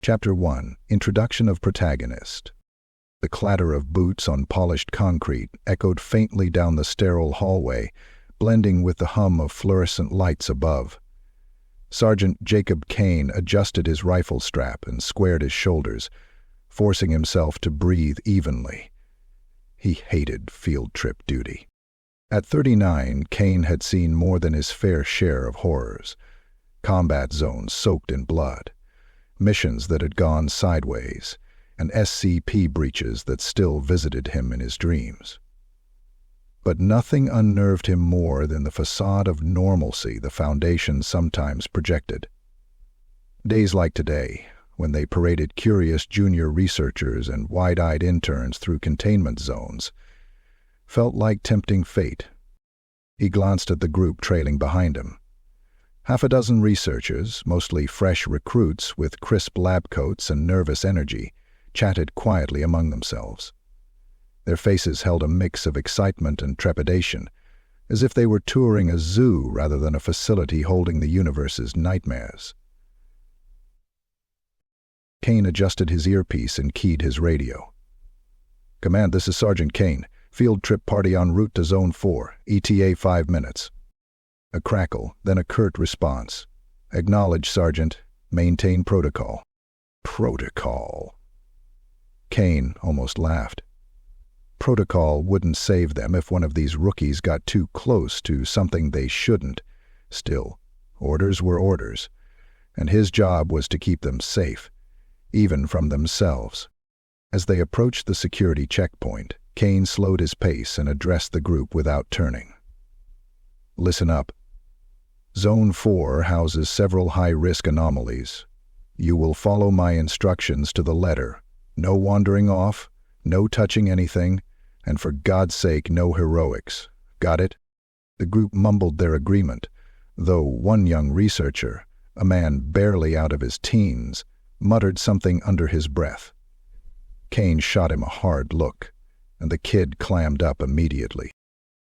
Chapter 1. Introduction of Protagonist. The clatter of boots on polished concrete echoed faintly down the sterile hallway, blending with the hum of fluorescent lights above. Sergeant Jacob Kane adjusted his rifle strap and squared his shoulders, forcing himself to breathe evenly. He hated field trip duty. At 39, Kane had seen more than his fair share of horrors. Combat zones soaked in blood, missions that had gone sideways, and SCP breaches that still visited him in his dreams. But nothing unnerved him more than the facade of normalcy the Foundation sometimes projected. Days like today, when they paraded curious junior researchers and wide-eyed interns through containment zones, felt like tempting fate. He glanced at the group trailing behind him. Half a dozen researchers, mostly fresh recruits with crisp lab coats and nervous energy, chatted quietly among themselves. Their faces held a mix of excitement and trepidation, as if they were touring a zoo rather than a facility holding the universe's nightmares. Kane adjusted his earpiece and keyed his radio. "Command, this is Sergeant Kane. Field trip party en route to Zone 4, ETA 5 minutes. A crackle, then a curt response. "Acknowledge, Sergeant. Maintain protocol." Protocol. Kane almost laughed. Protocol wouldn't save them if one of these rookies got too close to something they shouldn't. Still, orders were orders, and his job was to keep them safe, even from themselves. As they approached the security checkpoint, Kane slowed his pace and addressed the group without turning. "Listen up. Zone 4 houses several high-risk anomalies. You will follow my instructions to the letter. No wandering off, no touching anything, and for God's sake, no heroics. Got it?" The group mumbled their agreement, though one young researcher, a man barely out of his teens, muttered something under his breath. Kane shot him a hard look, and the kid clammed up immediately.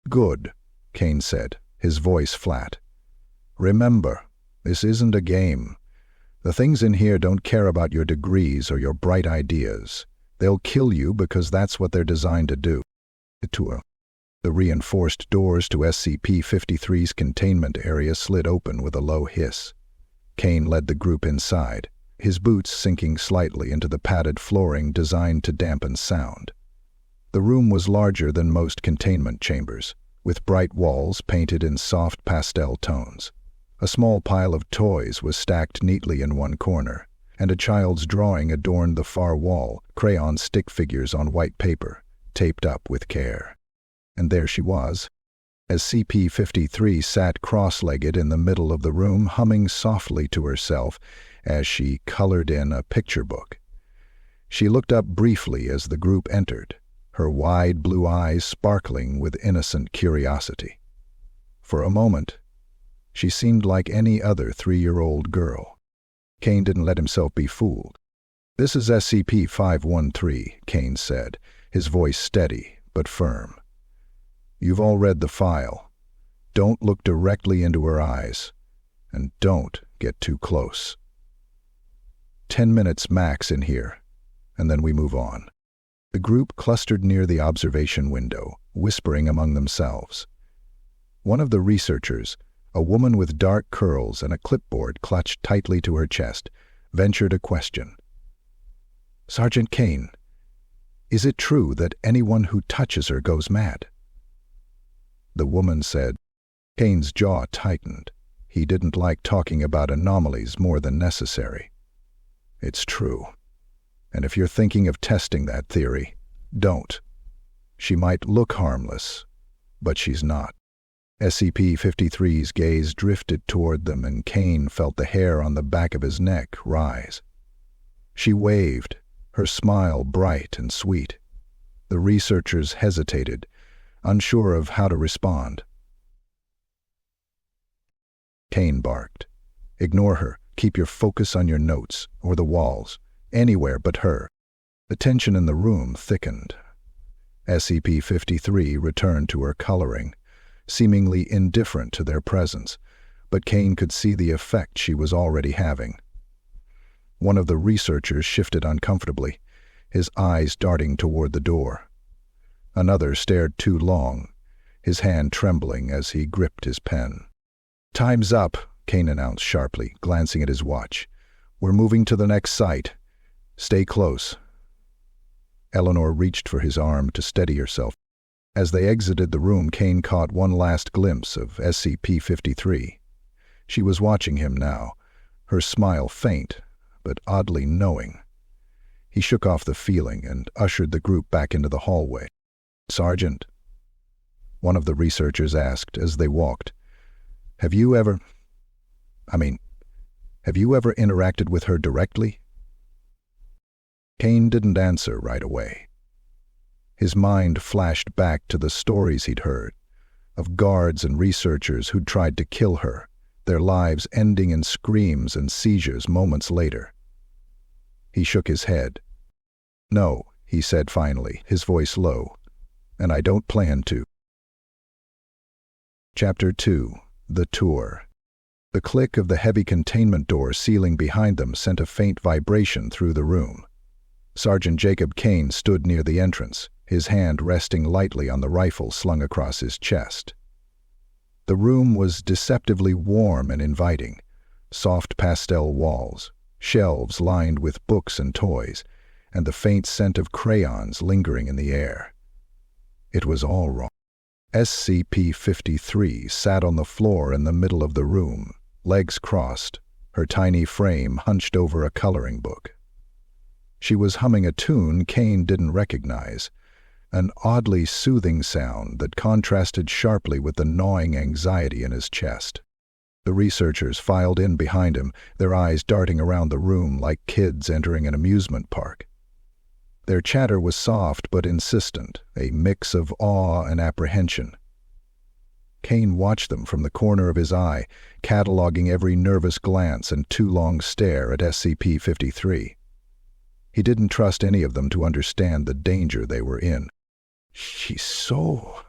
"Good," Kane said, his voice flat. "Remember, this isn't a game. The things in here don't care about your degrees or your bright ideas. They'll kill you because that's what they're designed to do." The reinforced doors to SCP-53's containment area slid open with a low hiss. Kane led the group inside, his boots sinking slightly into the padded flooring designed to dampen sound. The room was larger than most containment chambers, with bright walls painted in soft pastel tones. A small pile of toys was stacked neatly in one corner, and a child's drawing adorned the far wall, crayon stick figures on white paper, taped up with care. And there she was. SCP-53 sat cross-legged in the middle of the room, humming softly to herself as she colored in a picture book. She looked up briefly as the group entered, her wide blue eyes sparkling with innocent curiosity. For a moment, she seemed like any other 3-year-old girl. Kane didn't let himself be fooled. "This is SCP-053, Kane said, his voice steady but firm. "You've all read the file. Don't look directly into her eyes, and don't get too close. 10 minutes max in here, and then we move on." The group clustered near the observation window, whispering among themselves. One of the researchers, a woman with dark curls and a clipboard clutched tightly to her chest, ventured a question. "Sergeant Kane, is it true that anyone who touches her goes mad?" The woman said. Kane's jaw tightened. He didn't like talking about anomalies more than necessary. "It's true. And if you're thinking of testing that theory, don't. She might look harmless, but she's not." SCP-53's gaze drifted toward them, and Kane felt the hair on the back of his neck rise. She waved, her smile bright and sweet. The researchers hesitated, unsure of how to respond. Kane barked. "Ignore her. Keep your focus on your notes, or the walls. Anywhere but her." The tension in the room thickened. SCP-53 returned to her coloring, seemingly indifferent to their presence, but Kane could see the effect she was already having. One of the researchers shifted uncomfortably, his eyes darting toward the door. Another stared too long, his hand trembling as he gripped his pen. "Time's up," Kane announced sharply, glancing at his watch. "We're moving to the next site. Stay close." Eleanor reached for his arm to steady herself. As they exited the room, Kane caught one last glimpse of SCP-53. She was watching him now, her smile faint, but oddly knowing. He shook off the feeling and ushered the group back into the hallway. "Sergeant," one of the researchers asked as they walked, have you ever interacted with her directly?" Kane didn't answer right away. His mind flashed back to the stories he'd heard, of guards and researchers who'd tried to kill her, their lives ending in screams and seizures moments later. He shook his head. "No," he said finally, his voice low, "and I don't plan to." Chapter 2. The Tour. The click of the heavy containment door sealing behind them sent a faint vibration through the room. Sergeant Jacob Kane stood near the entrance, his hand resting lightly on the rifle slung across his chest. The room was deceptively warm and inviting, soft pastel walls, shelves lined with books and toys, and the faint scent of crayons lingering in the air. It was all wrong. SCP-53 sat on the floor in the middle of the room, legs crossed, her tiny frame hunched over a coloring book. She was humming a tune Kane didn't recognize, an oddly soothing sound that contrasted sharply with the gnawing anxiety in his chest. The researchers filed in behind him, their eyes darting around the room like kids entering an amusement park. Their chatter was soft but insistent, a mix of awe and apprehension. Kane watched them from the corner of his eye, cataloging every nervous glance and too long stare at SCP-53. He didn't trust any of them to understand the danger they were in. "She's so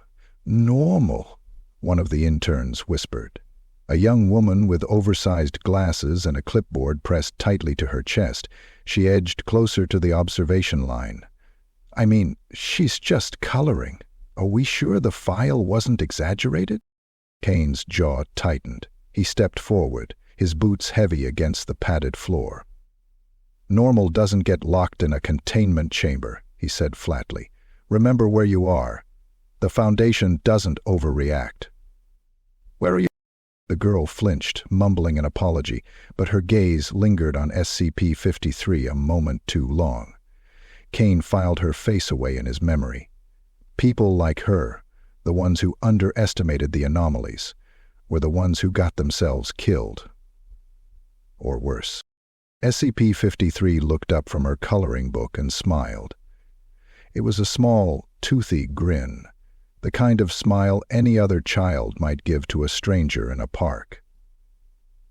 normal," one of the interns whispered. A young woman with oversized glasses and a clipboard pressed tightly to her chest, she edged closer to the observation line. She's just coloring. Are we sure the file wasn't exaggerated?" Kane's jaw tightened. He stepped forward, his boots heavy against the padded floor. "Normal doesn't get locked in a containment chamber," he said flatly. "Remember where you are. The Foundation doesn't overreact." "Where are you?" The girl flinched, mumbling an apology, but her gaze lingered on SCP-53 a moment too long. Kane filed her face away in his memory. People like her, the ones who underestimated the anomalies, were the ones who got themselves killed. Or worse. SCP-53 looked up from her coloring book and smiled. It was a small, toothy grin, the kind of smile any other child might give to a stranger in a park.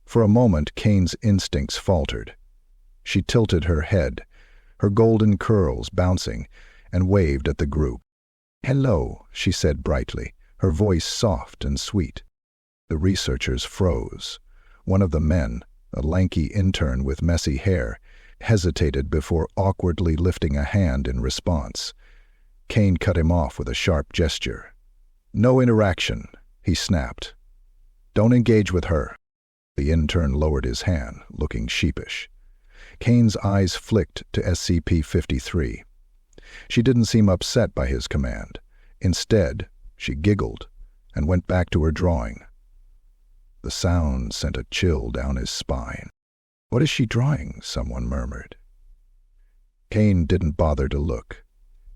For a moment, Kane's instincts faltered. She tilted her head, her golden curls bouncing, and waved at the group. "Hello," she said brightly, her voice soft and sweet. The researchers froze. One of the men, a lanky intern with messy hair, hesitated before awkwardly lifting a hand in response. Kane cut him off with a sharp gesture. "No interaction," he snapped. "Don't engage with her." The intern lowered his hand, looking sheepish. Kane's eyes flicked to SCP-53. She didn't seem upset by his command. Instead, she giggled and went back to her drawing. The sound sent a chill down his spine. "What is she drawing?" someone murmured. Kane didn't bother to look.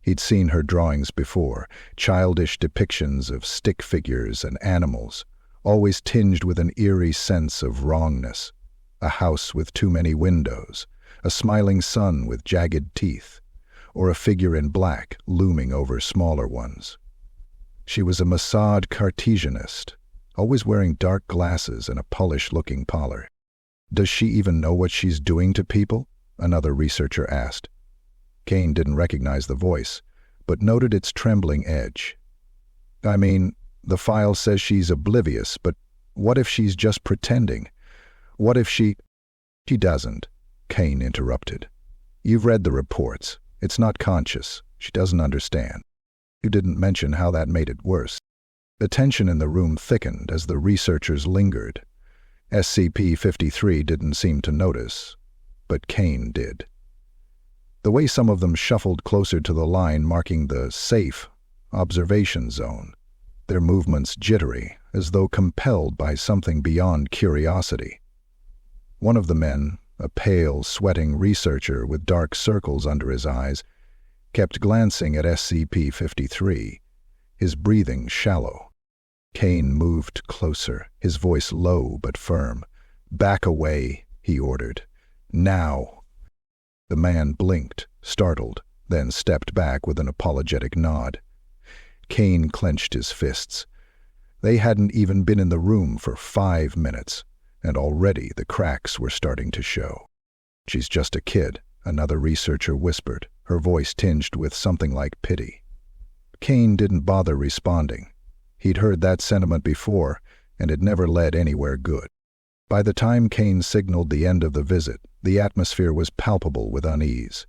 He'd seen her drawings before, childish depictions of stick figures and animals, always tinged with an eerie sense of wrongness. A house with too many windows, a smiling sun with jagged teeth, or a figure in black looming over smaller ones. She was a Mossad Cartesianist, always wearing dark glasses and a Polish-looking collar. "Does she even know what she's doing to people?" another researcher asked. Kane didn't recognize the voice, but noted its trembling edge. The file says she's oblivious, but what if she's just pretending? What if she doesn't. Kane interrupted. "You've read the reports. It's not conscious. She doesn't understand. You didn't mention how that made it worse." The tension in the room thickened as the researchers lingered. SCP-53 didn't seem to notice, but Kane did. The way some of them shuffled closer to the line marking the safe observation zone, their movements jittery, as though compelled by something beyond curiosity. One of the men, a pale, sweating researcher with dark circles under his eyes, kept glancing at SCP-53, his breathing shallow. Kane moved closer, his voice low but firm. "Back away," he ordered. "Now." The man blinked, startled, then stepped back with an apologetic nod. Kane clenched his fists. They hadn't even been in the room for 5 minutes, and already the cracks were starting to show. "She's just a kid," another researcher whispered, her voice tinged with something like pity. Kane didn't bother responding. He'd heard that sentiment before, and it never led anywhere good. By the time Kane signaled the end of the visit, the atmosphere was palpable with unease.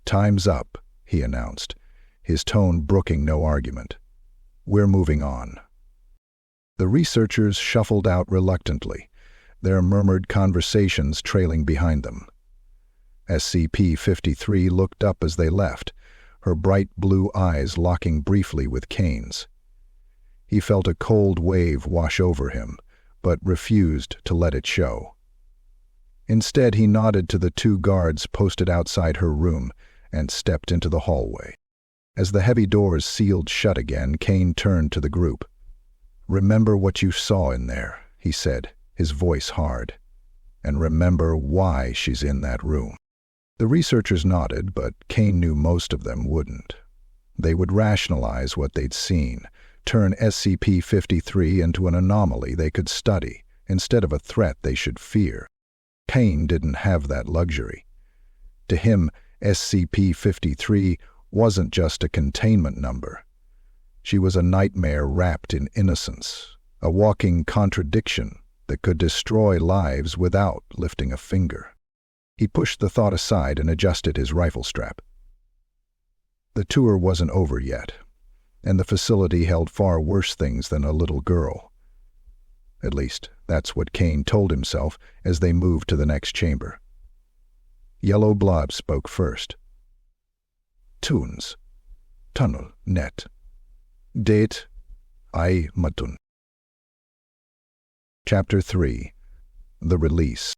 "Time's up," he announced, his tone brooking no argument. "We're moving on." The researchers shuffled out reluctantly, their murmured conversations trailing behind them. SCP-53 looked up as they left, her bright blue eyes locking briefly with Kane's. He felt a cold wave wash over him, but refused to let it show. Instead, he nodded to the 2 guards posted outside her room and stepped into the hallway. As the heavy doors sealed shut again, Kane turned to the group. "Remember what you saw in there," he said, his voice hard. "And remember why she's in that room." The researchers nodded, but Kane knew most of them wouldn't. They would rationalize what they'd seen, turn SCP-53 into an anomaly they could study, instead of a threat they should fear. Kane didn't have that luxury. To him, SCP-53 wasn't just a containment number. She was a nightmare wrapped in innocence, a walking contradiction that could destroy lives without lifting a finger. He pushed the thought aside and adjusted his rifle strap. The tour wasn't over yet, and the facility held far worse things than a little girl. At least, that's what Kane told himself as they moved to the next chamber. Yellow Blob spoke first. "Tunes. Tunnel. Net. Date. I Matun." Chapter 3. The Release.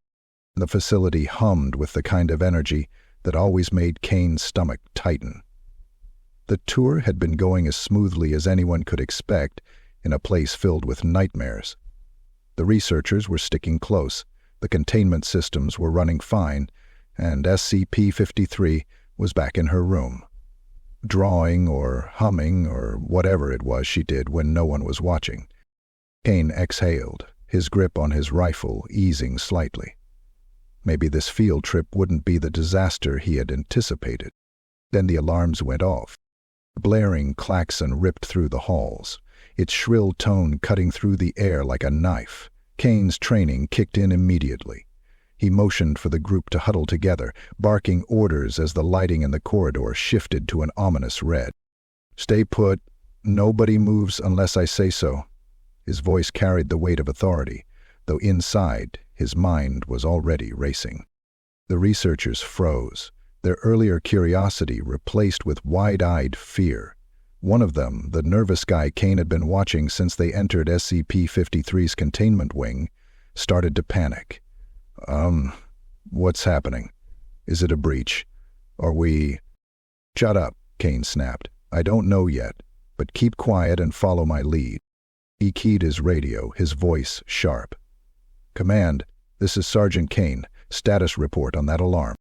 The facility hummed with the kind of energy that always made Kane's stomach tighten. The tour had been going as smoothly as anyone could expect in a place filled with nightmares. The researchers were sticking close, the containment systems were running fine, and SCP-53 was back in her room, drawing or humming or whatever it was she did when no one was watching. Kane exhaled, his grip on his rifle easing slightly. Maybe this field trip wouldn't be the disaster he had anticipated. Then the alarms went off. Blaring klaxon ripped through the halls, its shrill tone cutting through the air like a knife. Kane's training kicked in immediately. He motioned for the group to huddle together, barking orders as the lighting in the corridor shifted to an ominous red. "Stay put. Nobody moves unless I say so." His voice carried the weight of authority, though inside, his mind was already racing. The researchers froze, their earlier curiosity replaced with wide-eyed fear. One of them, the nervous guy Kane had been watching since they entered SCP-53's containment wing, started to panic. What's happening? Is it a breach? Are we—" "Shut up," Kane snapped. "I don't know yet, but keep quiet and follow my lead." He keyed his radio, his voice sharp. "Command, this is Sergeant Kane. Status report on that alarm."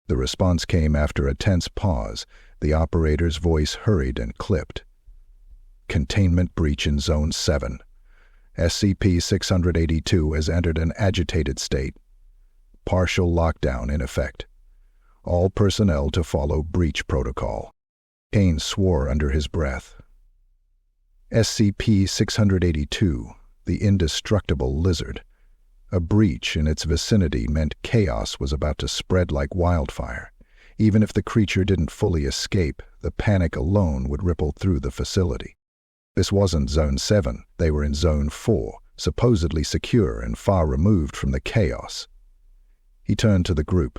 The response came after a tense pause, the operator's voice hurried and clipped. "Containment breach in Zone 7. SCP-682 has entered an agitated state. Partial lockdown in effect. All personnel to follow breach protocol." Kane swore under his breath. SCP-682, the indestructible lizard. A breach in its vicinity meant chaos was about to spread like wildfire. Even if the creature didn't fully escape, the panic alone would ripple through the facility. This wasn't Zone 7, they were in Zone 4, supposedly secure and far removed from the chaos. He turned to the group.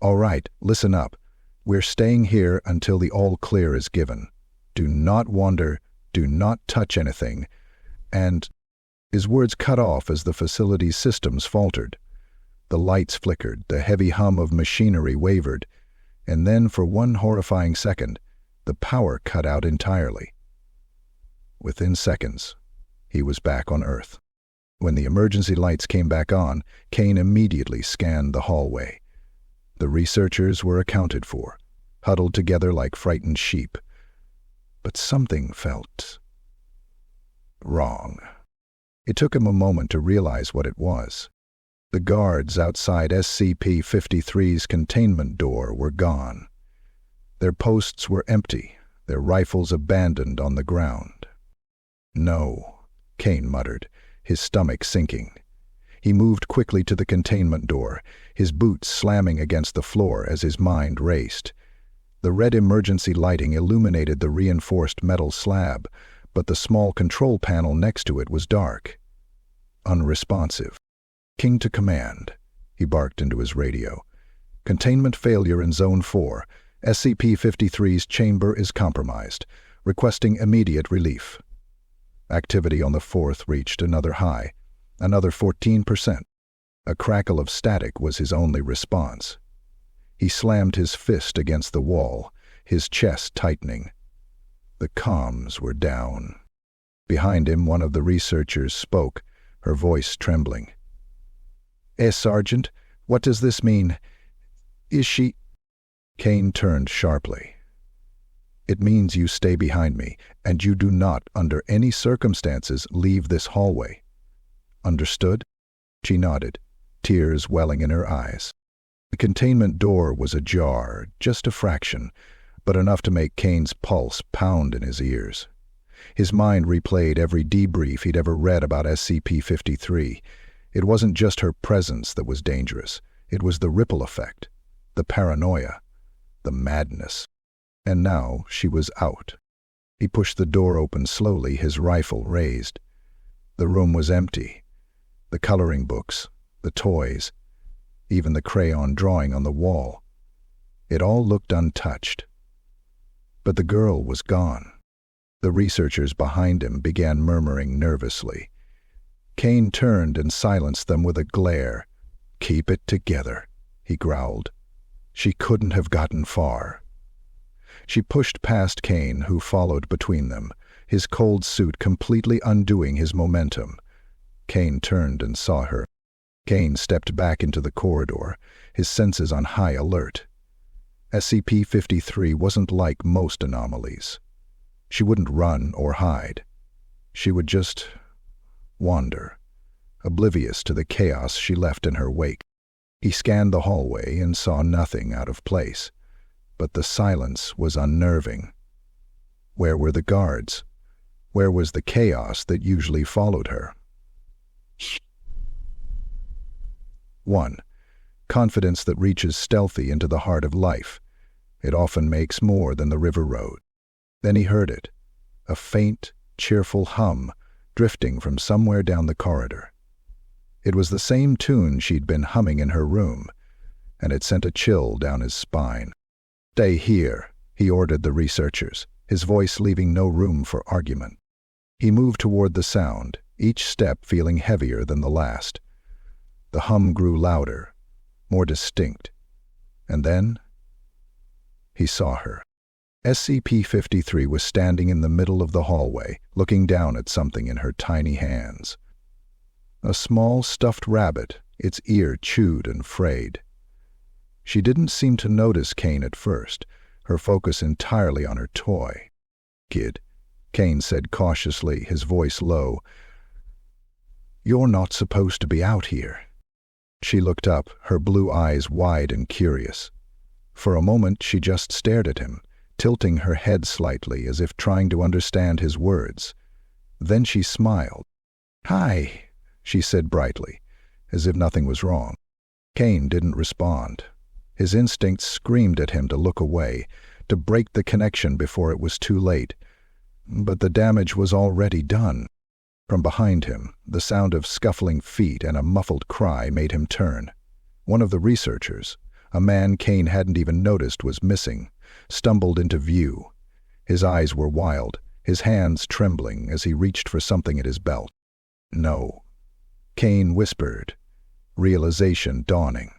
"All right, listen up. We're staying here until the all-clear is given. Do not wander, do not touch anything, and—" His words cut off as the facility's systems faltered. The lights flickered, the heavy hum of machinery wavered, and then for one horrifying second, the power cut out entirely. Within seconds, he was back on Earth. When the emergency lights came back on, Kane immediately scanned the hallway. The researchers were accounted for, huddled together like frightened sheep. But something felt wrong. It took him a moment to realize what it was. The guards outside SCP-53's containment door were gone. Their posts were empty, their rifles abandoned on the ground. "No," Kane muttered, his stomach sinking. He moved quickly to the containment door, his boots slamming against the floor as his mind raced. The red emergency lighting illuminated the reinforced metal slab, but the small control panel next to it was dark, unresponsive. "King to command," he barked into his radio. "Containment failure in Zone 4. SCP-53's chamber is compromised. Requesting immediate relief." Activity on the 4th reached another high, another 14%. A crackle of static was his only response. He slammed his fist against the wall, his chest tightening. The comms were down. Behind him, one of the researchers spoke, her voice trembling. Sergeant, what does this mean? Is she—" Kane turned sharply. "It means you stay behind me, and you do not, under any circumstances, leave this hallway. Understood?" She nodded, tears welling in her eyes. The containment door was ajar, just a fraction, but enough to make Kane's pulse pound in his ears. His mind replayed every debrief he'd ever read about SCP-53. It wasn't just her presence that was dangerous. It was the ripple effect, the paranoia, the madness. And now she was out. He pushed the door open slowly, his rifle raised. The room was empty. The coloring books, the toys, even the crayon drawing on the wall. It all looked untouched. But the girl was gone. The researchers behind him began murmuring nervously. Kane turned and silenced them with a glare. "Keep it together," he growled. "She couldn't have gotten far." She pushed past Kane, who followed between them, his cold suit completely undoing his momentum. Kane turned and saw her. Kane stepped back into the corridor, his senses on high alert. SCP-53 wasn't like most anomalies. She wouldn't run or hide. She would just wander, oblivious to the chaos she left in her wake. He scanned the hallway and saw nothing out of place, but the silence was unnerving. Where were the guards? Where was the chaos that usually followed her? 1. Confidence that reaches stealthy into the heart of life. It often makes more than the river road. Then he heard it, a faint, cheerful hum drifting from somewhere down the corridor. It was the same tune she'd been humming in her room, and it sent a chill down his spine. "Stay here," he ordered the researchers, his voice leaving no room for argument. He moved toward the sound, each step feeling heavier than the last. The hum grew louder, more distinct, and then he saw her. SCP-53 was standing in the middle of the hallway, looking down at something in her tiny hands. A small stuffed rabbit, its ear chewed and frayed. She didn't seem to notice Kane at first, her focus entirely on her toy. "Kid," Kane said cautiously, his voice low, "you're not supposed to be out here." She looked up, her blue eyes wide and curious. For a moment she just stared at him, tilting her head slightly as if trying to understand his words. Then she smiled. "Hi," she said brightly, as if nothing was wrong. Kane didn't respond. His instincts screamed at him to look away, to break the connection before it was too late. But the damage was already done. From behind him, the sound of scuffling feet and a muffled cry made him turn. One of the researchers, a man Kane hadn't even noticed was missing, stumbled into view. His eyes were wild, his hands trembling as he reached for something at his belt. "No," Kane whispered, realization dawning.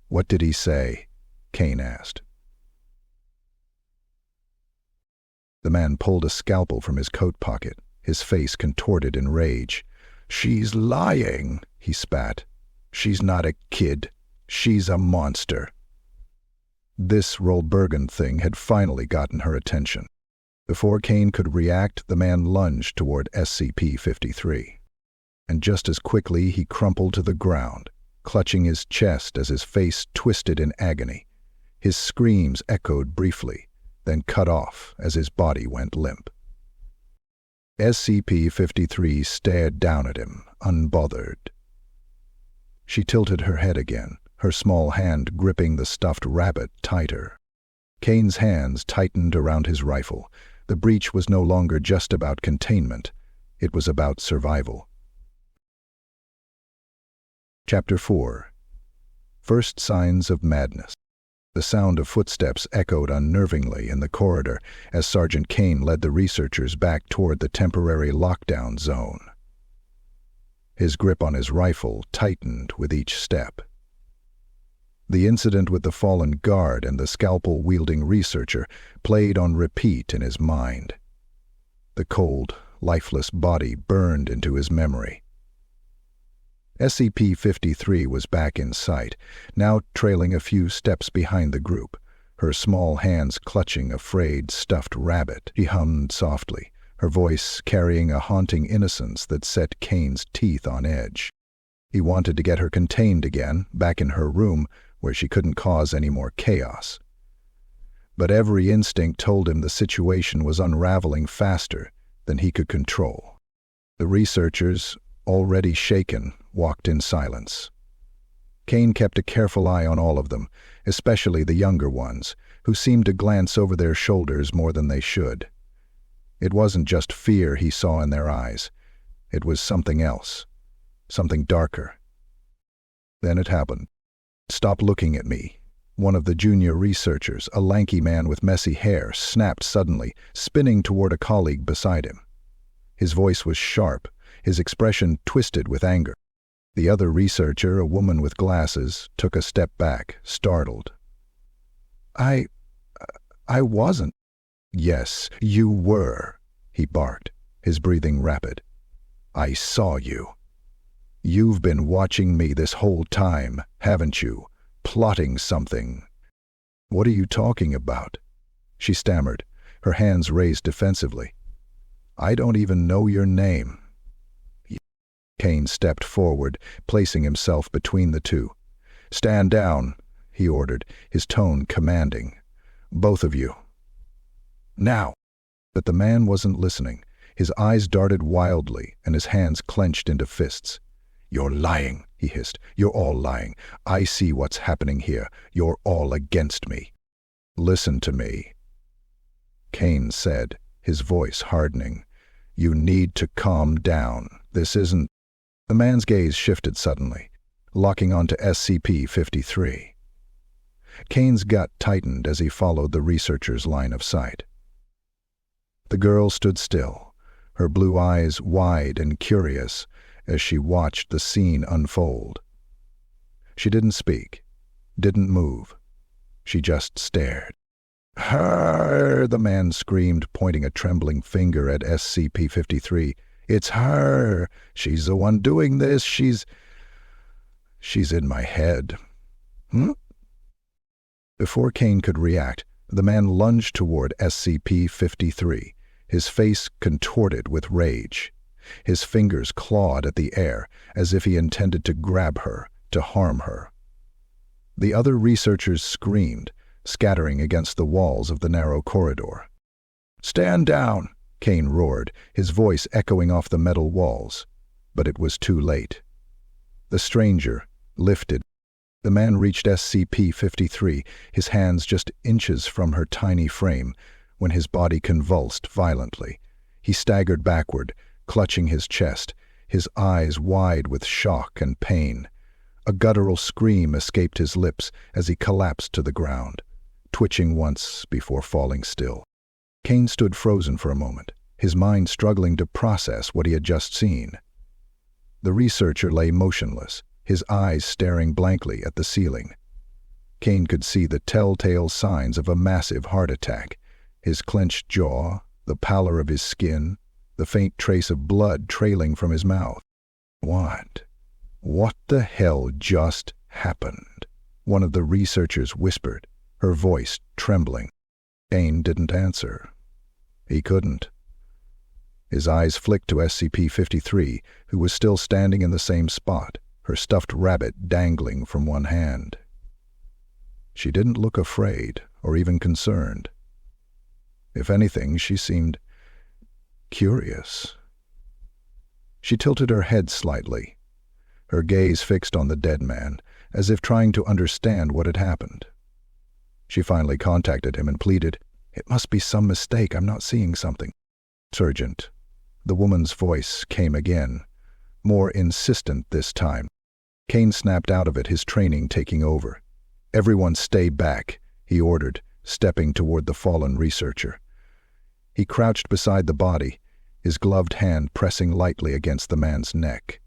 "What did he say?" Kane asked. The man pulled a scalpel from his coat pocket, his face contorted in rage. "She's lying," he spat. "She's not a kid. She's a monster." This Rollbergen thing had finally gotten her attention. Before Kane could react, the man lunged toward SCP-053. And just as quickly he crumpled to the ground, clutching his chest as his face twisted in agony. His screams echoed briefly, then cut off as his body went limp. SCP-053 stared down at him, unbothered. She tilted her head again, her small hand gripping the stuffed rabbit tighter. Kane's hands tightened around his rifle. The breach was no longer just about containment. It was about survival. Chapter 4. First Signs of Madness. The sound of footsteps echoed unnervingly in the corridor as Sergeant Kane led the researchers back toward the temporary lockdown zone. His grip on his rifle tightened with each step. The incident with the fallen guard and the scalpel-wielding researcher played on repeat in his mind. The cold, lifeless body burned into his memory. SCP-053 was back in sight, now trailing a few steps behind the group, her small hands clutching a frayed, stuffed rabbit. She hummed softly, her voice carrying a haunting innocence that set Kane's teeth on edge. He wanted to get her contained again, back in her room, where she couldn't cause any more chaos. But every instinct told him the situation was unraveling faster than he could control. The researchers, already shaken, walked in silence. Kane kept a careful eye on all of them, especially the younger ones, who seemed to glance over their shoulders more than they should. It wasn't just fear he saw in their eyes. It was something else, something darker. Then it happened. "Stop looking at me," one of the junior researchers, a lanky man with messy hair, snapped suddenly, spinning toward a colleague beside him. His voice was sharp, his expression twisted with anger. The other researcher, a woman with glasses, took a step back, startled. I wasn't." "Yes, you were," he barked, his breathing rapid. "I saw you. You've been watching me this whole time, haven't you? Plotting something." "What are you talking about?" she stammered, her hands raised defensively. "I don't even know your name." Kane stepped forward, placing himself between the two. "Stand down," he ordered, his tone commanding. "Both of you. Now." But the man wasn't listening. His eyes darted wildly, and his hands clenched into fists. "You're lying," he hissed. "You're all lying. I see what's happening here. You're all against me." "Listen to me," Kane said, his voice hardening. "You need to calm down. This isn't—" The man's gaze shifted suddenly, locking onto SCP-053. Kane's gut tightened as he followed the researcher's line of sight. The girl stood still, her blue eyes wide and curious as she watched the scene unfold. She didn't speak, didn't move. She just stared. "Her!" the man screamed, pointing a trembling finger at SCP-053. "It's her! She's the one doing this! She's in my head." Before Kane could react, the man lunged toward SCP-053, his face contorted with rage. His fingers clawed at the air, as if he intended to grab her, to harm her. The other researchers screamed, scattering against the walls of the narrow corridor. "Stand down!" Kane roared, his voice echoing off the metal walls. But it was too late. The stranger lifted. The man reached SCP-53, his hands just inches from her tiny frame, when his body convulsed violently. He staggered backward, clutching his chest, his eyes wide with shock and pain. A guttural scream escaped his lips as he collapsed to the ground, twitching once before falling still. Kane stood frozen for a moment, his mind struggling to process what he had just seen. The researcher lay motionless, his eyes staring blankly at the ceiling. Kane could see the telltale signs of a massive heart attack, his clenched jaw, the pallor of his skin, the faint trace of blood trailing from his mouth. What the hell just happened? One of the researchers whispered, her voice trembling. Kane didn't answer. He couldn't. His eyes flicked to SCP-53, who was still standing in the same spot, her stuffed rabbit dangling from one hand. She didn't look afraid or even concerned. If anything, she seemed curious. She tilted her head slightly, her gaze fixed on the dead man, as if trying to understand what had happened. She finally contacted him and pleaded, "It must be some mistake. I'm not seeing something." "Sergeant," the woman's voice came again, more insistent this time. Kane snapped out of it, his training taking over. "Everyone stay back," he ordered, stepping toward the fallen researcher. He crouched beside the body, his gloved hand pressing lightly against the man's neck.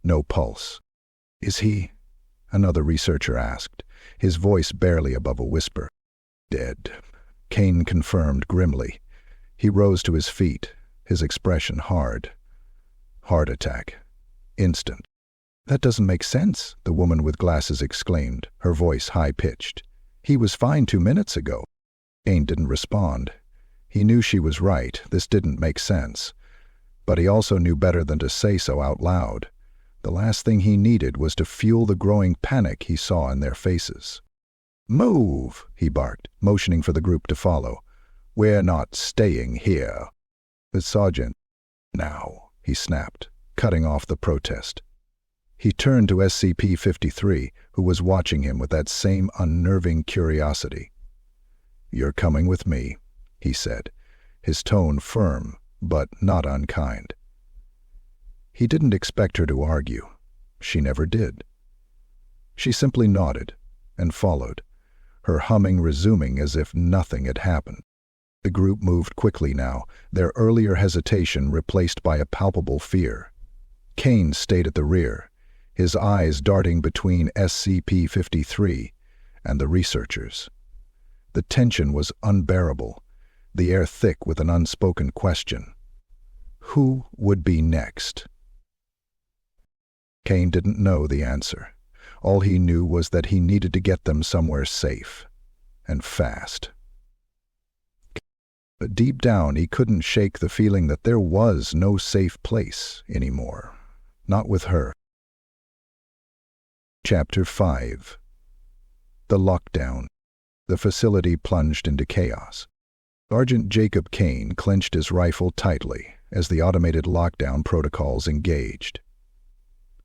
No pulse. "Is he?" another researcher asked, his voice barely above a whisper. "Dead," Kane confirmed grimly. He rose to his feet, his expression hard. "Heart attack. Instant." "That doesn't make sense," the woman with glasses exclaimed, her voice high-pitched. "He was fine 2 minutes ago." Kane didn't respond. He knew she was right, this didn't make sense. But he also knew better than to say so out loud. The last thing he needed was to fuel the growing panic he saw in their faces. "Move!" he barked, motioning for the group to follow. "We're not staying here." "The sergeant." "Now," he snapped, cutting off the protest. He turned to SCP-53, who was watching him with that same unnerving curiosity. "You're coming with me," he said, his tone firm, but not unkind. He didn't expect her to argue. She never did. She simply nodded and followed, her humming resuming as if nothing had happened. The group moved quickly now, their earlier hesitation replaced by a palpable fear. Kane stayed at the rear, his eyes darting between SCP-53 and the researchers. The tension was unbearable, the air thick with an unspoken question. Who would be next? Kane didn't know the answer. All he knew was that he needed to get them somewhere safe, and fast. But deep down he couldn't shake the feeling that there was no safe place anymore. Not with her. Chapter 5. The Lockdown. The facility plunged into chaos. Sergeant Jacob Kane clenched his rifle tightly as the automated lockdown protocols engaged.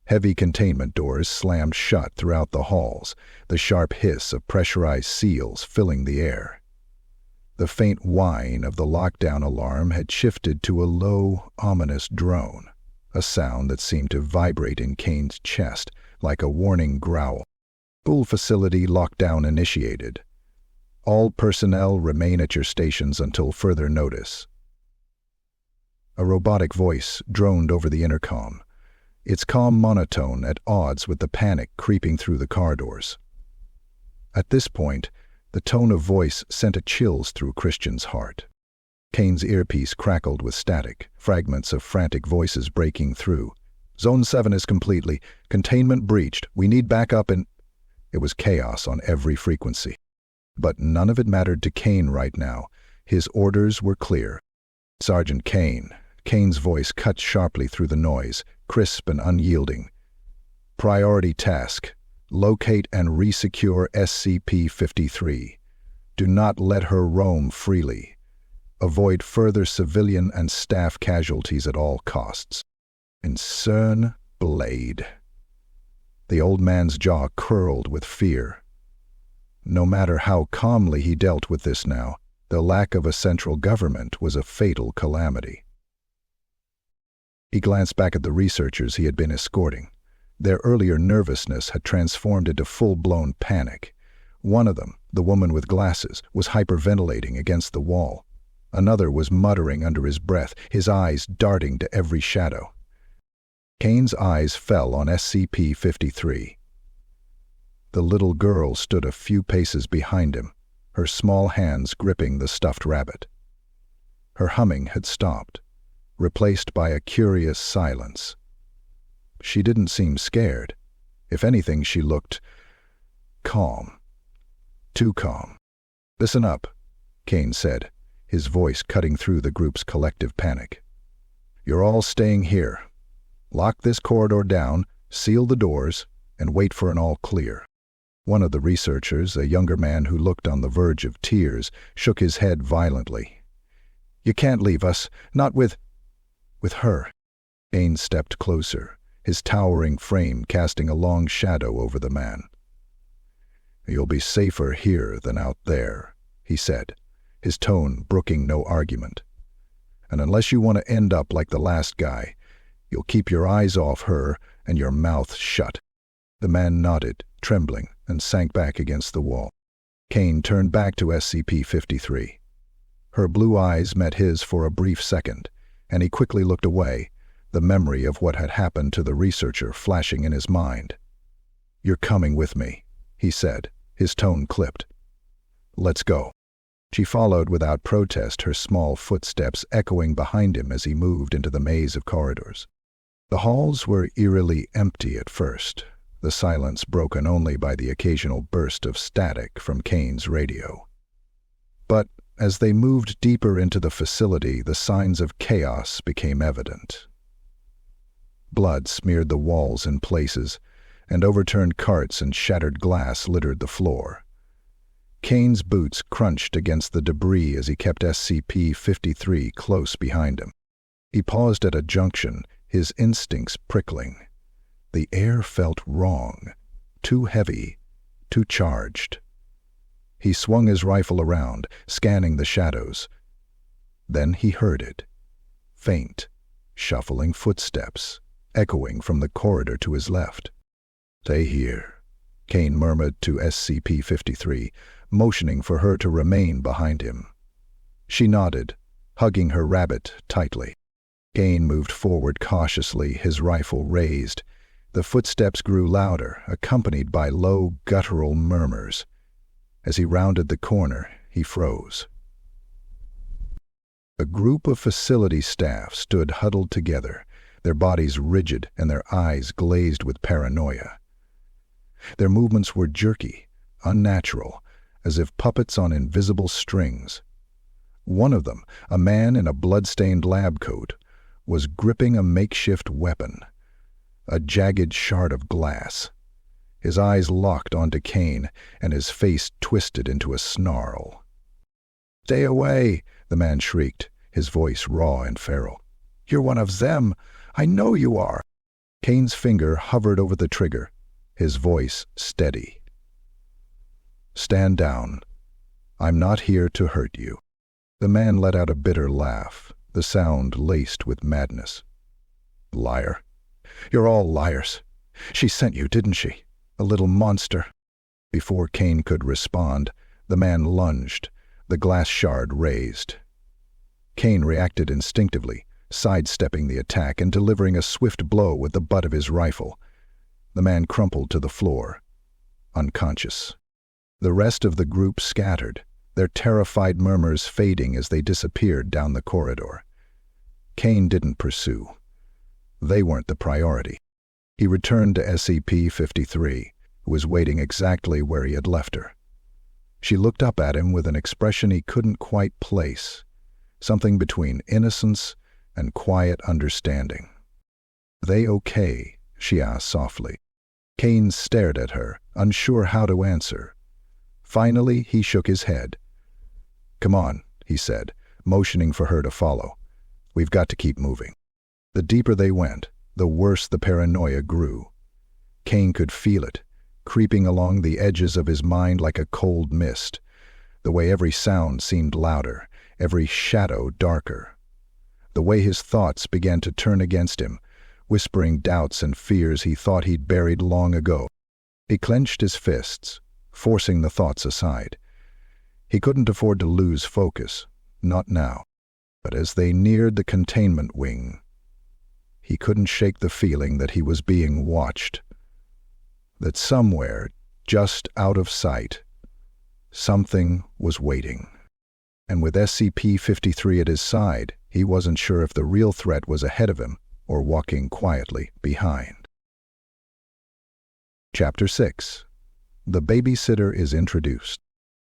Heavy containment doors slammed shut throughout the halls, the sharp hiss of pressurized seals filling the air. The faint whine of the lockdown alarm had shifted to a low, ominous drone, a sound that seemed to vibrate in Kane's chest like a warning growl. Full facility lockdown initiated. All personnel remain at your stations until further notice. A robotic voice droned over the intercom, its calm monotone at odds with the panic creeping through the corridors. At this point, the tone of voice sent a chills through Christian's heart. Kane's earpiece crackled with static, fragments of frantic voices breaking through. "Zone 7 is completely. Containment breached. We need backup and—" It was chaos on every frequency. But none of it mattered to Kane right now. His orders were clear. "Sergeant Kane." Kane's voice cut sharply through the noise, crisp and unyielding. "Priority task. Locate and resecure SCP-53. Do not let her roam freely. Avoid further civilian and staff casualties at all costs. Incern Blade." The old man's jaw curled with fear. No matter how calmly he dealt with this now, the lack of a central government was a fatal calamity. He glanced back at the researchers he had been escorting. Their earlier nervousness had transformed into full-blown panic. One of them, the woman with glasses, was hyperventilating against the wall. Another was muttering under his breath, his eyes darting to every shadow. Kane's eyes fell on SCP-053. The little girl stood a few paces behind him, her small hands gripping the stuffed rabbit. Her humming had stopped, replaced by a curious silence. She didn't seem scared. If anything, she looked calm. Too calm. "Listen up," Kane said, his voice cutting through the group's collective panic. "You're all staying here. Lock this corridor down, seal the doors, and wait for an all clear." One of the researchers, a younger man who looked on the verge of tears, shook his head violently. "You can't leave us, not with her." Kane stepped closer, his towering frame casting a long shadow over the man. "You'll be safer here than out there," he said, his tone brooking no argument. "And unless you want to end up like the last guy, you'll keep your eyes off her and your mouth shut." The man nodded, trembling, and sank back against the wall. Kane turned back to SCP-053. Her blue eyes met his for a brief second, and he quickly looked away, the memory of what had happened to the researcher flashing in his mind. "You're coming with me," he said, his tone clipped. "Let's go." She followed without protest, her small footsteps echoing behind him as he moved into the maze of corridors. The halls were eerily empty at first, the silence broken only by the occasional burst of static from Kane's radio. But as they moved deeper into the facility, the signs of chaos became evident. Blood smeared the walls in places, and overturned carts and shattered glass littered the floor. Kane's boots crunched against the debris as he kept SCP-053 close behind him. He paused at a junction, his instincts prickling. The air felt wrong, too heavy, too charged. He swung his rifle around, scanning the shadows. Then he heard it. Faint, shuffling footsteps, echoing from the corridor to his left. "Stay here," Kane murmured to SCP-053, motioning for her to remain behind him. She nodded, hugging her rabbit tightly. Kane moved forward cautiously, his rifle raised. The footsteps grew louder, accompanied by low, guttural murmurs. As he rounded the corner, he froze. A group of facility staff stood huddled together, their bodies rigid and their eyes glazed with paranoia. Their movements were jerky, unnatural, as if puppets on invisible strings. One of them, a man in a blood-stained lab coat, was gripping a makeshift weapon, a jagged shard of glass. His eyes locked onto Kane, and his face twisted into a snarl. "Stay away," the man shrieked, his voice raw and feral. "You're one of them. I know you are." Kane's finger hovered over the trigger, his voice steady. "Stand down. I'm not here to hurt you." The man let out a bitter laugh, the sound laced with madness. "Liar. You're all liars. She sent you, didn't she? A little monster." Before Kane could respond, the man lunged, the glass shard raised. Kane reacted instinctively, sidestepping the attack and delivering a swift blow with the butt of his rifle. The man crumpled to the floor, unconscious. The rest of the group scattered, their terrified murmurs fading as they disappeared down the corridor. Kane didn't pursue. They weren't the priority. He returned to SCP-053, who was waiting exactly where he had left her. She looked up at him with an expression he couldn't quite place, something between innocence and quiet understanding. "They okay?" she asked softly. Kane stared at her, unsure how to answer. Finally, he shook his head. "Come on," he said, motioning for her to follow. "We've got to keep moving." The deeper they went, the worse the paranoia grew. Kane could feel it, creeping along the edges of his mind like a cold mist, the way every sound seemed louder, every shadow darker, the way his thoughts began to turn against him, whispering doubts and fears he thought he'd buried long ago. He clenched his fists, forcing the thoughts aside. He couldn't afford to lose focus, not now. But as they neared the containment wing, he couldn't shake the feeling that he was being watched, that somewhere, just out of sight, something was waiting. And with SCP-053 at his side, he wasn't sure if the real threat was ahead of him or walking quietly behind. Chapter 6. The babysitter is introduced.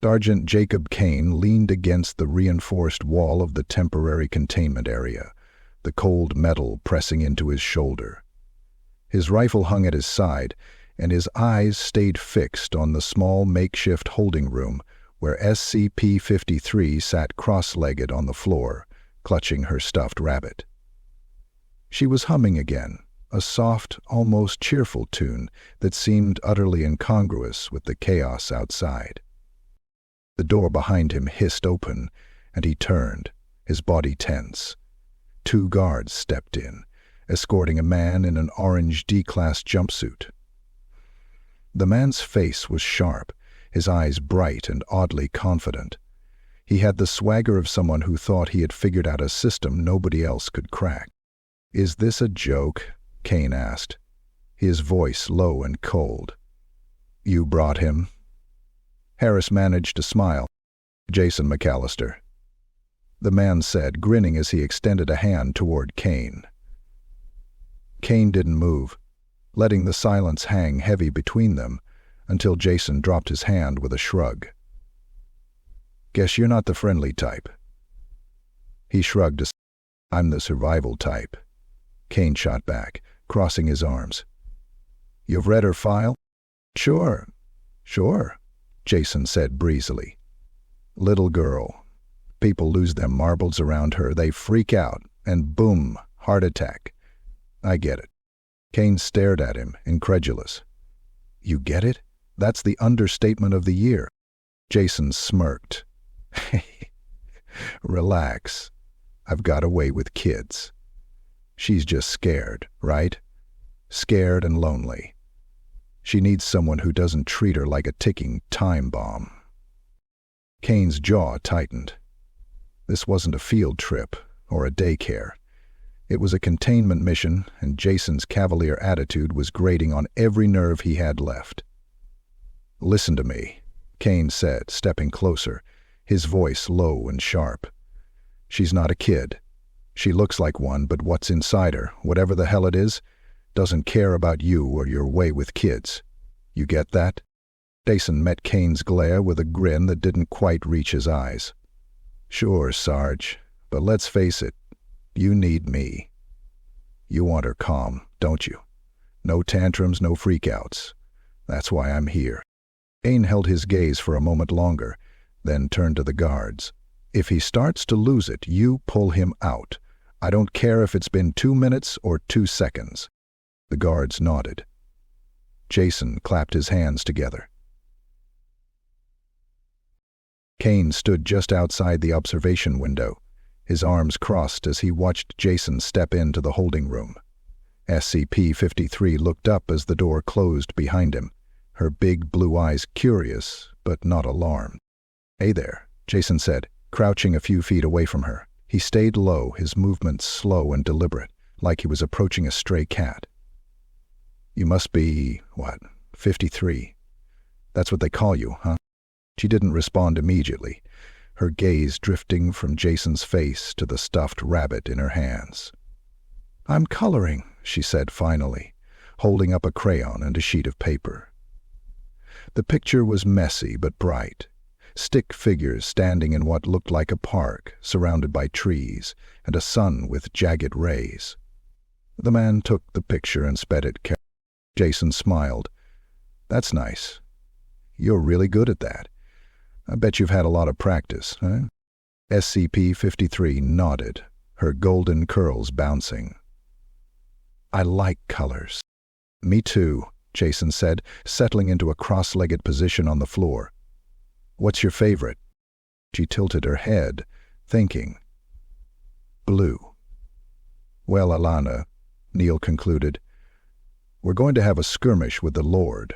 Sergeant Jacob Kane leaned against the reinforced wall of the temporary containment area, the cold metal pressing into his shoulder. His rifle hung at his side, and his eyes stayed fixed on the small makeshift holding room where SCP-053 sat cross-legged on the floor, clutching her stuffed rabbit. She was humming again, a soft, almost cheerful tune that seemed utterly incongruous with the chaos outside. The door behind him hissed open, and he turned, his body tense. 2 guards stepped in, escorting a man in an orange D-class jumpsuit. The man's face was sharp, his eyes bright and oddly confident. He had the swagger of someone who thought he had figured out a system nobody else could crack. "Is this a joke?" Kane asked, his voice low and cold. "You brought him?" Harris managed to smile. "Jason McAllister," the man said, grinning as he extended a hand toward Kane. Kane didn't move, letting the silence hang heavy between them until Jason dropped his hand with a shrug. "Guess you're not the friendly type." He shrugged. "I'm the survival type," Kane shot back, crossing his arms. "You've read her file?" Sure, Jason said breezily. "Little girl. People lose their marbles around her, they freak out, and boom, heart attack. I get it." Kane stared at him, incredulous. "You get it? That's the understatement of the year." Jason smirked. "Relax. I've got away with kids. She's just scared, right? Scared and lonely. She needs someone who doesn't treat her like a ticking time bomb." Kane's jaw tightened. This wasn't a field trip or a daycare. It was a containment mission, and Jason's cavalier attitude was grating on every nerve he had left. "Listen to me," Kane said, stepping closer, his voice low and sharp. "She's not a kid. She looks like one, but what's inside her, whatever the hell it is, doesn't care about you or your way with kids. You get that?" Jason met Kane's glare with a grin that didn't quite reach his eyes. "Sure, Sarge, but let's face it, you need me. You want her calm, don't you? No tantrums, no freakouts. That's why I'm here." Kane held his gaze for a moment longer, then turned to the guards. "If he starts to lose it, you pull him out. I don't care if it's been 2 minutes or 2 seconds." The guards nodded. Jason clapped his hands together. Kane stood just outside the observation window, his arms crossed as he watched Jason step into the holding room. SCP-053 looked up as the door closed behind him, her big blue eyes curious but not alarmed. "Hey there," Jason said, crouching a few feet away from her. He stayed low, his movements slow and deliberate, like he was approaching a stray cat. "You must be, 53? That's what they call you, huh?" She didn't respond immediately, her gaze drifting from Jason's face to the stuffed rabbit in her hands. "I'm coloring," she said finally, holding up a crayon and a sheet of paper. The picture was messy but bright. Stick figures standing in what looked like a park, surrounded by trees, and a sun with jagged rays. The man took the picture and sped it carefully. Jason smiled. "That's nice. You're really good at that. I bet you've had a lot of practice, huh?" SCP-053 nodded, her golden curls bouncing. "I like colors." "Me too," Jason said, settling into a cross-legged position on the floor. "What's your favorite?" She tilted her head, thinking. "Blue." "Well, Alana," Neil concluded, "we're going to have a skirmish with the Lord."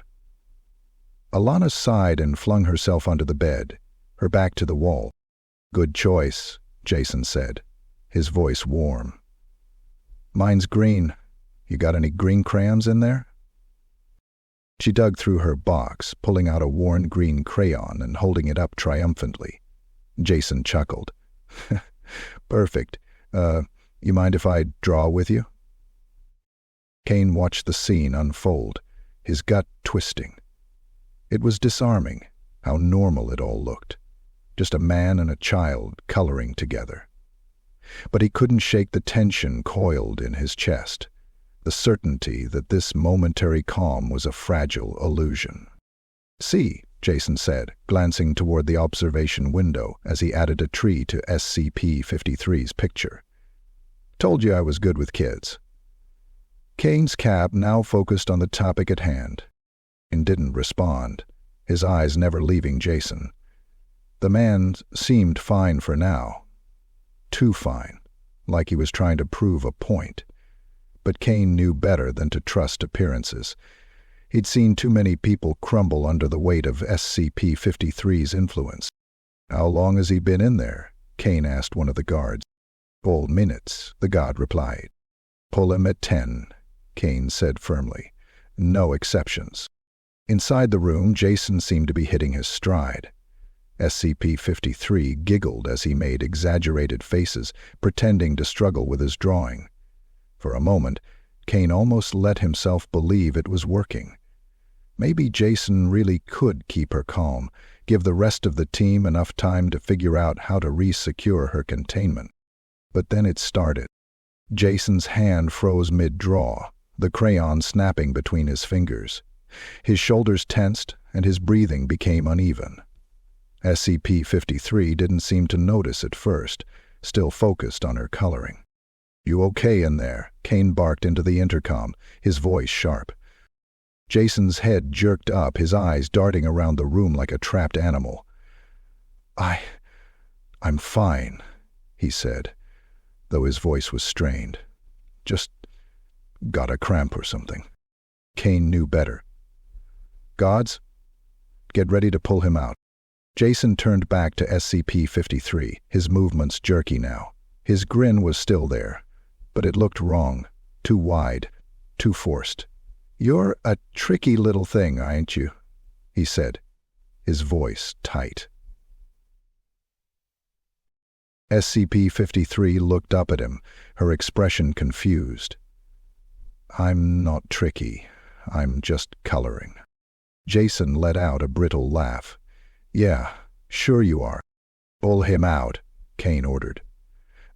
Alana sighed and flung herself onto the bed, her back to the wall. "Good choice," Jason said, his voice warm. "Mine's green. You got any green crayons in there?" She dug through her box, pulling out a worn green crayon and holding it up triumphantly. Jason chuckled. "Perfect. You mind if I draw with you?" Kane watched the scene unfold, his gut twisting. It was disarming, how normal it all looked. Just a man and a child coloring together. But he couldn't shake the tension coiled in his chest, the certainty that this momentary calm was a fragile illusion. "See," Jason said, glancing toward the observation window as he added a tree to SCP-53's picture. "Told you I was good with kids." Kane's cab now focused on the topic at hand, and didn't respond, his eyes never leaving Jason. The man seemed fine for now. Too fine, like he was trying to prove a point. But Kane knew better than to trust appearances. He'd seen too many people crumble under the weight of SCP-53's influence. "How long has he been in there?" Kane asked one of the guards. "All minutes," the guard replied. "Pull him at 10, Kane said firmly. "No exceptions." Inside the room, Jason seemed to be hitting his stride. SCP-53 giggled as he made exaggerated faces, pretending to struggle with his drawing. For a moment, Kane almost let himself believe it was working. Maybe Jason really could keep her calm, give the rest of the team enough time to figure out how to re-secure her containment. But then it started. Jason's hand froze mid-draw, the crayon snapping between his fingers. His shoulders tensed, and his breathing became uneven. SCP-53 didn't seem to notice at first, still focused on her coloring. "You okay in there?" Kane barked into the intercom, his voice sharp. Jason's head jerked up, his eyes darting around the room like a trapped animal. I'm fine," he said, though his voice was strained. "Just got a cramp or something." Kane knew better. "Gods, get ready to pull him out." Jason turned back to SCP-53, his movements jerky now. His grin was still there, but it looked wrong, too wide, too forced. "You're a tricky little thing, ain't you?" he said, his voice tight. SCP-53 looked up at him, her expression confused. "I'm not tricky. I'm just coloring." Jason let out a brittle laugh. "Yeah, sure you are." "Pull him out," Kane ordered.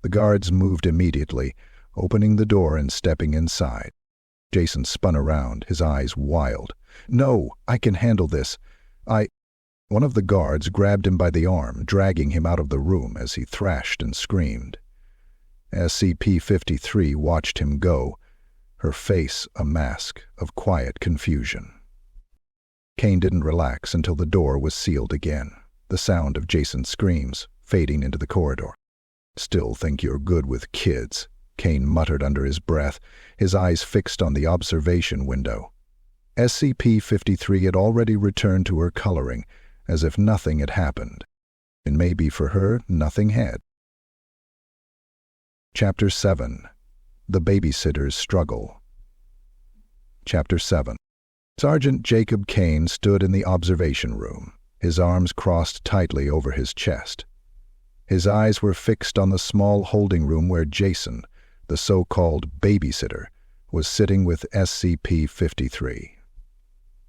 The guards moved immediately, opening the door and stepping inside. Jason spun around, his eyes wild. "No, I can handle this. One of the guards grabbed him by the arm, dragging him out of the room as he thrashed and screamed. SCP-53 watched him go, her face a mask of quiet confusion. Kane didn't relax until the door was sealed again, the sound of Jason's screams fading into the corridor. "Still think you're good with kids," Kane muttered under his breath, his eyes fixed on the observation window. SCP-53 had already returned to her coloring, as if nothing had happened. And maybe for her, nothing had. Chapter 7. The Babysitter's Struggle. Chapter 7. Sergeant Jacob Kane stood in the observation room, his arms crossed tightly over his chest. His eyes were fixed on the small holding room where Jason, the so-called babysitter, was sitting with SCP-53.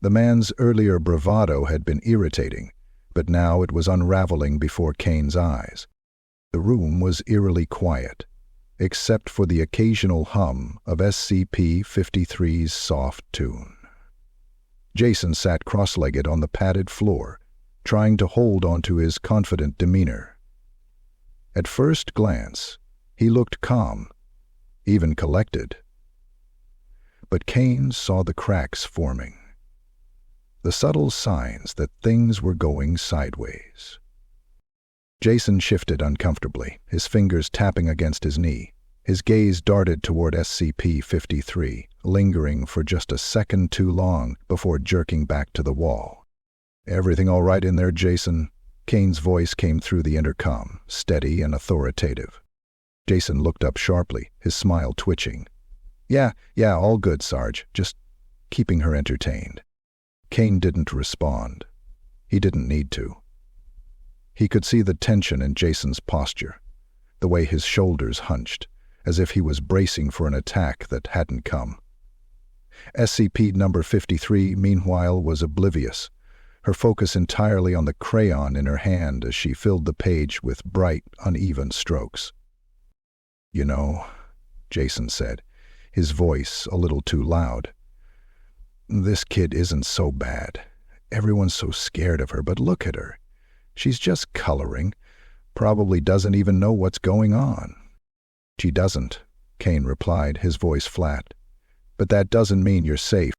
The man's earlier bravado had been irritating, but now it was unraveling before Kane's eyes. The room was eerily quiet, except for the occasional hum of SCP-53's soft tune. Jason sat cross-legged on the padded floor, trying to hold onto his confident demeanor. At first glance, he looked calm, even collected. but Kane saw the cracks forming. The subtle signs that things were going sideways. Jason shifted uncomfortably, his fingers tapping against his knee. His gaze darted toward SCP-053, lingering for just a second too long before jerking back to the wall. "Everything all right in there, Jason?" Kane's voice came through the intercom, steady and authoritative. Jason looked up sharply, his smile twitching. Yeah, all good, Sarge. Just keeping her entertained." Kane didn't respond. He didn't need to. He could see the tension in Jason's posture, the way his shoulders hunched, as if he was bracing for an attack that hadn't come. SCP-053, meanwhile, was oblivious, her focus entirely on the crayon in her hand as she filled the page with bright, uneven strokes. "You know," Jason said, his voice a little too loud, "this kid isn't so bad. Everyone's so scared of her, but look at her. She's just coloring, probably doesn't even know what's going on." "She doesn't," Kane replied, his voice flat. "But that doesn't mean you're safe."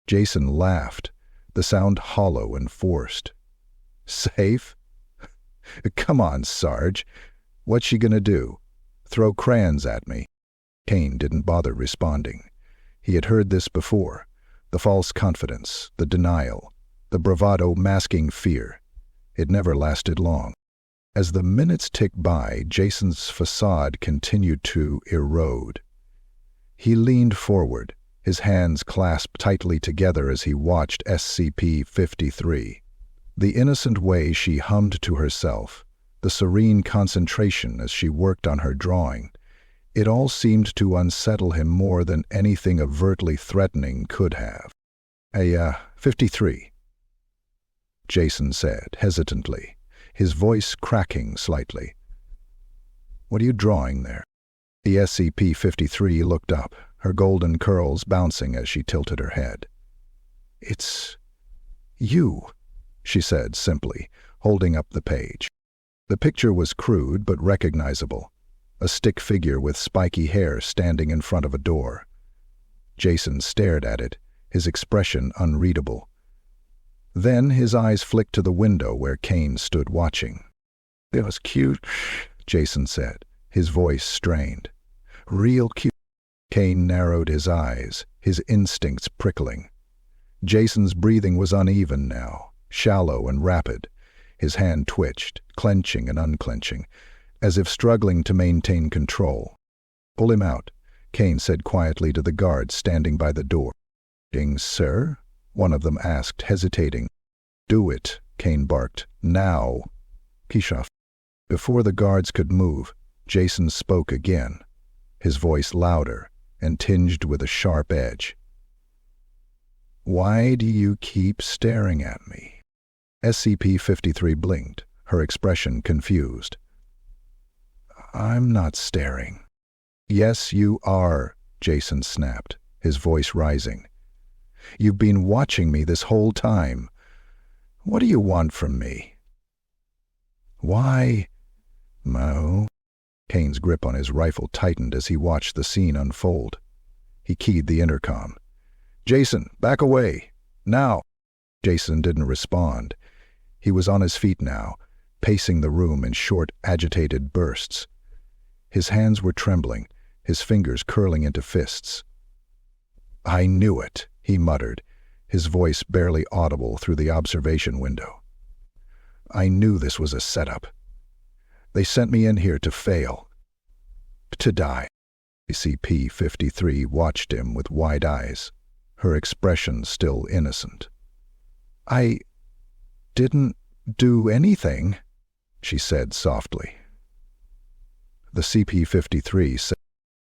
Jason laughed, the sound hollow and forced. "Safe? Come on, Sarge. What's she gonna do? Throw crayons at me?" Kane didn't bother responding. He had heard this before. The false confidence, the denial, the bravado masking fear. It never lasted long. As the minutes ticked by, Jason's facade continued to erode. He leaned forward, his hands clasped tightly together as he watched SCP-053. The innocent way she hummed to herself, the serene concentration as she worked on her drawing, it all seemed to unsettle him more than anything overtly threatening could have. 53, Jason said, hesitantly, his voice cracking slightly. "What are you drawing there?" The SCP-053 looked up, her golden curls bouncing as she tilted her head. "It's you," she said simply, holding up the page. The picture was crude but recognizable, a stick figure with spiky hair standing in front of a door. Jason stared at it, his expression unreadable. Then his eyes flicked to the window where Kane stood watching. "That was cute," Jason said, his voice strained. "Real cute." Kane narrowed his eyes, his instincts prickling. Jason's breathing was uneven now, shallow and rapid. His hand twitched, clenching and unclenching, as if struggling to maintain control. "Pull him out," Kane said quietly to the guards standing by the door. "Sir?" one of them asked, hesitating. "Do it," Kane barked. "Now." Kisha. Before the guards could move, Jason spoke again, his voice louder and tinged with a sharp edge. "Why do you keep staring at me?" SCP-053 blinked, her expression confused. "I'm not staring." "Yes, you are," Jason snapped, his voice rising. "You've been watching me this whole time. What do you want from me?" "Why, Mo?" Kane's grip on his rifle tightened as he watched the scene unfold. He keyed the intercom. "Jason, back away! Now!" Jason didn't respond. He was on his feet now, pacing the room in short, agitated bursts. His hands were trembling, his fingers curling into fists. "I knew it," he muttered, his voice barely audible through the observation window. "I knew this was a setup. They sent me in here to fail. To die." SCP-053 watched him with wide eyes, her expression still innocent. "I didn't do anything," she said softly. The CP-53 said,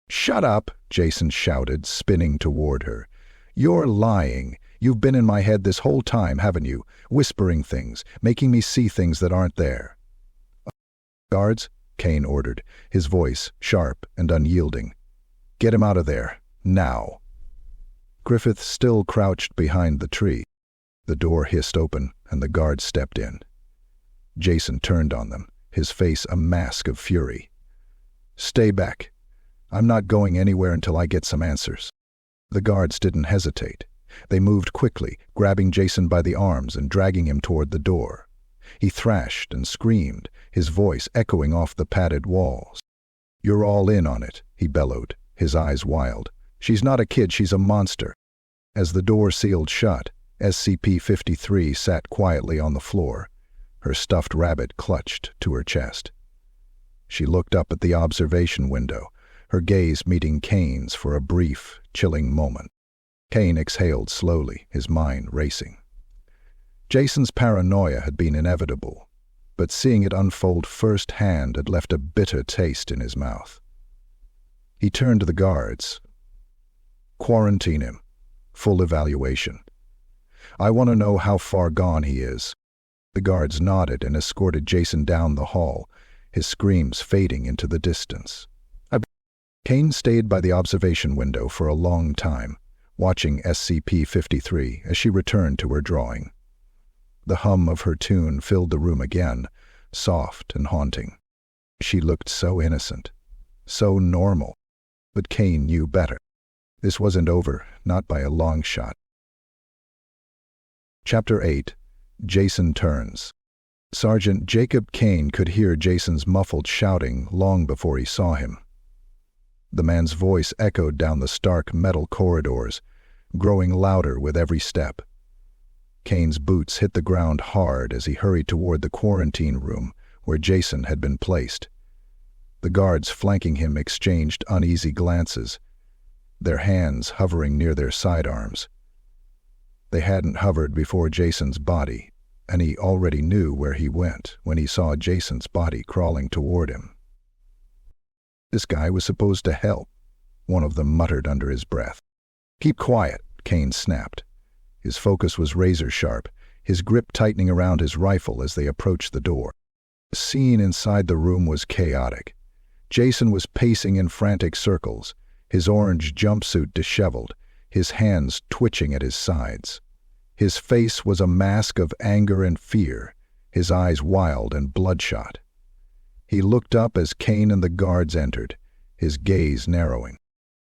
"Shut up," Jason shouted, spinning toward her. "You're lying. You've been in my head this whole time, haven't you? Whispering things, making me see things that aren't there." "Guards," Kane ordered, his voice sharp and unyielding. "Get him out of there, now." Griffith still crouched behind the tree. The door hissed open, and the guards stepped in. Jason turned on them, his face a mask of fury. "Stay back. I'm not going anywhere until I get some answers." The guards didn't hesitate. They moved quickly, grabbing Jason by the arms and dragging him toward the door. He thrashed and screamed, his voice echoing off the padded walls. "You're all in on it," he bellowed, his eyes wild. "She's not a kid, she's a monster." As the door sealed shut, SCP-53 sat quietly on the floor, her stuffed rabbit clutched to her chest. She looked up at the observation window, her gaze meeting Kane's for a brief, chilling moment. Kane exhaled slowly, his mind racing. Jason's paranoia had been inevitable, but seeing it unfold firsthand had left a bitter taste in his mouth. He turned to the guards. "Quarantine him. Full evaluation. I want to know how far gone he is." The guards nodded and escorted Jason down the hall, his screams fading into the distance. Kane stayed by the observation window for a long time, watching SCP-53 as she returned to her drawing. The hum of her tune filled the room again, soft and haunting. She looked so innocent, so normal, but Kane knew better. This wasn't over, not by a long shot. Chapter 8. Jason Turns. Sergeant Jacob Kane could hear Jason's muffled shouting long before he saw him. The man's voice echoed down the stark metal corridors, growing louder with every step. Kane's boots hit the ground hard as he hurried toward the quarantine room where Jason had been placed. The guards flanking him exchanged uneasy glances, their hands hovering near their sidearms. They hadn't hovered before Jason's body, and he already knew where he went when he saw Jason's body crawling toward him. "This guy was supposed to help," one of them muttered under his breath. "Keep quiet," Kane snapped. His focus was razor-sharp, his grip tightening around his rifle as they approached the door. The scene inside the room was chaotic. Jason was pacing in frantic circles, his orange jumpsuit disheveled, his hands twitching at his sides. His face was a mask of anger and fear, his eyes wild and bloodshot. He looked up as Kane and the guards entered, his gaze narrowing.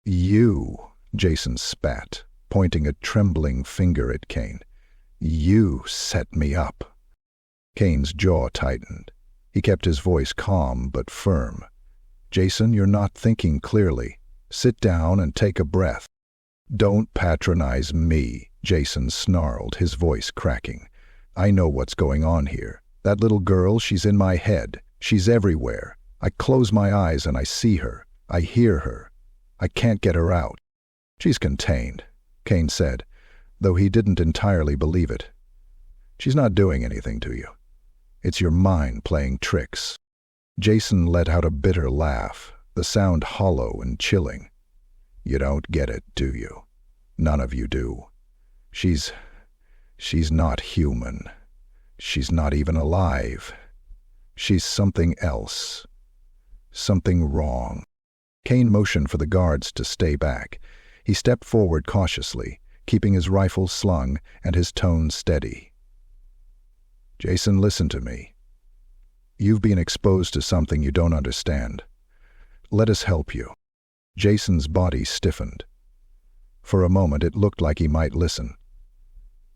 "You," Jason spat, pointing a trembling finger at Kane. "You set me up." Kane's jaw tightened. He kept his voice calm but firm. "Jason, you're not thinking clearly. Sit down and take a breath." "Don't patronize me," Jason snarled, his voice cracking. "I know what's going on here. That little girl, she's in my head. She's everywhere. I close my eyes and I see her. I hear her. I can't get her out." "She's contained," Kane said, though he didn't entirely believe it. "She's not doing anything to you. It's your mind playing tricks." Jason let out a bitter laugh, the sound hollow and chilling. "You don't get it, do you? None of you do. She's not human. She's not even alive. She's something else. Something wrong." Kane motioned for the guards to stay back. He stepped forward cautiously, keeping his rifle slung and his tone steady. "Jason, listen to me. You've been exposed to something you don't understand. Let us help you." Jason's body stiffened. For a moment it looked like he might listen.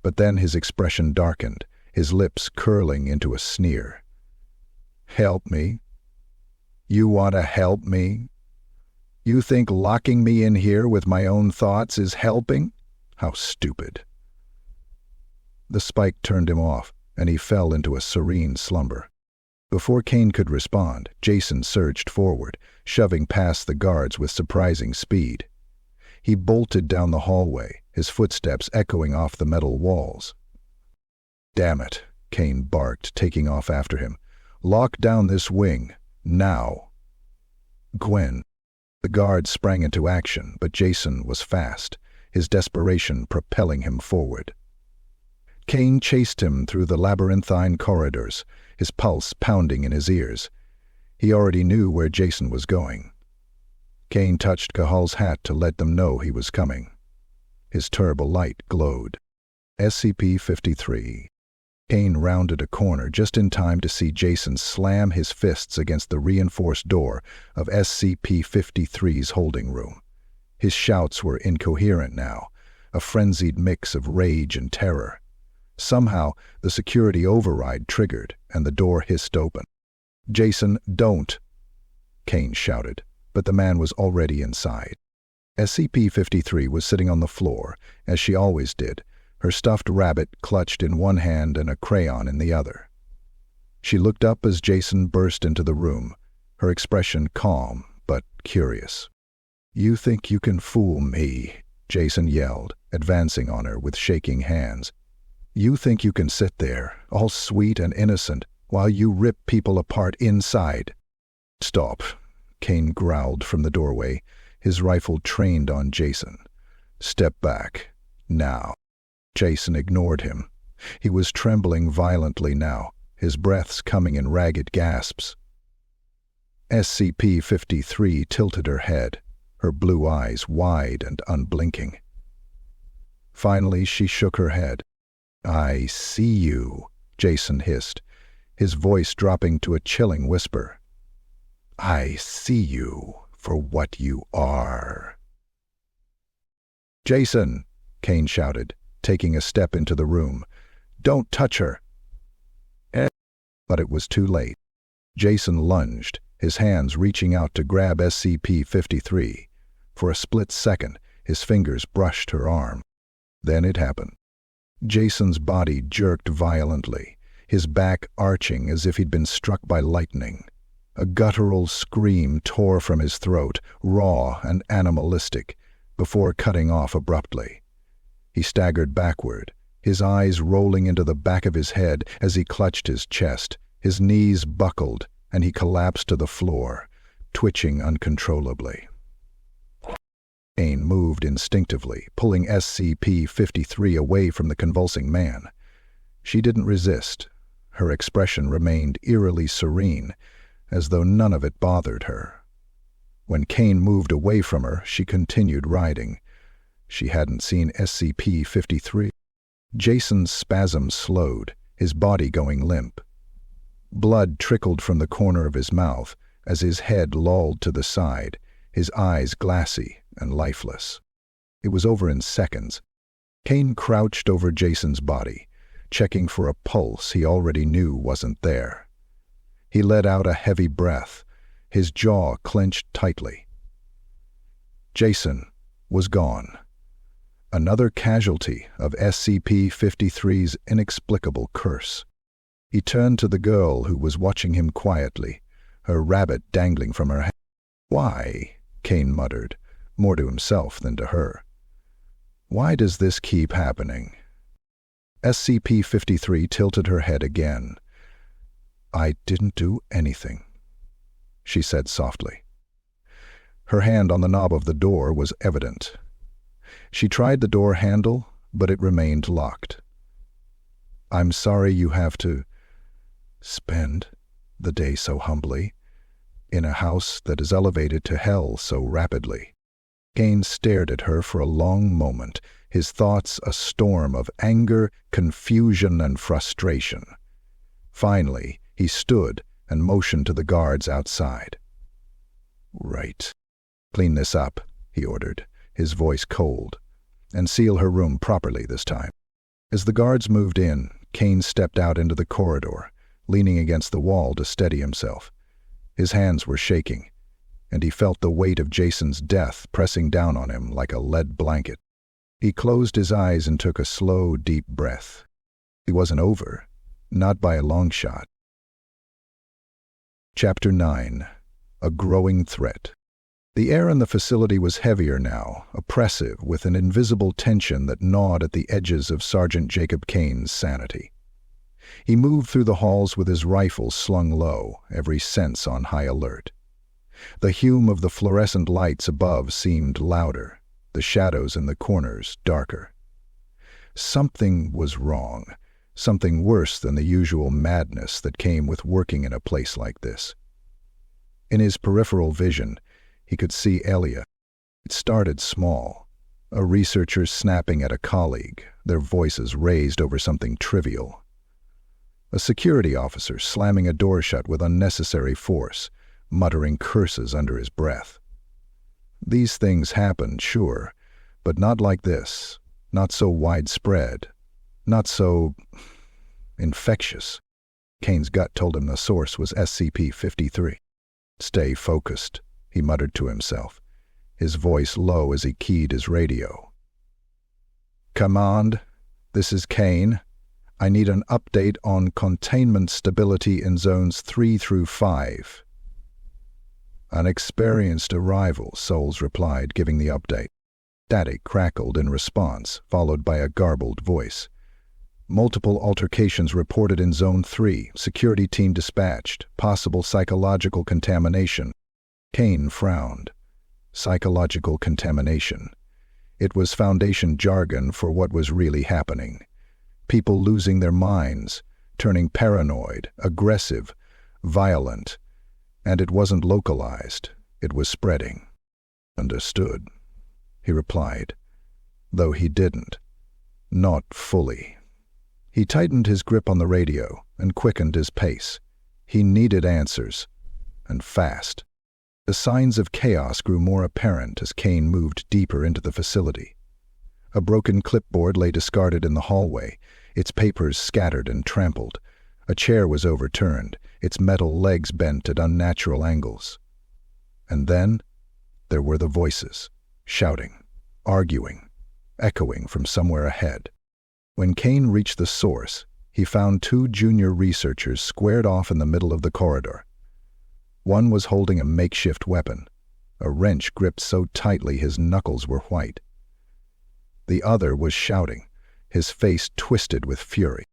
But then his expression darkened, his lips curling into a sneer. "Help me? You want to help me? You think locking me in here with my own thoughts is helping? How stupid." The spike turned him off, and he fell into a serene slumber. Before Kane could respond, Jason surged forward, shoving past the guards with surprising speed. He bolted down the hallway, his footsteps echoing off the metal walls. "Damn it," Kane barked, taking off after him. "Lock down this wing, now." "Gwen." The guard sprang into action, but Jason was fast, his desperation propelling him forward. Kane chased him through the labyrinthine corridors, his pulse pounding in his ears. He already knew where Jason was going. Kane touched Cahal's hat to let them know he was coming. His terrible light glowed. SCP-53. Kane rounded a corner just in time to see Jason slam his fists against the reinforced door of SCP-53's holding room. His shouts were incoherent now, a frenzied mix of rage and terror. Somehow, the security override triggered, and the door hissed open. "Jason, don't!" Kane shouted, but the man was already inside. SCP-53 was sitting on the floor, as she always did, her stuffed rabbit clutched in one hand and a crayon in the other. She looked up as Jason burst into the room, her expression calm but curious. "You think you can fool me?" Jason yelled, advancing on her with shaking hands. "You think you can sit there, all sweet and innocent, while you rip people apart inside?" "Stop," Kane growled from the doorway, his rifle trained on Jason. "Step back, now." Jason ignored him. He was trembling violently now, his breaths coming in ragged gasps. SCP-53 tilted her head, her blue eyes wide and unblinking. Finally, she shook her head. "I see you," Jason hissed, his voice dropping to a chilling whisper. "I see you for what you are." "Jason!" Kane shouted, taking a step into the room. "Don't touch her!" But it was too late. Jason lunged, his hands reaching out to grab SCP-53. For a split second, his fingers brushed her arm. Then it happened. Jason's body jerked violently, his back arching as if he'd been struck by lightning. A guttural scream tore from his throat, raw and animalistic, before cutting off abruptly. He staggered backward, his eyes rolling into the back of his head as he clutched his chest. His knees buckled, and he collapsed to the floor, twitching uncontrollably. Kane moved instinctively, pulling SCP-53 away from the convulsing man. She didn't resist. Her expression remained eerily serene, as though none of it bothered her. When Kane moved away from her, she continued riding. She hadn't seen SCP-53. Jason's spasms slowed, his body going limp. Blood trickled from the corner of his mouth as his head lolled to the side, his eyes glassy and lifeless. It was over in seconds. Kane crouched over Jason's body, checking for a pulse he already knew wasn't there. He let out a heavy breath, his jaw clenched tightly. Jason was gone. Another casualty of SCP-53's inexplicable curse. He turned to the girl who was watching him quietly, her rabbit dangling from her hand. "Why?" Kane muttered, more to himself than to her. "Why does this keep happening?" SCP-53 tilted her head again. "I didn't do anything," she said softly. Her hand on the knob of the door was evident. She tried the door handle, but it remained locked. "I'm sorry you have to spend the day so humbly, in a house that is elevated to hell so rapidly." Kane stared at her for a long moment, his thoughts a storm of anger, confusion, and frustration. Finally, he stood and motioned to the guards outside. "Right. Clean this up," he ordered, his voice cold, "and seal her room properly this time." As the guards moved in, Kane stepped out into the corridor, leaning against the wall to steady himself. His hands were shaking, and he felt the weight of Jason's death pressing down on him like a lead blanket. He closed his eyes and took a slow, deep breath. It wasn't over, not by a long shot. Chapter 9. A Growing Threat. The air in the facility was heavier now, oppressive, with an invisible tension that gnawed at the edges of Sergeant Jacob Kane's sanity. He moved through the halls with his rifle slung low, every sense on high alert. The hum of the fluorescent lights above seemed louder, the shadows in the corners darker. Something was wrong, something worse than the usual madness that came with working in a place like this. In his peripheral vision, he could see Elia. It started small, a researcher snapping at a colleague, their voices raised over something trivial. A security officer slamming a door shut with unnecessary force, muttering curses under his breath. These things happened, sure, but not like this, not so widespread, not so infectious. Kane's gut told him the source was SCP-53. "Stay focused," he muttered to himself, his voice low as he keyed his radio. "Command, this is Kane. I need an update on containment stability in zones 3 through 5. "Unexperienced arrival," Souls replied, giving the update. Static crackled in response, followed by a garbled voice. "Multiple altercations reported in Zone 3. Security team dispatched. Possible psychological contamination." Kane frowned. Psychological contamination. It was Foundation jargon for what was really happening. People losing their minds, turning paranoid, aggressive, violent. And it wasn't localized. It was spreading. "Understood," he replied, though he didn't. Not fully. He tightened his grip on the radio and quickened his pace. He needed answers, and fast. The signs of chaos grew more apparent as Kane moved deeper into the facility. A broken clipboard lay discarded in the hallway, its papers scattered and trampled. A chair was overturned, its metal legs bent at unnatural angles. And then there were the voices, shouting, arguing, echoing from somewhere ahead. When Kane reached the source, he found 2 junior researchers squared off in the middle of the corridor. One was holding a makeshift weapon, a wrench gripped so tightly his knuckles were white. The other was shouting, his face twisted with fury.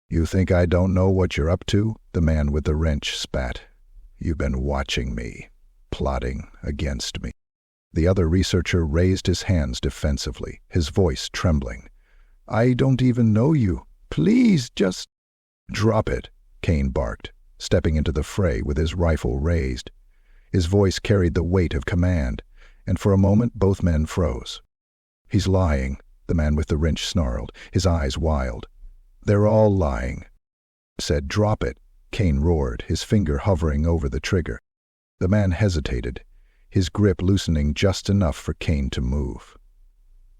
"You think I don't know what you're up to?" the man with the wrench spat. "You've been watching me, plotting against me." The other researcher raised his hands defensively, his voice trembling. "I don't even know you. Please, just—" "Drop it," Kane barked, stepping into the fray with his rifle raised. His voice carried the weight of command, and for a moment both men froze. "He's lying," the man with the wrench snarled, his eyes wild. "They're all lying." "Said drop it," Kane roared, his finger hovering over the trigger. The man hesitated, his grip loosening just enough for Kane to move.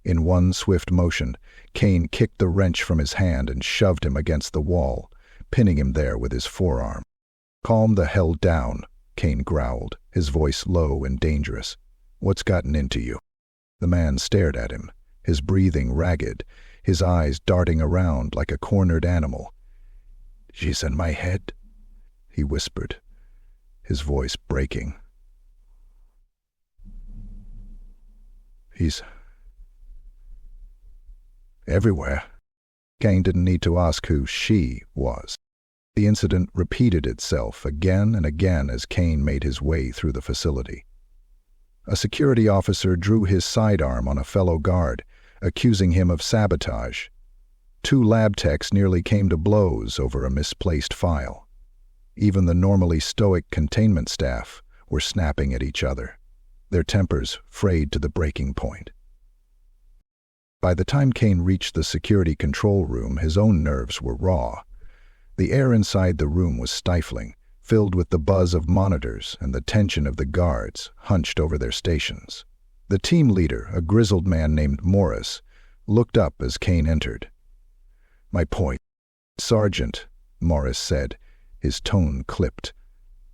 In one swift motion, Kane kicked the wrench from his hand and shoved him against the wall, pinning him there with his forearm. "Calm the hell down," Kane growled, his voice low and dangerous. "What's gotten into you?" The man stared at him, his breathing ragged, his eyes darting around like a cornered animal. "She's in my head," he whispered, his voice breaking. "He's everywhere." Kane didn't need to ask who she was. The incident repeated itself again and again as Kane made his way through the facility. A security officer drew his sidearm on a fellow guard, accusing him of sabotage. 2 lab techs nearly came to blows over a misplaced file. Even the normally stoic containment staff were snapping at each other, their tempers frayed to the breaking point. By the time Kane reached the security control room, his own nerves were raw. The air inside the room was stifling, filled with the buzz of monitors and the tension of the guards hunched over their stations. The team leader, a grizzled man named Morris, looked up as Kane entered. "My point, Sergeant," Morris said, his tone clipped.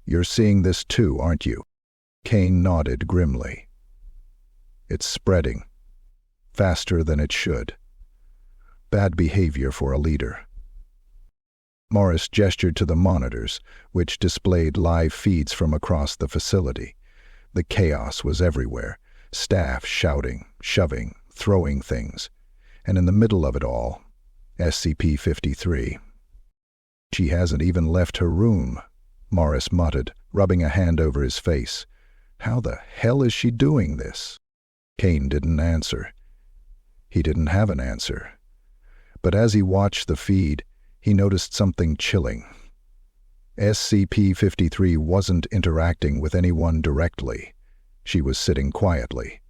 "You're seeing this too, aren't you?" Kane nodded grimly. "It's spreading. Faster than it should. Bad behavior for a leader." Morris gestured to the monitors, which displayed live feeds from across the facility. The chaos was everywhere, staff shouting, shoving, throwing things. And in the middle of it all, SCP-53. "She hasn't even left her room," Morris muttered, rubbing a hand over his face. "How the hell is she doing this?" Kane didn't answer. He didn't have an answer. But as he watched the feed, he noticed something chilling. SCP-53 wasn't interacting with anyone directly. She was sitting quietly,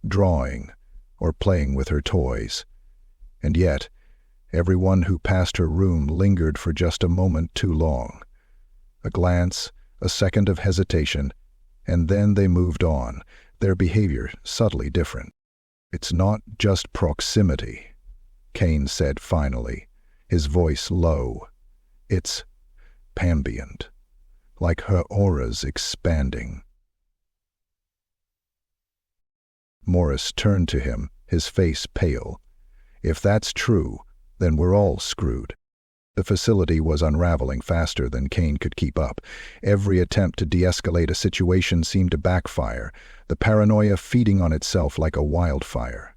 drawing, or playing with her toys. And yet, everyone who passed her room lingered for just a moment too long. A glance, a second of hesitation, and then they moved on, their behavior subtly different. "It's not just proximity," Kane said finally, his voice low. "It's ambient, like her aura's expanding." Morris turned to him, his face pale. "If that's true, then we're all screwed." The facility was unraveling faster than Kane could keep up. Every attempt to de-escalate a situation seemed to backfire, the paranoia feeding on itself like a wildfire.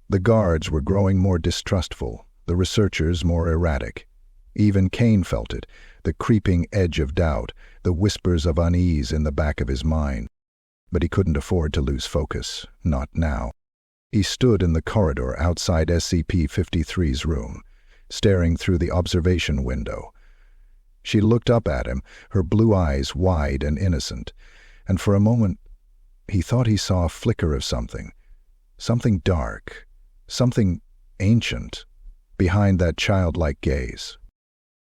The guards were growing more distrustful, the researchers more erratic. Even Kane felt it, the creeping edge of doubt, the whispers of unease in the back of his mind. But he couldn't afford to lose focus, not now. He stood in the corridor outside SCP-53's room, staring through the observation window. She looked up at him, her blue eyes wide and innocent, and for a moment he thought he saw a flicker of something dark, something ancient, behind that childlike gaze.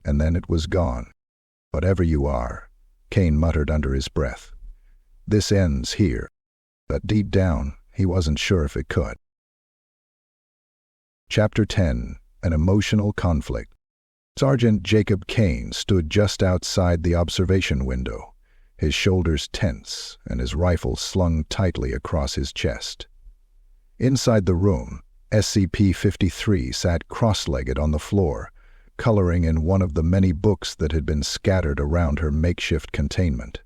And then it was gone. "Whatever you are," Kane muttered under his breath, "this ends here." But deep down, he wasn't sure if it could. Chapter 10. An Emotional Conflict. Sergeant Jacob Kane stood just outside the observation window, his shoulders tense and his rifle slung tightly across his chest. Inside the room, SCP-53 sat cross-legged on the floor, coloring in one of the many books that had been scattered around her makeshift containment.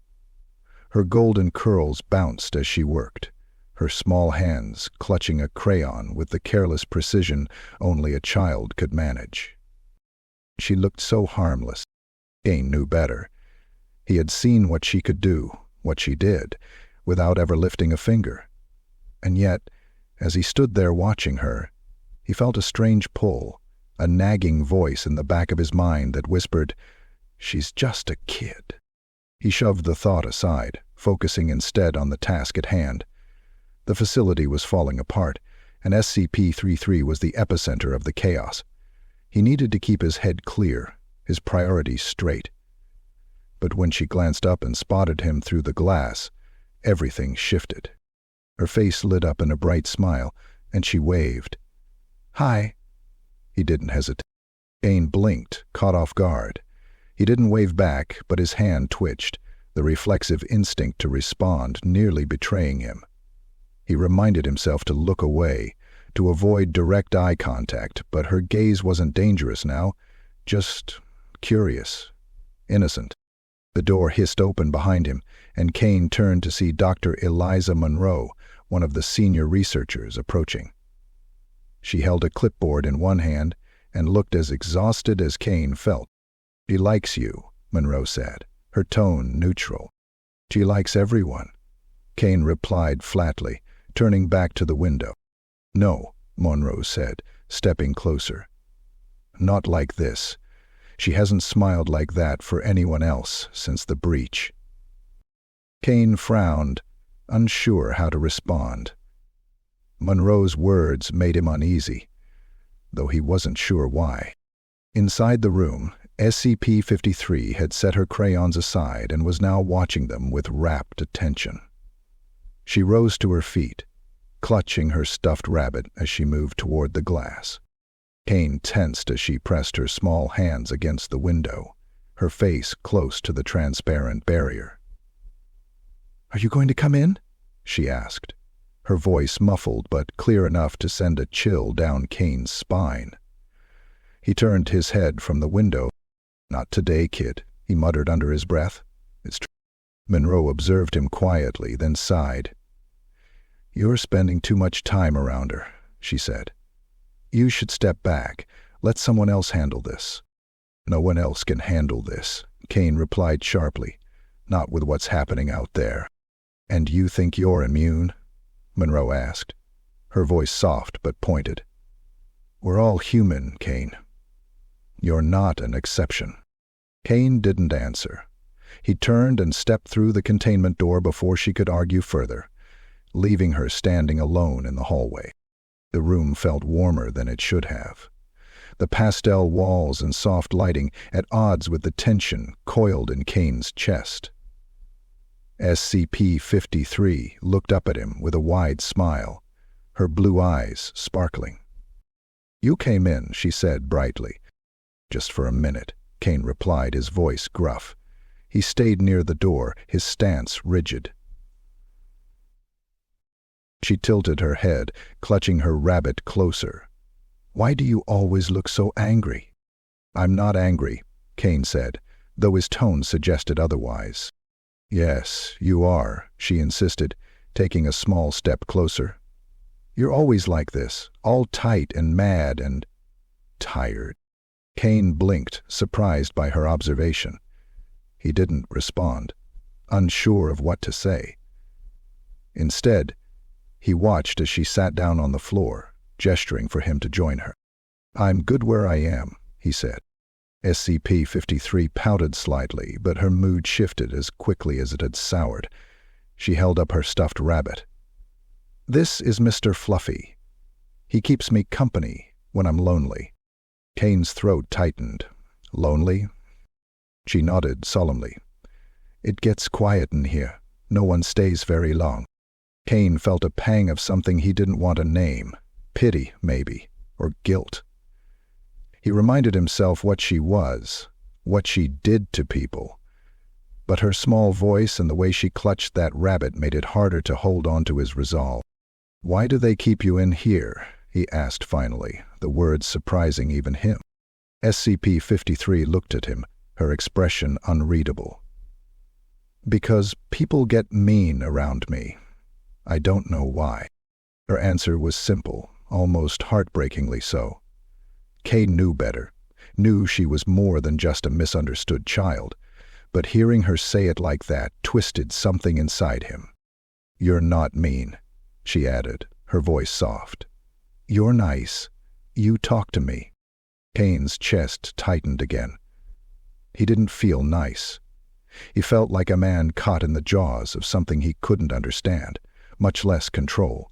Her golden curls bounced as she worked, her small hands clutching a crayon with the careless precision only a child could manage. She looked so harmless. Kane knew better. He had seen what she could do, what she did, without ever lifting a finger. And yet, as he stood there watching her, he felt a strange pull, a nagging voice in the back of his mind that whispered, "She's just a kid." He shoved the thought aside, focusing instead on the task at hand. The facility was falling apart, and SCP-33 was the epicenter of the chaos. He needed to keep his head clear, his priorities straight. But when she glanced up and spotted him through the glass, everything shifted. Her face lit up in a bright smile, and she waved. "Hi." He didn't hesitate. Kane blinked, caught off guard. He didn't wave back, but his hand twitched, the reflexive instinct to respond nearly betraying him. He reminded himself to look away, to avoid direct eye contact, but her gaze wasn't dangerous now, just curious, innocent. The door hissed open behind him, and Kane turned to see Dr. Eliza Monroe, one of the senior researchers, approaching. She held a clipboard in one hand and looked as exhausted as Kane felt. "She likes you," Monroe said, her tone neutral. "She likes everyone," Kane replied flatly, turning back to the window. "No," Monroe said, stepping closer. "Not like this. She hasn't smiled like that for anyone else since the breach." Kane frowned, unsure how to respond. Monroe's words made him uneasy, though he wasn't sure why. Inside the room, SCP-53 had set her crayons aside and was now watching them with rapt attention. She rose to her feet, clutching her stuffed rabbit as she moved toward the glass. Kane tensed as she pressed her small hands against the window, her face close to the transparent barrier. "Are you going to come in?" she asked, her voice muffled but clear enough to send a chill down Kane's spine. He turned his head from the window. "Not today, kid," he muttered under his breath. "It's true." Monroe observed him quietly, then sighed. "You're spending too much time around her," she said. "You should step back. Let someone else handle this." "No one else can handle this," Kane replied sharply. "Not with what's happening out there." "And you think you're immune?" Monroe asked, her voice soft but pointed. "We're all human, Kane. You're not an exception." Kane didn't answer. He turned and stepped through the containment door before she could argue further, leaving her standing alone in the hallway. The room felt warmer than it should have. The pastel walls and soft lighting at odds with the tension coiled in Kane's chest. SCP-53 looked up at him with a wide smile, her blue eyes sparkling. "You came in," she said brightly. "Just for a minute," Kane replied, his voice gruff. He stayed near the door, his stance rigid. She tilted her head, clutching her rabbit closer. "Why do you always look so angry?" "I'm not angry," Kane said, though his tone suggested otherwise. "Yes, you are," she insisted, taking a small step closer. "You're always like this, all tight and mad and tired." Kane blinked, surprised by her observation. He didn't respond, unsure of what to say. Instead, he watched as she sat down on the floor, gesturing for him to join her. "I'm good where I am," he said. SCP-53 pouted slightly, but her mood shifted as quickly as it had soured. She held up her stuffed rabbit. "This is Mr. Fluffy. He keeps me company when I'm lonely." Kane's throat tightened. "Lonely?" She nodded solemnly. "It gets quiet in here. No one stays very long." Kane felt a pang of something he didn't want to name. Pity, maybe, or guilt. He reminded himself what she was, what she did to people. But her small voice and the way she clutched that rabbit made it harder to hold on to his resolve. "Why do they keep you in here?" he asked finally, the words surprising even him. SCP-53 looked at him, her expression unreadable. "Because people get mean around me. I don't know why." Her answer was simple, almost heartbreakingly so. Kane knew better, knew she was more than just a misunderstood child, but hearing her say it like that twisted something inside him. "You're not mean," she added, her voice soft. "You're nice. You talk to me." Kane's chest tightened again. He didn't feel nice. He felt like a man caught in the jaws of something he couldn't understand, much less control.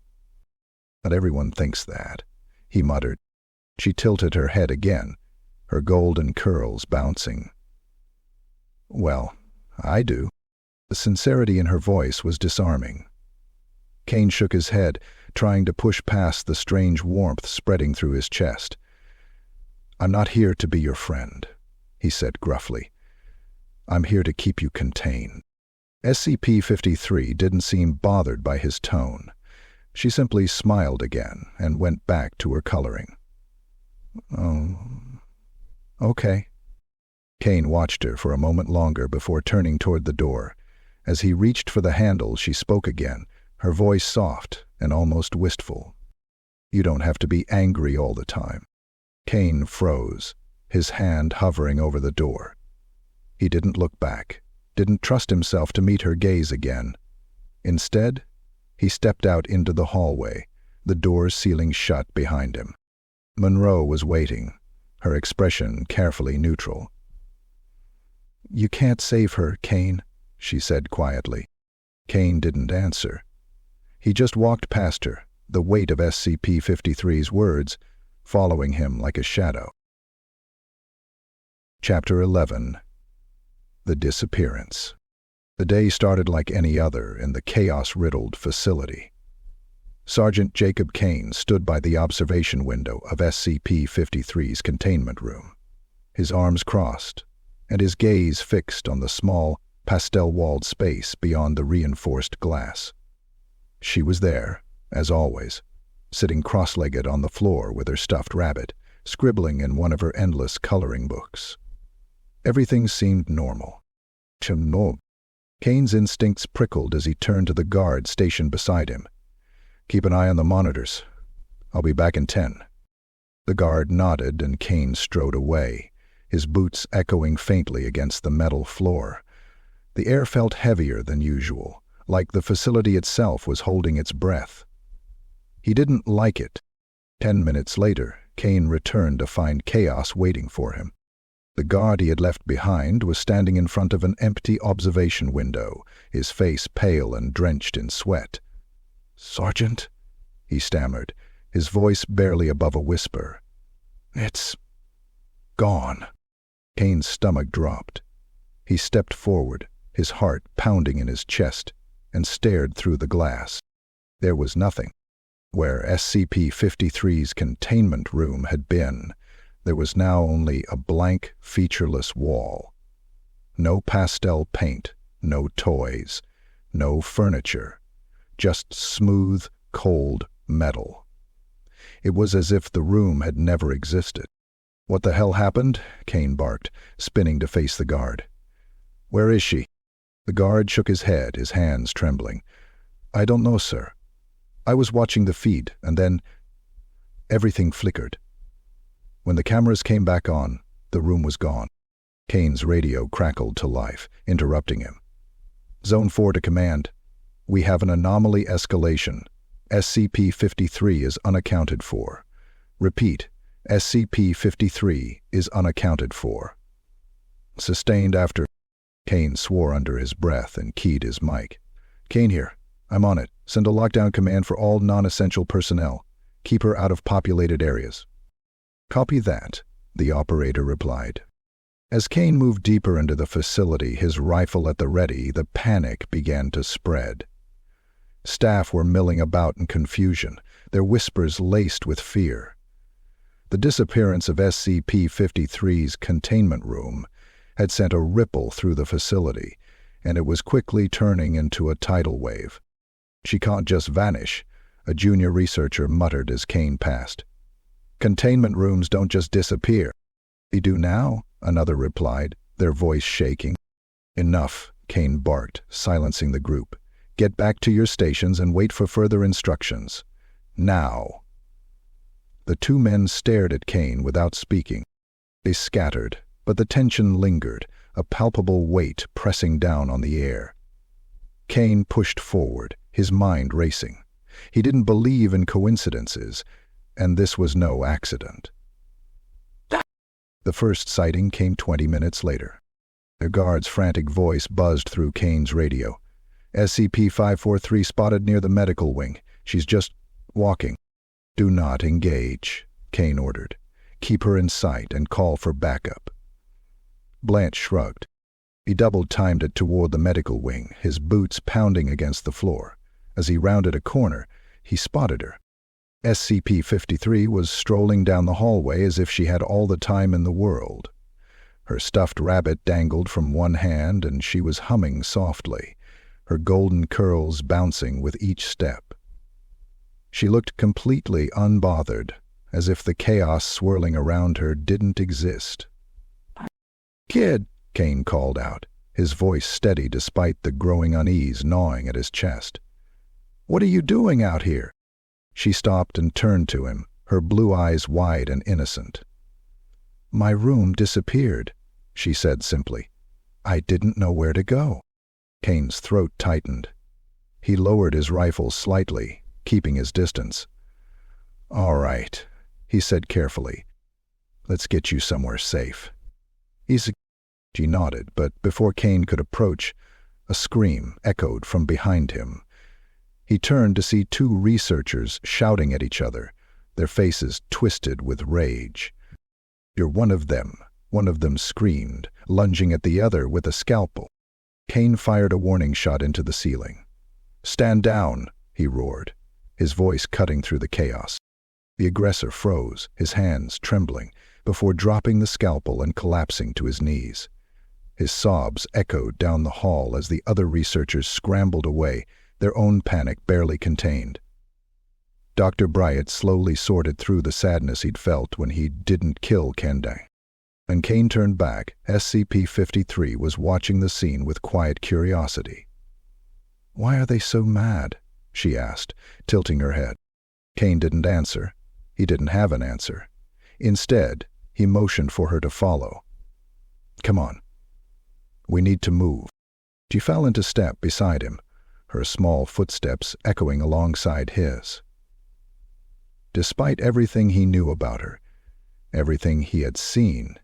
"Not everyone thinks that," he muttered. She tilted her head again, her golden curls bouncing. "Well, I do." The sincerity in her voice was disarming. Kane shook his head, trying to push past the strange warmth spreading through his chest. "I'm not here to be your friend," he said gruffly. "I'm here to keep you contained." SCP-53 didn't seem bothered by his tone. She simply smiled again and went back to her coloring. "Oh, okay." Kane watched her for a moment longer before turning toward the door. As he reached for the handle, she spoke again, her voice soft and almost wistful. "You don't have to be angry all the time." Kane froze, his hand hovering over the door. He didn't look back, didn't trust himself to meet her gaze again. Instead, he stepped out into the hallway, the door sealing shut behind him. Monroe was waiting, her expression carefully neutral. "You can't save her, Kane," she said quietly. Kane didn't answer. He just walked past her, the weight of SCP-53's words following him like a shadow. Chapter 11. The Disappearance. The day started like any other in the chaos-riddled facility. Sergeant Jacob Kane stood by the observation window of SCP-53's containment room, his arms crossed, and his gaze fixed on the small, pastel-walled space beyond the reinforced glass. She was there, as always, sitting cross-legged on the floor with her stuffed rabbit, scribbling in one of her endless coloring books. Everything seemed normal. Kane's instincts prickled as he turned to the guard stationed beside him. "Keep an eye on the monitors. I'll be back in 10. The guard nodded and Kane strode away, his boots echoing faintly against the metal floor. The air felt heavier than usual, like the facility itself was holding its breath. He didn't like it. 10 minutes later, Kane returned to find chaos waiting for him. The guard he had left behind was standing in front of an empty observation window, his face pale and drenched in sweat. "Sergeant?" he stammered, his voice barely above a whisper. "It's gone." Kane's stomach dropped. He stepped forward, his heart pounding in his chest, and stared through the glass. There was nothing. Where SCP-53's containment room had been, there was now only a blank, featureless wall. No pastel paint, no toys, no furniture, just smooth, cold metal. It was as if the room had never existed. "What the hell happened?" Kane barked, spinning to face the guard. "Where is she?" The guard shook his head, his hands trembling. "I don't know, sir. I was watching the feed, and then everything flickered. When the cameras came back on, the room was gone." Kane's radio crackled to life, interrupting him. "Zone 4 to command. We have an anomaly escalation. SCP-53 is unaccounted for. Repeat, SCP-53 is unaccounted for." Sustained after. Kane swore under his breath and keyed his mic. "Kane here. I'm on it. Send a lockdown command for all non-essential personnel. Keep her out of populated areas." "Copy that," the operator replied. As Kane moved deeper into the facility, his rifle at the ready, the panic began to spread. Staff were milling about in confusion, their whispers laced with fear. The disappearance of SCP-53's containment room had sent a ripple through the facility, and it was quickly turning into a tidal wave. "She can't just vanish," a junior researcher muttered as Kane passed. "Containment rooms don't just disappear." "They do now," another replied, their voice shaking. "Enough," Kane barked, silencing the group. "Get back to your stations and wait for further instructions. Now." The two men stared at Kane without speaking. They scattered, but the tension lingered, a palpable weight pressing down on the air. Kane pushed forward, his mind racing. He didn't believe in coincidences, and this was no accident. The first sighting came 20 minutes later. The guard's frantic voice buzzed through Kane's radio. "SCP-543 spotted near the medical wing. She's just walking." "Do not engage," Kane ordered. "Keep her in sight and call for backup." Blanche shrugged. He double-timed it toward the medical wing, his boots pounding against the floor. As he rounded a corner, he spotted her. SCP-53 was strolling down the hallway as if she had all the time in the world. Her stuffed rabbit dangled from one hand, and she was humming softly, her golden curls bouncing with each step. She looked completely unbothered, as if the chaos swirling around her didn't exist. "Kid," Kane called out, his voice steady despite the growing unease gnawing at his chest. "What are you doing out here?" She stopped and turned to him, her blue eyes wide and innocent. "My room disappeared," she said simply. "I didn't know where to go." Kane's throat tightened. He lowered his rifle slightly, keeping his distance. "All right," he said carefully. "Let's get you somewhere safe." She nodded, but before Kane could approach, a scream echoed from behind him. He turned to see two researchers shouting at each other, their faces twisted with rage. "You're one of them," one of them screamed, lunging at the other with a scalpel. Kane fired a warning shot into the ceiling. "Stand down," he roared, his voice cutting through the chaos. The aggressor froze, his hands trembling, before dropping the scalpel and collapsing to his knees. His sobs echoed down the hall as the other researchers scrambled away, their own panic barely contained. Dr. Bryant slowly sorted through the sadness he'd felt when he didn't kill Kendang. When Kane turned back, SCP-53 was watching the scene with quiet curiosity. "Why are they so mad?" she asked, tilting her head. Kane didn't answer. He didn't have an answer. Instead, he motioned for her to follow. "Come on. We need to move." She fell into step beside him, her small footsteps echoing alongside his. Despite everything he knew about her, everything he had seen,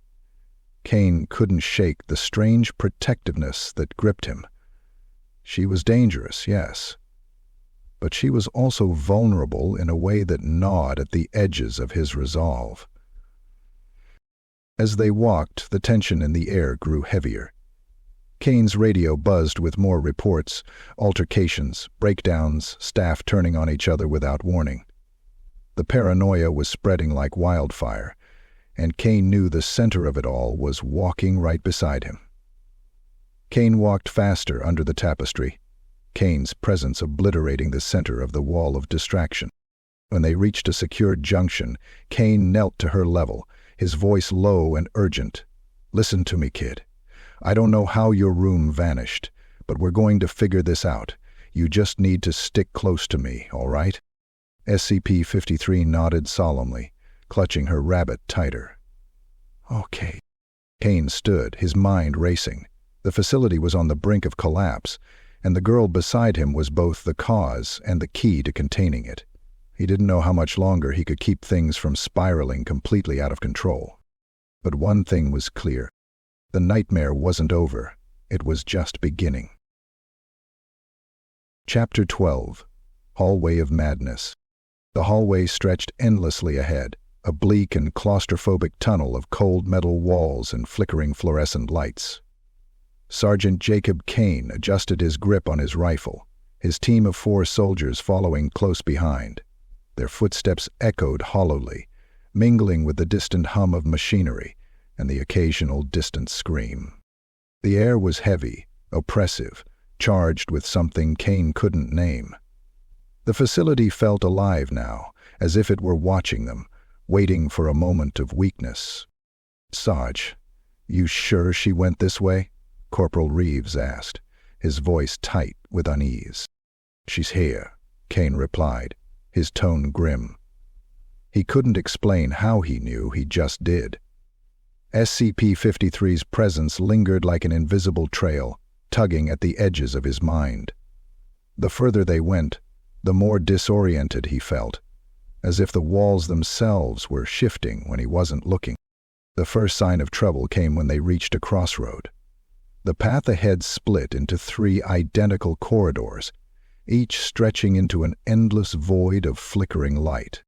Kane couldn't shake the strange protectiveness that gripped him. She was dangerous, yes, but she was also vulnerable in a way that gnawed at the edges of his resolve. As they walked, the tension in the air grew heavier. Kane's radio buzzed with more reports, altercations, breakdowns, staff turning on each other without warning. The paranoia was spreading like wildfire, and Kane knew the center of it all was walking right beside him. Kane walked faster under the tapestry, Kane's presence obliterating the center of the wall of distraction. When they reached a secured junction, Kane knelt to her level, his voice low and urgent. "Listen to me, kid. I don't know how your room vanished, but we're going to figure this out. You just need to stick close to me, all right?" SCP-53 nodded solemnly, clutching her rabbit tighter. "Okay." Kane stood, his mind racing. The facility was on the brink of collapse, and the girl beside him was both the cause and the key to containing it. He didn't know how much longer he could keep things from spiraling completely out of control. But one thing was clear. The nightmare wasn't over. It was just beginning. Chapter 12. Hallway of Madness. The hallway stretched endlessly ahead, a bleak and claustrophobic tunnel of cold metal walls and flickering fluorescent lights. Sergeant Jacob Kane adjusted his grip on his rifle, his team of 4 soldiers following close behind. Their footsteps echoed hollowly, mingling with the distant hum of machinery and the occasional distant scream. The air was heavy, oppressive, charged with something Kane couldn't name. The facility felt alive now, as if it were watching them, waiting for a moment of weakness. "Sarge, you sure she went this way?" Corporal Reeves asked, his voice tight with unease. "She's here," Kane replied, his tone grim. He couldn't explain how he knew, he just did. SCP-53's presence lingered like an invisible trail, tugging at the edges of his mind. The further they went, the more disoriented he felt, as if the walls themselves were shifting when he wasn't looking. The first sign of trouble came when they reached a crossroad. The path ahead split into 3 identical corridors, each stretching into an endless void of flickering light.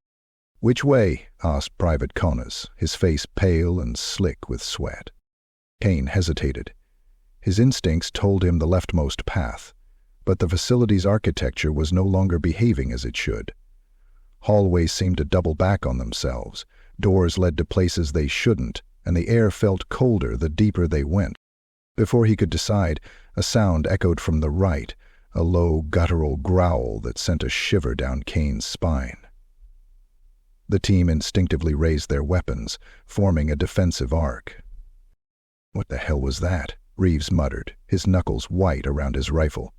"Which way?" asked Private Connors, his face pale and slick with sweat. Kane hesitated. His instincts told him the leftmost path, but the facility's architecture was no longer behaving as it should. Hallways seemed to double back on themselves, doors led to places they shouldn't, and the air felt colder the deeper they went. Before he could decide, a sound echoed from the right, a low, guttural growl that sent a shiver down Kane's spine. The team instinctively raised their weapons, forming a defensive arc. "What the hell was that?" Reeves muttered, his knuckles white around his rifle.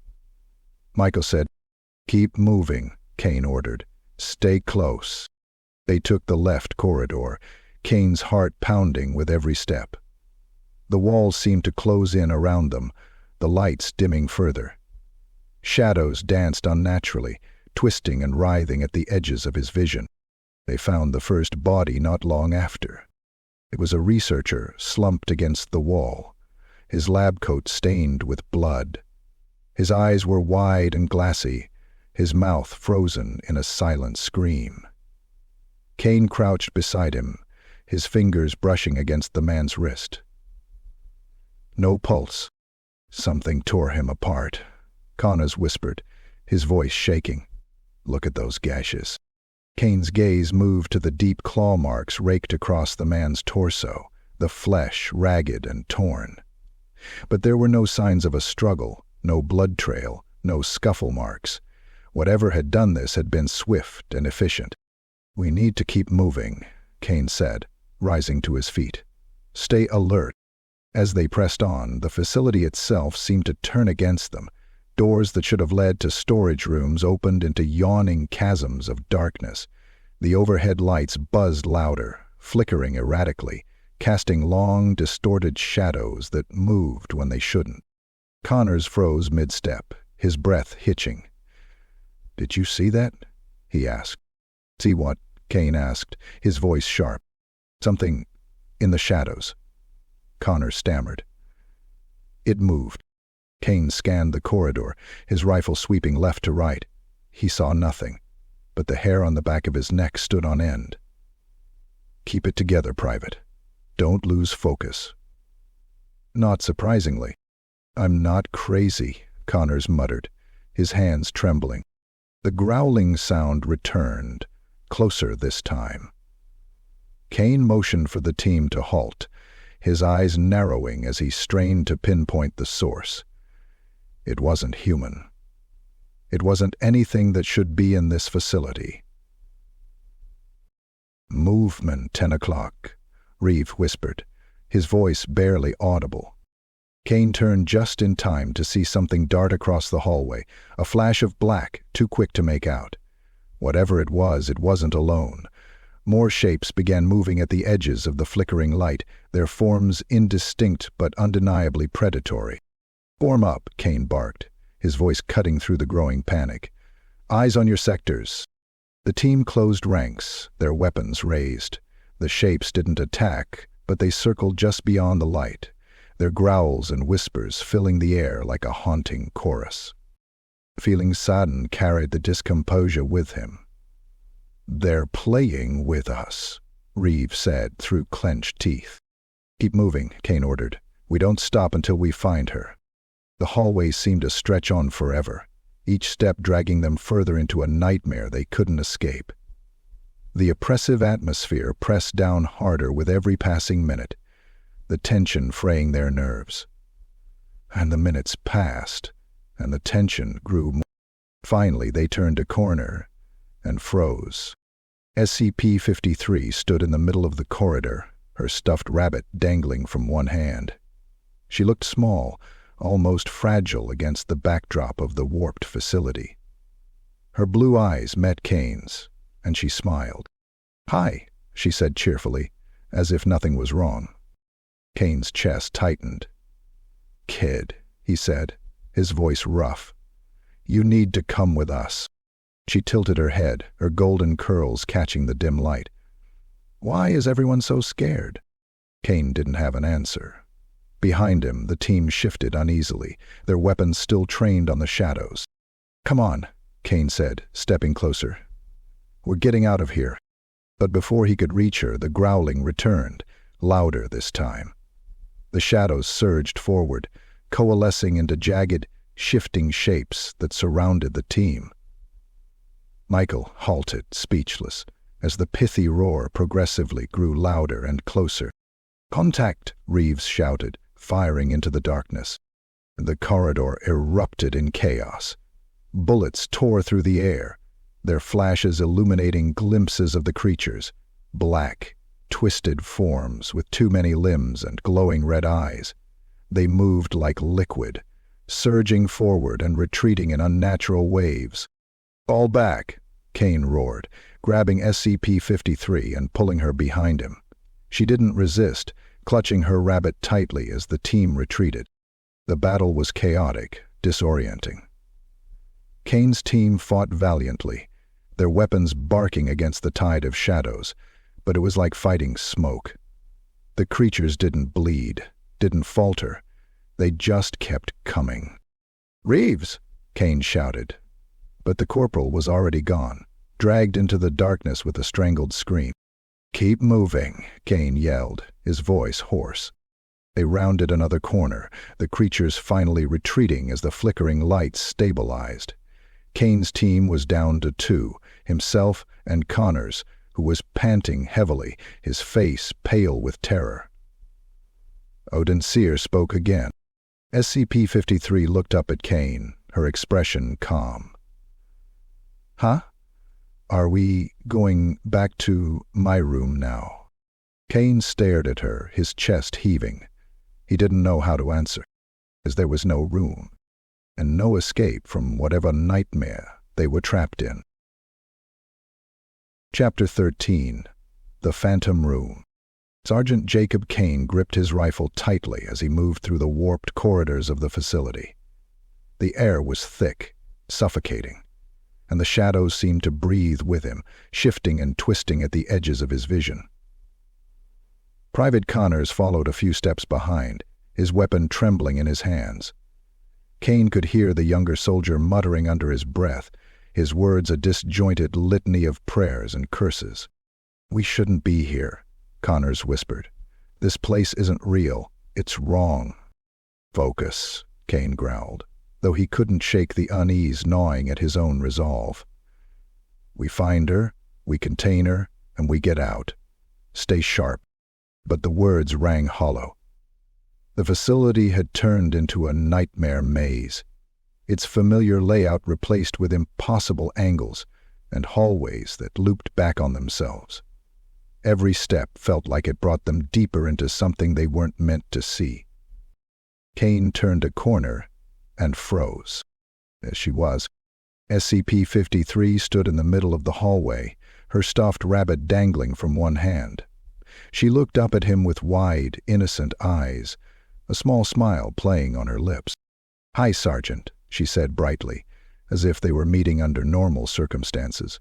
Michael said, "Keep moving," Kane ordered. "Stay close." They took the left corridor, Kane's heart pounding with every step. The walls seemed to close in around them, the lights dimming further. Shadows danced unnaturally, twisting and writhing at the edges of his vision. They found the first body not long after. It was a researcher slumped against the wall, his lab coat stained with blood. His eyes were wide and glassy, his mouth frozen in a silent scream. Kane crouched beside him, his fingers brushing against the man's wrist. No pulse. Something tore him apart, Connors whispered, his voice shaking. "Look at those gashes." Kane's gaze moved to the deep claw marks raked across the man's torso, the flesh ragged and torn. But there were no signs of a struggle, no blood trail, no scuffle marks. Whatever had done this had been swift and efficient. "We need to keep moving," Kane said, rising to his feet. "Stay alert." As they pressed on, the facility itself seemed to turn against them. Doors that should have led to storage rooms opened into yawning chasms of darkness. The overhead lights buzzed louder, flickering erratically, casting long, distorted shadows that moved when they shouldn't. Connors froze mid-step, his breath hitching. "Did you see that?" he asked. "See what?" Kane asked, his voice sharp. "Something in the shadows." Connors stammered. It moved. Kane scanned the corridor, his rifle sweeping left to right. He saw nothing, but the hair on the back of his neck stood on end. "Keep it together, Private. Don't lose focus." Not surprisingly, "I'm not crazy," Connors muttered, his hands trembling. The growling sound returned, closer this time. Kane motioned for the team to halt, his eyes narrowing as he strained to pinpoint the source. It wasn't human. It wasn't anything that should be in this facility. "Movement, 10 o'clock, Reeve whispered, his voice barely audible. Kane turned just in time to see something dart across the hallway, a flash of black, too quick to make out. Whatever it wasn't alone. More shapes began moving at the edges of the flickering light, their forms indistinct but undeniably predatory. "Form up," Kane barked, his voice cutting through the growing panic. "Eyes on your sectors." The team closed ranks, their weapons raised. The shapes didn't attack, but they circled just beyond the light, their growls and whispers filling the air like a haunting chorus. Feeling saddened carried the discomposure with him. "They're playing with us," Reeve said through clenched teeth. "Keep moving," Kane ordered. "We don't stop until we find her." The hallway seemed to stretch on forever, each step dragging them further into a nightmare they couldn't escape. The oppressive atmosphere pressed down harder with every passing minute, the tension fraying their nerves. And the minutes passed, and the tension grew more. Finally, they turned a corner and froze. SCP-053 stood in the middle of the corridor, her stuffed rabbit dangling from one hand. She looked small, almost fragile against the backdrop of the warped facility. Her blue eyes met Kane's, and she smiled. "Hi," she said cheerfully, as if nothing was wrong. Kane's chest tightened. "Kid," he said, his voice rough, "you need to come with us." She tilted her head, her golden curls catching the dim light. "Why is everyone so scared?" Kane didn't have an answer. Behind him, the team shifted uneasily, their weapons still trained on the shadows. "Come on," Kane said, stepping closer. "We're getting out of here." But before he could reach her, the growling returned, louder this time. The shadows surged forward, coalescing into jagged, shifting shapes that surrounded the team. Michael halted, speechless, as the pithy roar progressively grew louder and closer. "Contact!" Reeves shouted, firing into the darkness. The corridor erupted in chaos. Bullets tore through the air, their flashes illuminating glimpses of the creatures, black, twisted forms with too many limbs and glowing red eyes. They moved like liquid, surging forward and retreating in unnatural waves. "Fall back!" Kane roared, grabbing SCP-053 and pulling her behind him. She didn't resist, clutching her rabbit tightly as the team retreated. The battle was chaotic, disorienting. Kane's team fought valiantly, their weapons barking against the tide of shadows, but it was like fighting smoke. The creatures didn't bleed, didn't falter. They just kept coming. "Reeves!" Kane shouted. But the corporal was already gone, dragged into the darkness with a strangled scream. "Keep moving," Kane yelled, his voice hoarse. They rounded another corner, the creatures finally retreating as the flickering lights stabilized. Kane's team was down to 2, himself and Connors, who was panting heavily, his face pale with terror. Odin Sear spoke again. SCP-053 looked up at Kane, her expression calm. "Huh? Are we going back to my room now?" Kane stared at her, his chest heaving. He didn't know how to answer, as there was no room, and no escape from whatever nightmare they were trapped in. Chapter 13. The Phantom Room. Sergeant Jacob Kane gripped his rifle tightly as he moved through the warped corridors of the facility. The air was thick, suffocating, and the shadows seemed to breathe with him, shifting and twisting at the edges of his vision. Private Connors followed a few steps behind, his weapon trembling in his hands. Kane could hear the younger soldier muttering under his breath, his words a disjointed litany of prayers and curses. "We shouldn't be here," Connors whispered. "This place isn't real. It's wrong." "Focus," Kane growled, though he couldn't shake the unease gnawing at his own resolve. We find her, we contain her, and we get out. Stay sharp. But the words rang hollow. The facility had turned into a nightmare maze, its familiar layout replaced with impossible angles and hallways that looped back on themselves. Every step felt like it brought them deeper into something they weren't meant to see. Kane turned a corner and froze. As she was, SCP-53 stood in the middle of the hallway, her stuffed rabbit dangling from one hand. She looked up at him with wide, innocent eyes, a small smile playing on her lips. "Hi, Sergeant," she said brightly, as if they were meeting under normal circumstances.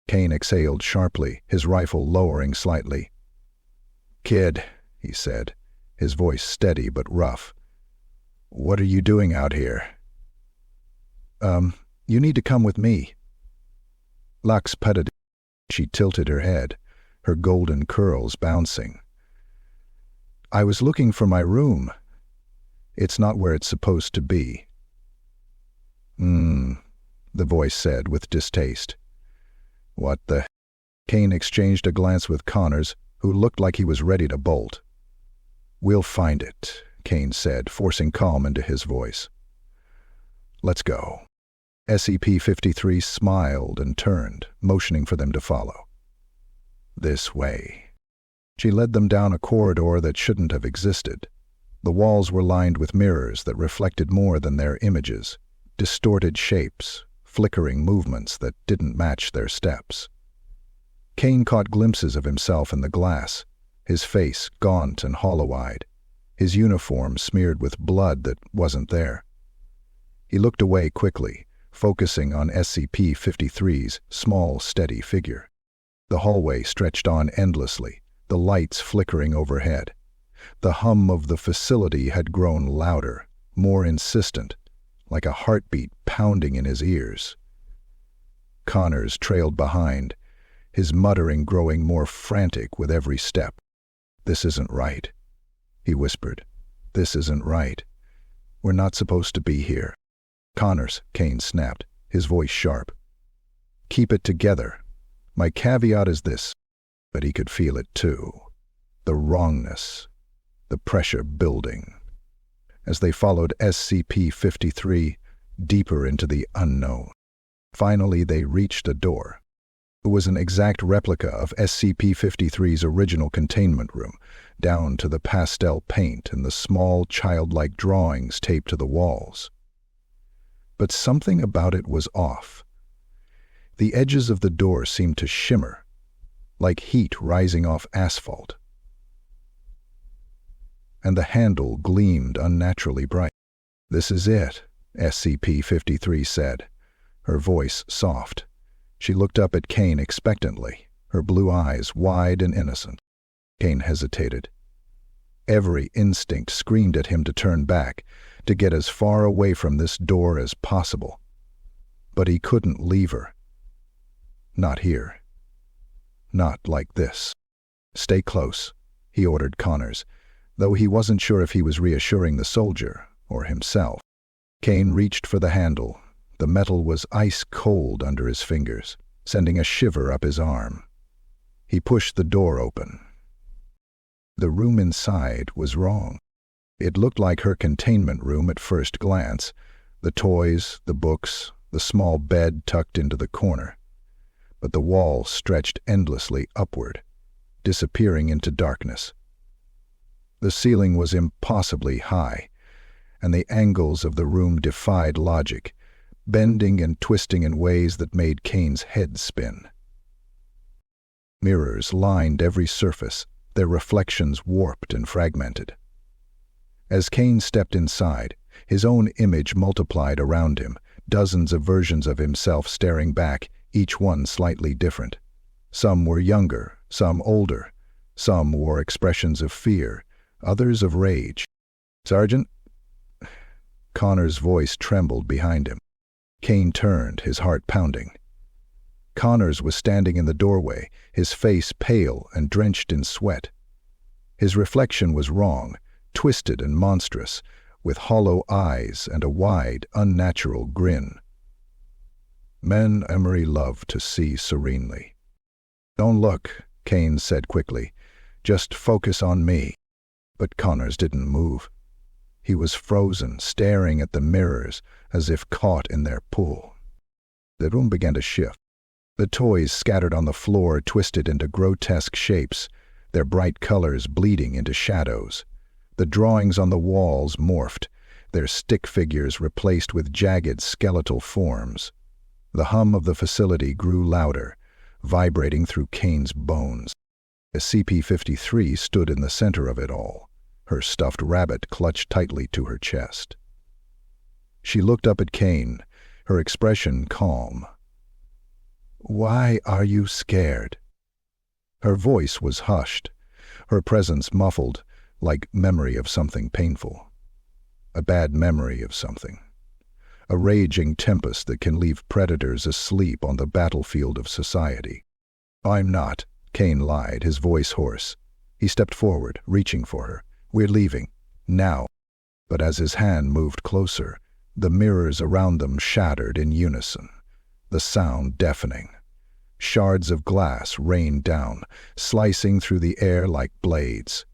Kane exhaled sharply, his rifle lowering slightly. "Kid," he said, his voice steady but rough. "What are you doing out here?" You need to come with me." Lux petted. She tilted her head, her golden curls bouncing. "I was looking for my room. It's not where it's supposed to be." The voice said with distaste. "What the—" Kane exchanged a glance with Connors, who looked like he was ready to bolt. "We'll find it," Kane said, forcing calm into his voice. "Let's go." SCP-53 smiled and turned, motioning for them to follow. "This way." She led them down a corridor that shouldn't have existed. The walls were lined with mirrors that reflected more than their images, distorted shapes, flickering movements that didn't match their steps. Kane caught glimpses of himself in the glass, his face gaunt and hollow-eyed, his uniform smeared with blood that wasn't there. He looked away quickly, focusing on SCP-53's small, steady figure. The hallway stretched on endlessly, the lights flickering overhead. The hum of the facility had grown louder, more insistent, like a heartbeat pounding in his ears. Connors trailed behind, his muttering growing more frantic with every step. "This isn't right," he whispered. "This isn't right. We're not supposed to be here." "Connors," Kane snapped, his voice sharp. "Keep it together. My caveat is this." But he could feel it too. The wrongness. The pressure building. As they followed SCP-53 deeper into the unknown. Finally, they reached a door. It was an exact replica of SCP-53's original containment room, down to the pastel paint and the small childlike drawings taped to the walls. But something about it was off. The edges of the door seemed to shimmer, like heat rising off asphalt. And the handle gleamed unnaturally bright. "This is it," SCP-53 said, her voice soft. She looked up at Kane expectantly, her blue eyes wide and innocent. Kane hesitated. Every instinct screamed at him to turn back, to get as far away from this door as possible. But he couldn't leave her. Not here. Not like this. "Stay close," he ordered Connors, though he wasn't sure if he was reassuring the soldier or himself. Kane reached for the handle. The metal was ice cold under his fingers, sending a shiver up his arm. He pushed the door open. The room inside was wrong. It looked like her containment room at first glance, the toys, the books, the small bed tucked into the corner. But the wall stretched endlessly upward, disappearing into darkness. The ceiling was impossibly high, and the angles of the room defied logic, bending and twisting in ways that made Kane's head spin. Mirrors lined every surface, their reflections warped and fragmented. As Kane stepped inside, his own image multiplied around him, dozens of versions of himself staring back, each one slightly different. Some were younger, some older, some wore expressions of fear, others of rage. "Sergeant?" Connor's voice trembled behind him. Kane turned, his heart pounding. Connors was standing in the doorway, his face pale and drenched in sweat. His reflection was wrong, twisted and monstrous, with hollow eyes and a wide, unnatural grin. Men Emery loved to see serenely. "Don't look," Kane said quickly. "Just focus on me." But Connors didn't move. He was frozen, staring at the mirrors as if caught in their pull. The room began to shift. The toys scattered on the floor twisted into grotesque shapes, their bright colors bleeding into shadows. The drawings on the walls morphed, their stick figures replaced with jagged skeletal forms. The hum of the facility grew louder, vibrating through Kane's bones. SCP-53 stood in the center of it all, her stuffed rabbit clutched tightly to her chest. She looked up at Kane, her expression calm. "Why are you scared?" Her voice was hushed, her presence muffled, like memory of something painful. A bad memory of something. A raging tempest that can leave predators asleep on the battlefield of society. "I'm not," Kane lied, his voice hoarse. He stepped forward, reaching for her. "We're leaving. Now." But as his hand moved closer, the mirrors around them shattered in unison, the sound deafening. Shards of glass rained down, slicing through the air like blades.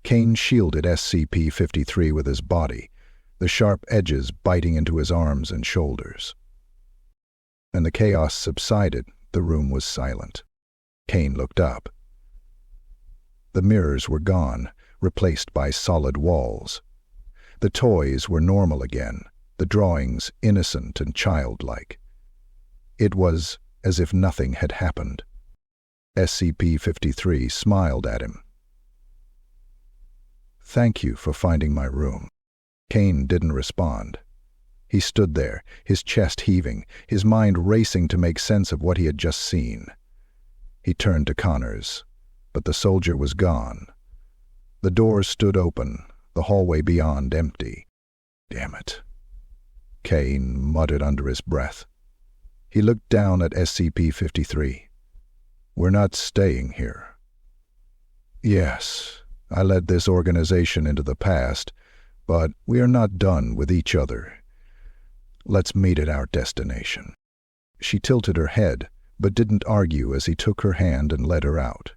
Kane shielded SCP-53 with his body, the sharp edges biting into his arms and shoulders. And the chaos subsided, the room was silent. Kane looked up. The mirrors were gone, replaced by solid walls. The toys were normal again, the drawings innocent and childlike. It was as if nothing had happened. SCP-53 smiled at him. "Thank you for finding my room." Kane didn't respond. He stood there, his chest heaving, his mind racing to make sense of what he had just seen. He turned to Connors, but the soldier was gone. The doors stood open, the hallway beyond empty. "Damn it," Kane muttered under his breath. He looked down at SCP-53. "We're not staying here." "Yes, I led this organization into the past, but we are not done with each other. Let's meet at our destination." She tilted her head, but didn't argue as he took her hand and led her out.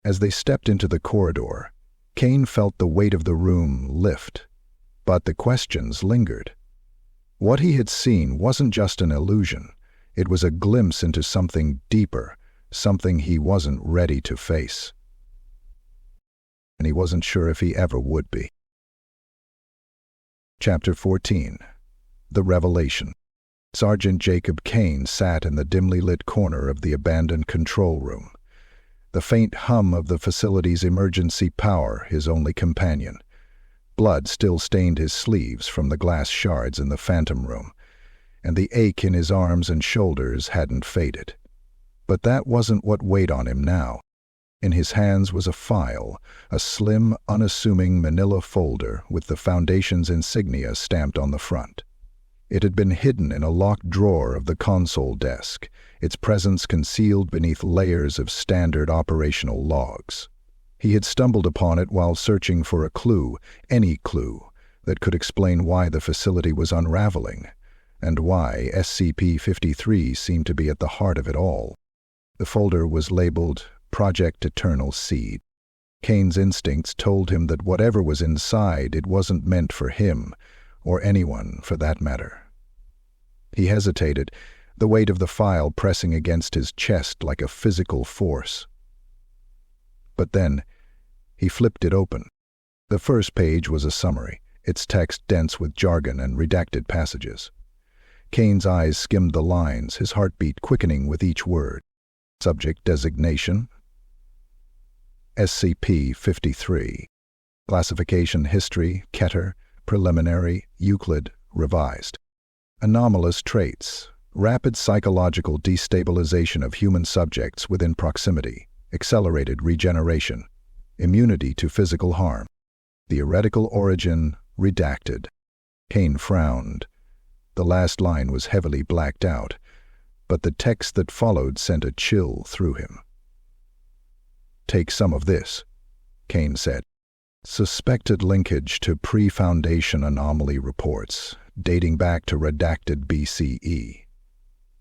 As they stepped into the corridor, Kane felt the weight of the room lift, but the questions lingered. What he had seen wasn't just an illusion. It was a glimpse into something deeper, something he wasn't ready to face. And he wasn't sure if he ever would be. Chapter 14. The Revelation. Sergeant Jacob Kane sat in the dimly lit corner of the abandoned control room. The faint hum of the facility's emergency power his only companion. Blood still stained his sleeves from the glass shards in the phantom room, and the ache in his arms and shoulders hadn't faded. But that wasn't what weighed on him now. In his hands was a file, a slim, unassuming manila folder with the Foundation's insignia stamped on the front. It had been hidden in a locked drawer of the console desk, its presence concealed beneath layers of standard operational logs. He had stumbled upon it while searching for a clue, any clue, that could explain why the facility was unraveling, and why SCP-53 seemed to be at the heart of it all. The folder was labeled Project Eternal Seed. Kane's instincts told him that whatever was inside, it wasn't meant for him, or anyone for that matter. He hesitated, the weight of the file pressing against his chest like a physical force. But then, he flipped it open. The first page was a summary, its text dense with jargon and redacted passages. Kane's eyes skimmed the lines, his heartbeat quickening with each word. Subject designation: SCP-53. Classification history: Keter, preliminary, Euclid, revised. Anomalous traits: rapid psychological destabilization of human subjects within proximity, accelerated regeneration, immunity to physical harm. Theoretical origin: redacted. Kane frowned. The last line was heavily blacked out, but the text that followed sent a chill through him. "Take some of this," Kane said. Suspected linkage to pre-Foundation anomaly reports, dating back to redacted BCE.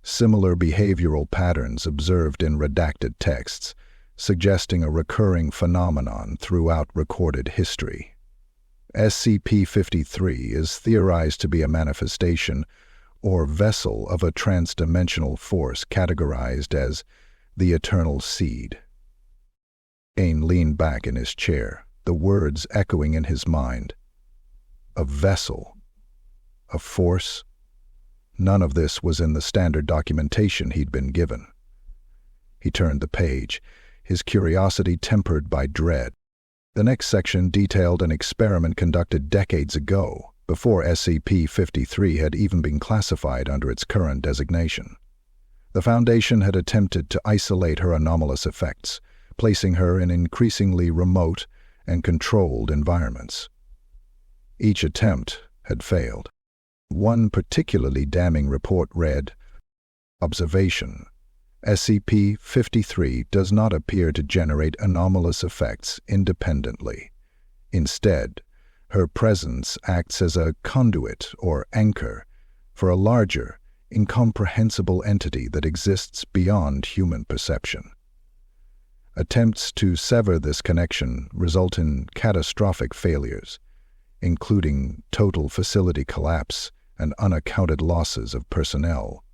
Similar behavioral patterns observed in redacted texts, suggesting a recurring phenomenon throughout recorded history. SCP-053 is theorized to be a manifestation or vessel of a transdimensional force categorized as the Eternal Seed. Kane leaned back in his chair, the words echoing in his mind. A vessel. A force. None of this was in the standard documentation he'd been given. He turned the page, his curiosity tempered by dread. The next section detailed an experiment conducted decades ago, before SCP-053 had even been classified under its current designation. The Foundation had attempted to isolate her anomalous effects, placing her in increasingly remote and controlled environments. Each attempt had failed. One particularly damning report read, "Observation. SCP-053 does not appear to generate anomalous effects independently. Instead, her presence acts as a conduit or anchor for a larger, incomprehensible entity that exists beyond human perception. Attempts to sever this connection result in catastrophic failures, including total facility collapse and unaccounted losses of personnel."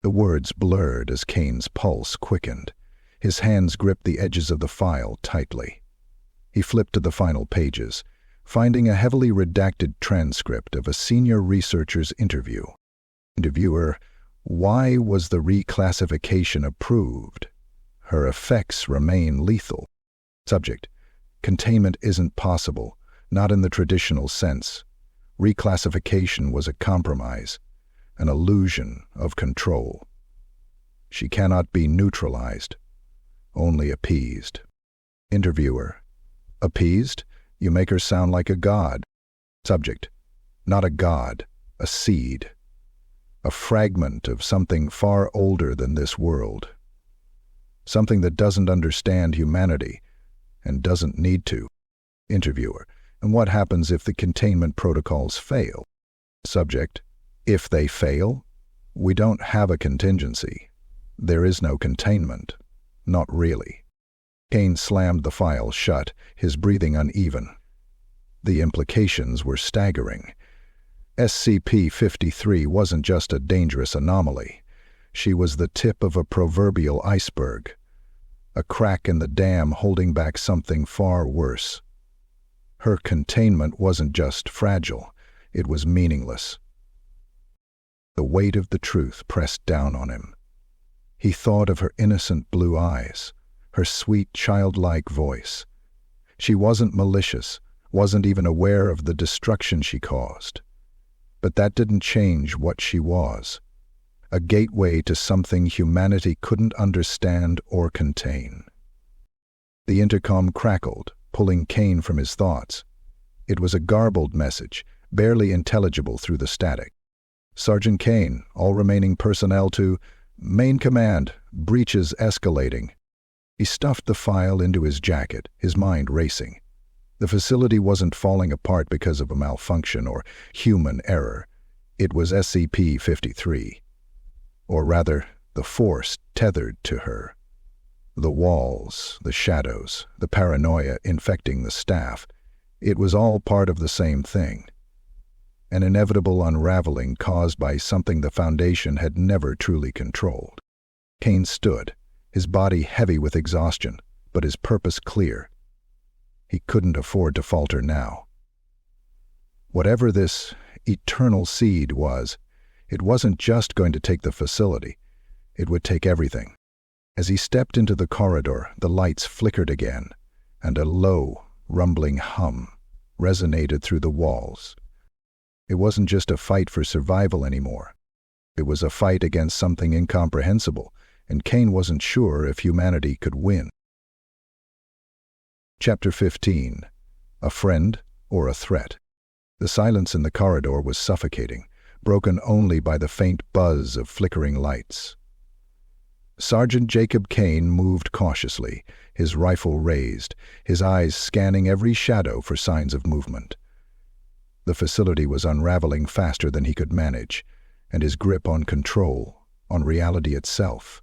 The words blurred as Kane's pulse quickened. His hands gripped the edges of the file tightly. He flipped to the final pages, finding a heavily redacted transcript of a senior researcher's interview. Interviewer: "Why was the reclassification approved? Her effects remain lethal." Subject: "Containment isn't possible, not in the traditional sense. Reclassification was a compromise, an illusion of control. She cannot be neutralized, only appeased." Interviewer: "Appeased? You make her sound like a god." Subject: "Not a god, a seed. A fragment of something far older than this world. Something that doesn't understand humanity and doesn't need to." Interviewer: "And what happens if the containment protocols fail?" Subject: "If they fail? We don't have a contingency. There is no containment. Not really." Kane slammed the file shut, his breathing uneven. The implications were staggering. SCP-053 wasn't just a dangerous anomaly. She was the tip of a proverbial iceberg, a crack in the dam holding back something far worse. Her containment wasn't just fragile, it was meaningless. The weight of the truth pressed down on him. He thought of her innocent blue eyes, her sweet childlike voice. She wasn't malicious, wasn't even aware of the destruction she caused. But that didn't change what she was. A gateway to something humanity couldn't understand or contain. The intercom crackled, pulling Kane from his thoughts. It was a garbled message, barely intelligible through the static. "Sergeant Kane, all remaining personnel to Main Command, breaches escalating." He stuffed the file into his jacket, his mind racing. The facility wasn't falling apart because of a malfunction or human error. It was SCP-053. Or rather, the force tethered to her. The walls, the shadows, the paranoia infecting the staff. It was all part of the same thing. An inevitable unraveling caused by something the Foundation had never truly controlled. Kane stood, his body heavy with exhaustion, but his purpose clear. He couldn't afford to falter now. Whatever this eternal seed was, it wasn't just going to take the facility. It would take everything. As he stepped into the corridor, the lights flickered again, and a low, rumbling hum resonated through the walls. It wasn't just a fight for survival anymore. It was a fight against something incomprehensible, and Kane wasn't sure if humanity could win. Chapter 15. A Friend or a Threat? The silence in the corridor was suffocating, broken only by the faint buzz of flickering lights. Sergeant Jacob Kane moved cautiously, his rifle raised, his eyes scanning every shadow for signs of movement. The facility was unraveling faster than he could manage, and his grip on control, on reality itself,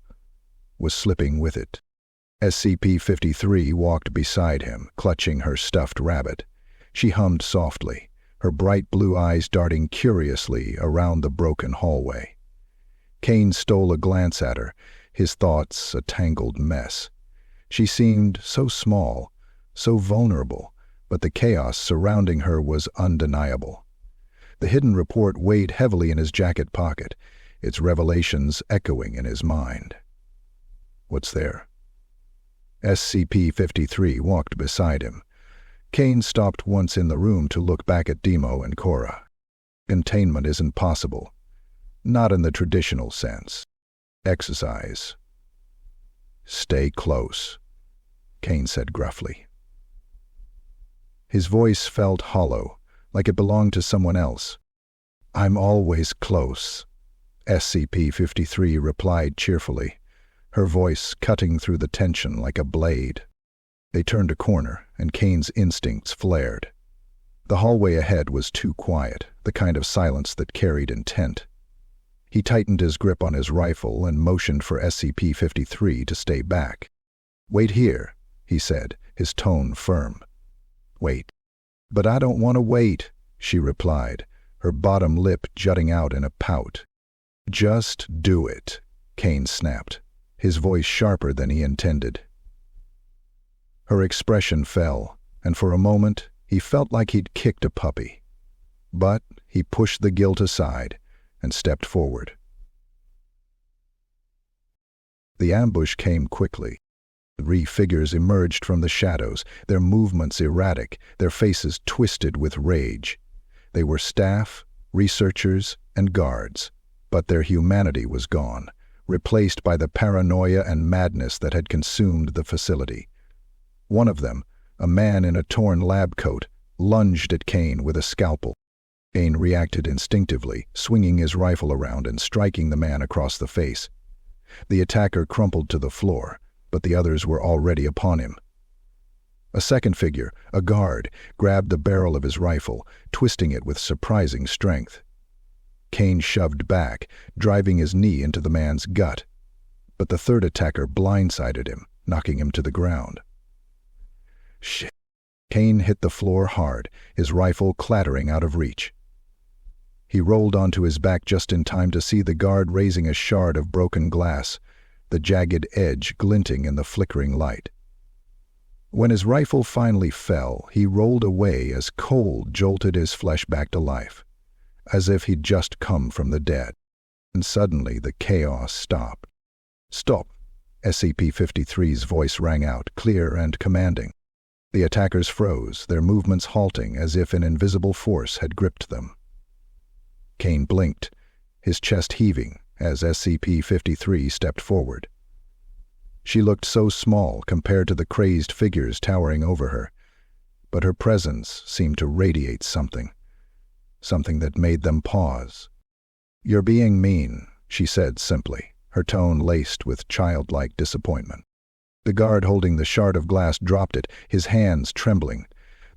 was slipping with it. SCP-53 walked beside him, clutching her stuffed rabbit. She hummed softly, her bright blue eyes darting curiously around the broken hallway. Kane stole a glance at her, his thoughts a tangled mess. She seemed so small, so vulnerable, but the chaos surrounding her was undeniable. The hidden report weighed heavily in his jacket pocket, its revelations echoing in his mind. "What's there?" SCP-53 walked beside him. Kane stopped once in the room to look back at Demo and Cora. Containment isn't possible. Not in the traditional sense. Exercise. "Stay close," Kane said gruffly. His voice felt hollow, like it belonged to someone else. "I'm always close," SCP-53 replied cheerfully, her voice cutting through the tension like a blade. They turned a corner, and Kane's instincts flared. The hallway ahead was too quiet, the kind of silence that carried intent. He tightened his grip on his rifle and motioned for SCP-53 to stay back. "Wait here," he said, his tone firm. "Wait." "But I don't want to wait," she replied, her bottom lip jutting out in a pout. "Just do it," Kane snapped, his voice sharper than he intended. Her expression fell, and for a moment he felt like he'd kicked a puppy. But he pushed the guilt aside and stepped forward. The ambush came quickly. 3 figures emerged from the shadows, their movements erratic, their faces twisted with rage. They were staff, researchers, and guards, but their humanity was gone, replaced by the paranoia and madness that had consumed the facility. One of them, a man in a torn lab coat, lunged at Kane with a scalpel. Kane reacted instinctively, swinging his rifle around and striking the man across the face. The attacker crumpled to the floor, but the others were already upon him. A second figure, a guard, grabbed the barrel of his rifle, twisting it with surprising strength. Kane shoved back, driving his knee into the man's gut, but the third attacker blindsided him, knocking him to the ground. Shit. Kane hit the floor hard, his rifle clattering out of reach. He rolled onto his back just in time to see the guard raising a shard of broken glass, the jagged edge glinting in the flickering light. When his rifle finally fell, he rolled away as cold jolted his flesh back to life, as if he'd just come from the dead. And suddenly the chaos stopped. "Stop!" SCP-53's voice rang out, clear and commanding. The attackers froze, their movements halting as if an invisible force had gripped them. Kane blinked, his chest heaving as SCP-53 stepped forward. She looked so small compared to the crazed figures towering over her, but her presence seemed to radiate something that made them pause. "You're being mean," she said simply, her tone laced with childlike disappointment. The guard holding the shard of glass dropped it, his hands trembling.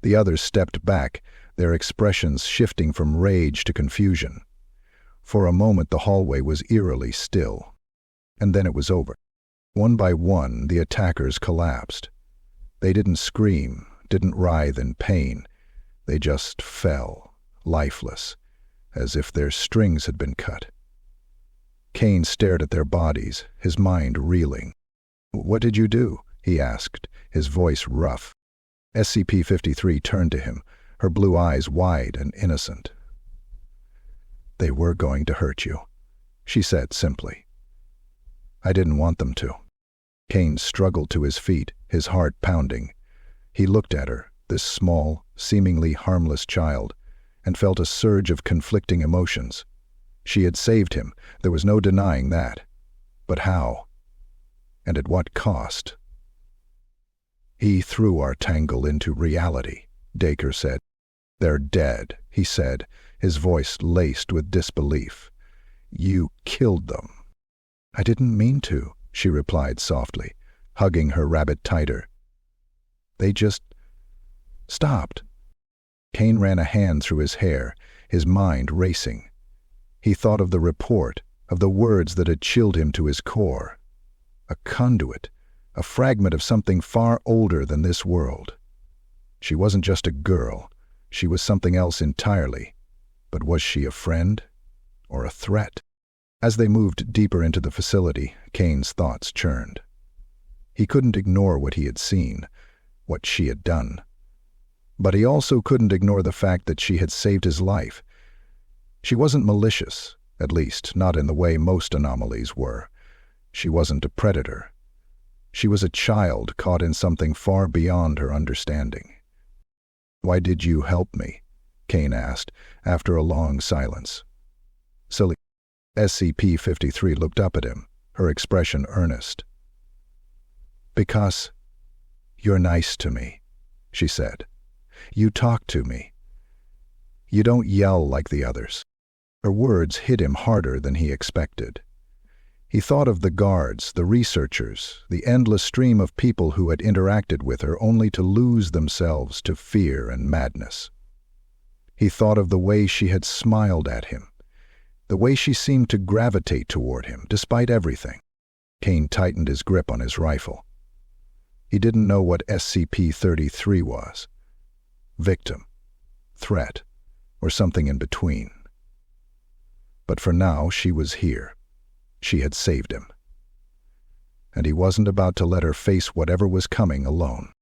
The others stepped back, their expressions shifting from rage to confusion. For a moment the hallway was eerily still. And then it was over. One by one, the attackers collapsed. They didn't scream, didn't writhe in pain. They just fell, lifeless, as if their strings had been cut. Kane stared at their bodies, his mind reeling. "What did you do?" he asked, his voice rough. SCP-53 turned to him, her blue eyes wide and innocent. "They were going to hurt you," she said simply. "I didn't want them to." Kane struggled to his feet, his heart pounding. He looked at her, this small, seemingly harmless child, and felt a surge of conflicting emotions. She had saved him, there was no denying that. But how? And at what cost? "He threw our tangle into reality," Dacre said. "They're dead," he said, his voice laced with disbelief. "You killed them." "I didn't mean to," she replied softly, hugging her rabbit tighter. They just stopped. Kane ran a hand through his hair, his mind racing. He thought of the report, of the words that had chilled him to his core. A conduit, a fragment of something far older than this world. She wasn't just a girl, she was something else entirely. But was she a friend or a threat? As they moved deeper into the facility, Kane's thoughts churned. He couldn't ignore what he had seen, what she had done. But he also couldn't ignore the fact that she had saved his life. She wasn't malicious, at least not in the way most anomalies were. She wasn't a predator. She was a child caught in something far beyond her understanding. "Why did you help me?" Kane asked, after a long silence. Silly. SCP-53 looked up at him, her expression earnest. "Because you're nice to me," she said. "You talk to me. You don't yell like the others." Her words hit him harder than he expected. He thought of the guards, the researchers, the endless stream of people who had interacted with her only to lose themselves to fear and madness. He thought of the way she had smiled at him, the way she seemed to gravitate toward him, despite everything. Kane tightened his grip on his rifle. He didn't know what SCP-33 was. Victim, threat, or something in between. But for now, she was here. She had saved him. And he wasn't about to let her face whatever was coming alone.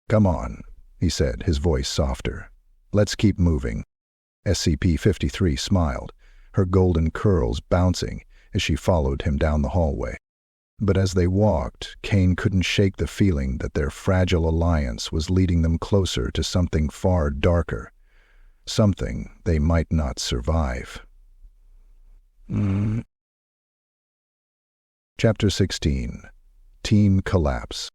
"Come on," he said, his voice softer. "Let's keep moving." SCP-53 smiled, her golden curls bouncing as she followed him down the hallway. But as they walked, Kane couldn't shake the feeling that their fragile alliance was leading them closer to something far darker, something they might not survive. Chapter 16. Team Collapse.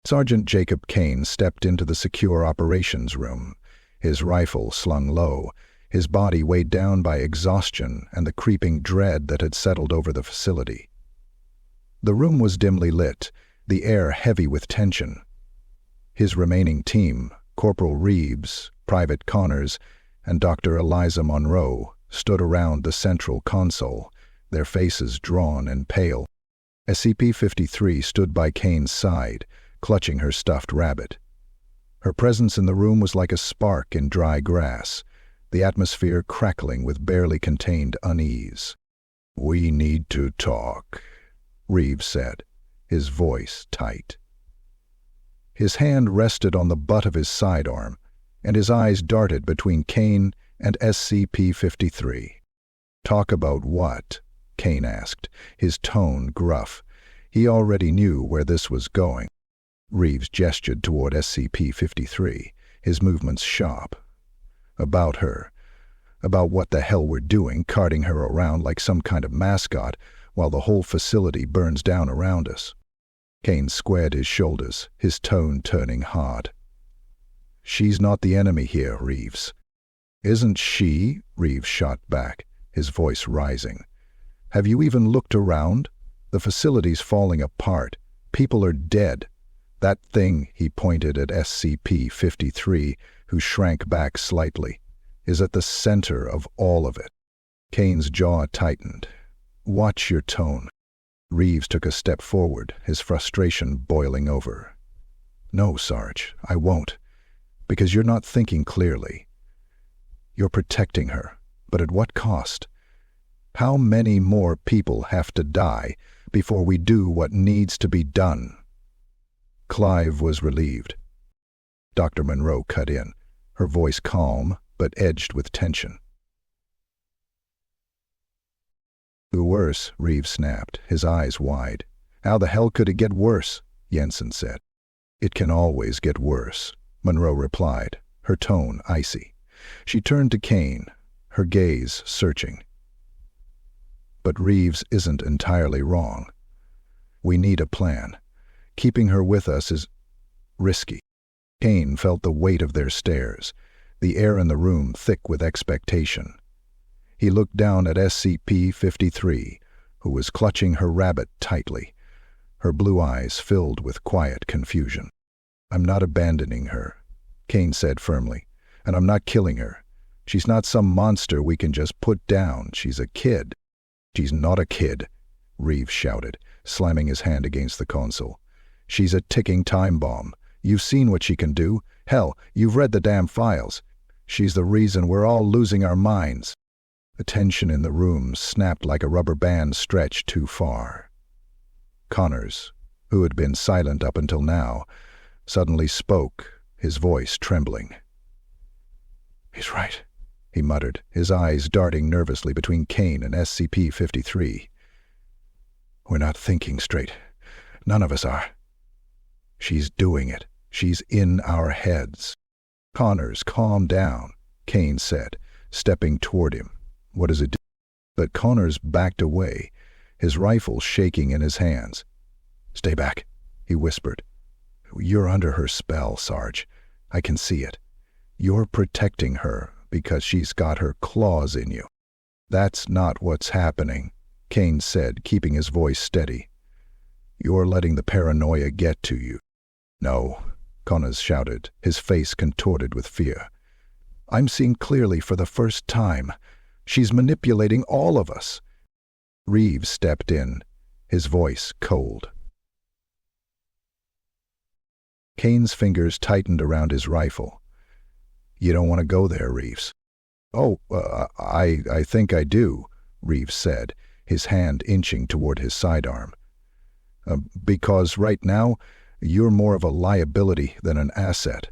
Sergeant Jacob Kane stepped into the secure operations room, his rifle slung low, his body weighed down by exhaustion and the creeping dread that had settled over the facility. The room was dimly lit, the air heavy with tension. His remaining team, Corporal Reeves, Private Connors, and Dr. Eliza Monroe, stood around the central console, their faces drawn and pale. SCP-53 stood by Kane's side, clutching her stuffed rabbit. Her presence in the room was like a spark in dry grass, the atmosphere crackling with barely contained unease. "We need to talk," Reeves said, his voice tight. His hand rested on the butt of his sidearm, and his eyes darted between Kane and SCP-53. "Talk about what?" Kane asked, his tone gruff. He already knew where this was going. Reeves gestured toward SCP-53, his movements sharp. "About her. About what the hell we're doing, carting her around like some kind of mascot while the whole facility burns down around us." Kane squared his shoulders, his tone turning hard. "She's not the enemy here, Reeves." "Isn't she?" Reeves shot back, his voice rising. "Have you even looked around? The facility's falling apart. People are dead. That thing," he pointed at SCP-53, who shrank back slightly, "is at the center of all of it." Kane's jaw tightened. "Watch your tone." Reeves took a step forward, his frustration boiling over. "No, Sarge, I won't. Because you're not thinking clearly. You're protecting her, but at what cost? How many more people have to die before we do what needs to be done?" Clive was relieved. Dr. Monroe cut in, her voice calm but edged with tension. "Worse," Reeves snapped, his eyes wide. "How the hell could it get worse?" Jensen said. "It can always get worse," Monroe replied, her tone icy. She turned to Kane, her gaze searching. "But Reeves isn't entirely wrong. We need a plan. Keeping her with us is risky." Kane felt the weight of their stares, the air in the room thick with expectation. He looked down at SCP-53, who was clutching her rabbit tightly, her blue eyes filled with quiet confusion. "I'm not abandoning her," Kane said firmly, "and I'm not killing her. She's not some monster we can just put down. She's a kid." "She's not a kid," Reeves shouted, slamming his hand against the console. "She's a ticking time bomb. You've seen what she can do. Hell, you've read the damn files. She's the reason we're all losing our minds." The tension in the room snapped like a rubber band stretched too far. Connors, who had been silent up until now, suddenly spoke, his voice trembling. "He's right," he muttered, his eyes darting nervously between Kane and SCP-53. "We're not thinking straight. None of us are. She's doing it. She's in our heads." "Connors, calm down," Kane said, stepping toward him. "What does it do?" But Connors backed away, his rifle shaking in his hands. "Stay back," he whispered. "You're under her spell, Sarge. I can see it. You're protecting her because she's got her claws in you." "That's not what's happening," Kane said, keeping his voice steady. "You're letting the paranoia get to you." "No," Connors shouted, his face contorted with fear. "I'm seeing clearly for the first time. She's manipulating all of us." Reeves stepped in, his voice cold. Kane's fingers tightened around his rifle. "You don't want to go there, Reeves." "Oh, I think I do," Reeves said, his hand inching toward his sidearm. "Because right now, you're more of a liability than an asset."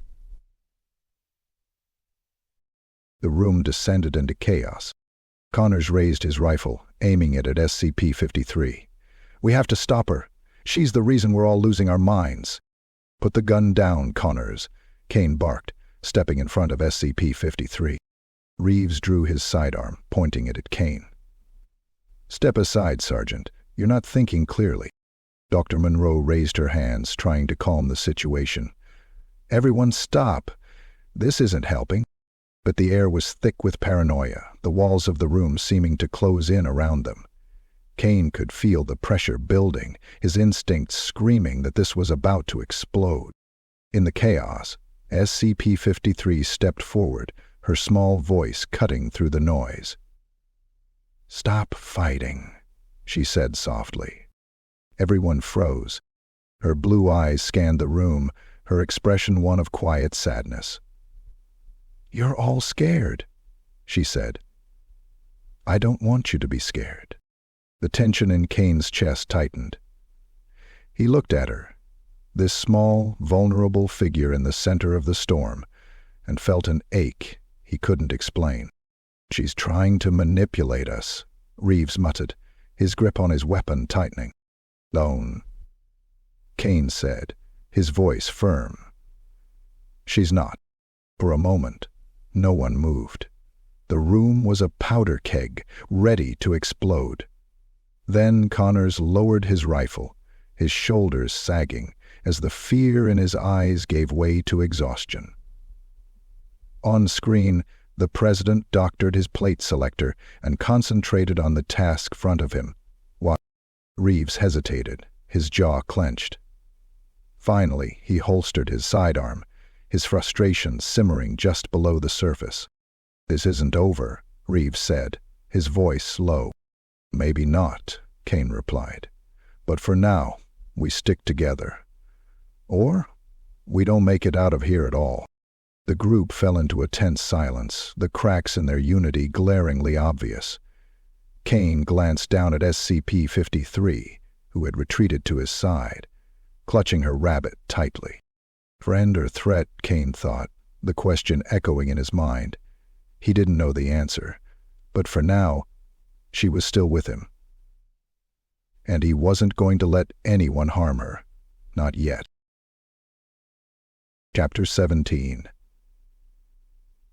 The room descended into chaos. Connors raised his rifle, aiming it at SCP-53. "We have to stop her. She's the reason we're all losing our minds." "Put the gun down, Connors," Kane barked, stepping in front of SCP-53. Reeves drew his sidearm, pointing it at Kane. "Step aside, Sergeant. You're not thinking clearly." Dr. Monroe raised her hands, trying to calm the situation. "Everyone stop. This isn't helping." But the air was thick with paranoia, the walls of the room seeming to close in around them. Kane could feel the pressure building, his instincts screaming that this was about to explode. In the chaos, SCP-53 stepped forward, her small voice cutting through the noise. "Stop fighting," she said softly. Everyone froze. Her blue eyes scanned the room, her expression one of quiet sadness. "You're all scared," she said. "I don't want you to be scared." The tension in Kane's chest tightened. He looked at her, this small, vulnerable figure in the center of the storm, and felt an ache he couldn't explain. "She's trying to manipulate us," Reeves muttered, his grip on his weapon tightening. "Alone," Kane said, his voice firm. "She's not." For a moment, no one moved. The room was a powder keg, ready to explode. Then Connors lowered his rifle, his shoulders sagging, as the fear in his eyes gave way to exhaustion. On screen, the President doctored his plate selector and concentrated on the task front of him. While Reeves hesitated, his jaw clenched. Finally, he holstered his sidearm, his frustration simmering just below the surface. "This isn't over," Reeves said, his voice low. "Maybe not," Kane replied. "But for now, we stick together. Or we don't make it out of here at all." The group fell into a tense silence, the cracks in their unity glaringly obvious. Kane glanced down at SCP-53, who had retreated to his side, clutching her rabbit tightly. Friend or threat, Kane thought, the question echoing in his mind. He didn't know the answer, but for now, she was still with him. And he wasn't going to let anyone harm her. Not yet. Chapter 17.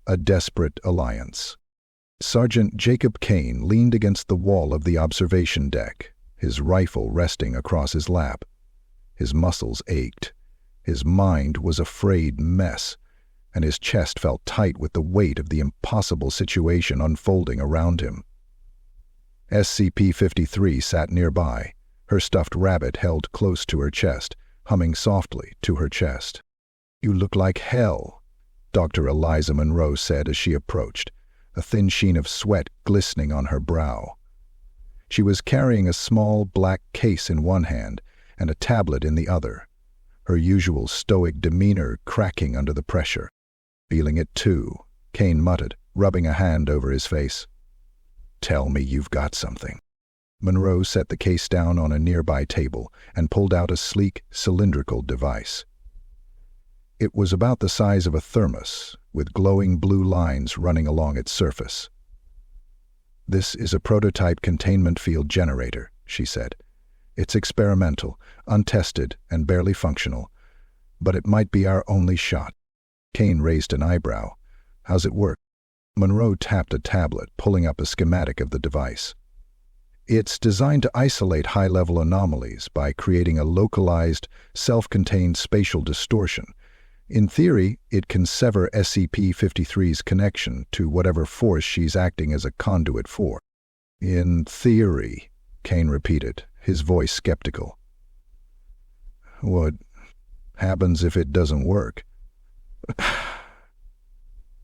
A Desperate Alliance. Sergeant Jacob Kane leaned against the wall of the observation deck, his rifle resting across his lap. His muscles ached. His mind was a frayed mess, and his chest felt tight with the weight of the impossible situation unfolding around him. SCP-53 sat nearby, her stuffed rabbit held close to her chest, humming softly to her chest. "You look like hell," Dr. Eliza Monroe said as she approached, a thin sheen of sweat glistening on her brow. She was carrying a small black case in one hand and a tablet in the other, her usual stoic demeanor cracking under the pressure. "Feeling it too," Kane muttered, rubbing a hand over his face. "Tell me you've got something." Monroe set the case down on a nearby table and pulled out a sleek, cylindrical device. It was about the size of a thermos, with glowing blue lines running along its surface. "This is a prototype containment field generator," she said. "It's experimental, untested, and barely functional, but it might be our only shot." Kane raised an eyebrow. "How's it work?" Monroe tapped a tablet, pulling up a schematic of the device. "It's designed to isolate high-level anomalies by creating a localized, self-contained spatial distortion. In theory, it can sever SCP-53's connection to whatever force she's acting as a conduit for." "In theory," Kane repeated, his voice skeptical. "What happens if it doesn't work?"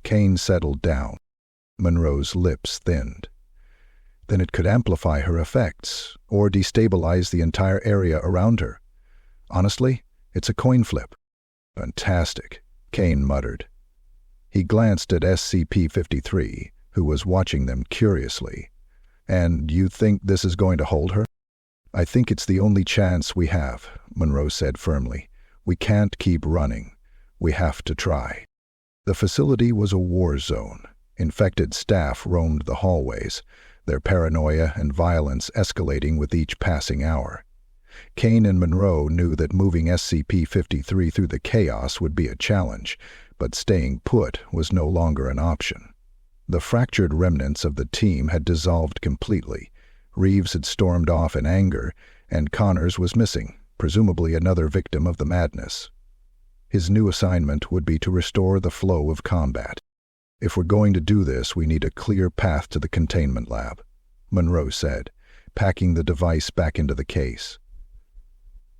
Kane settled down. Monroe's lips thinned. "Then it could amplify her effects, or destabilize the entire area around her. Honestly, it's a coin flip." "Fantastic," Kane muttered. He glanced at SCP-53, who was watching them curiously. "And you think this is going to hold her?" "I think it's the only chance we have," Monroe said firmly. "We can't keep running. We have to try." The facility was a war zone. Infected staff roamed the hallways, their paranoia and violence escalating with each passing hour. Kane and Monroe knew that moving SCP-53 through the chaos would be a challenge, but staying put was no longer an option. The fractured remnants of the team had dissolved completely. Reeves had stormed off in anger, and Connors was missing, presumably another victim of the madness. His new assignment would be to restore the flow of combat. "If we're going to do this, we need a clear path to the containment lab," Monroe said, packing the device back into the case.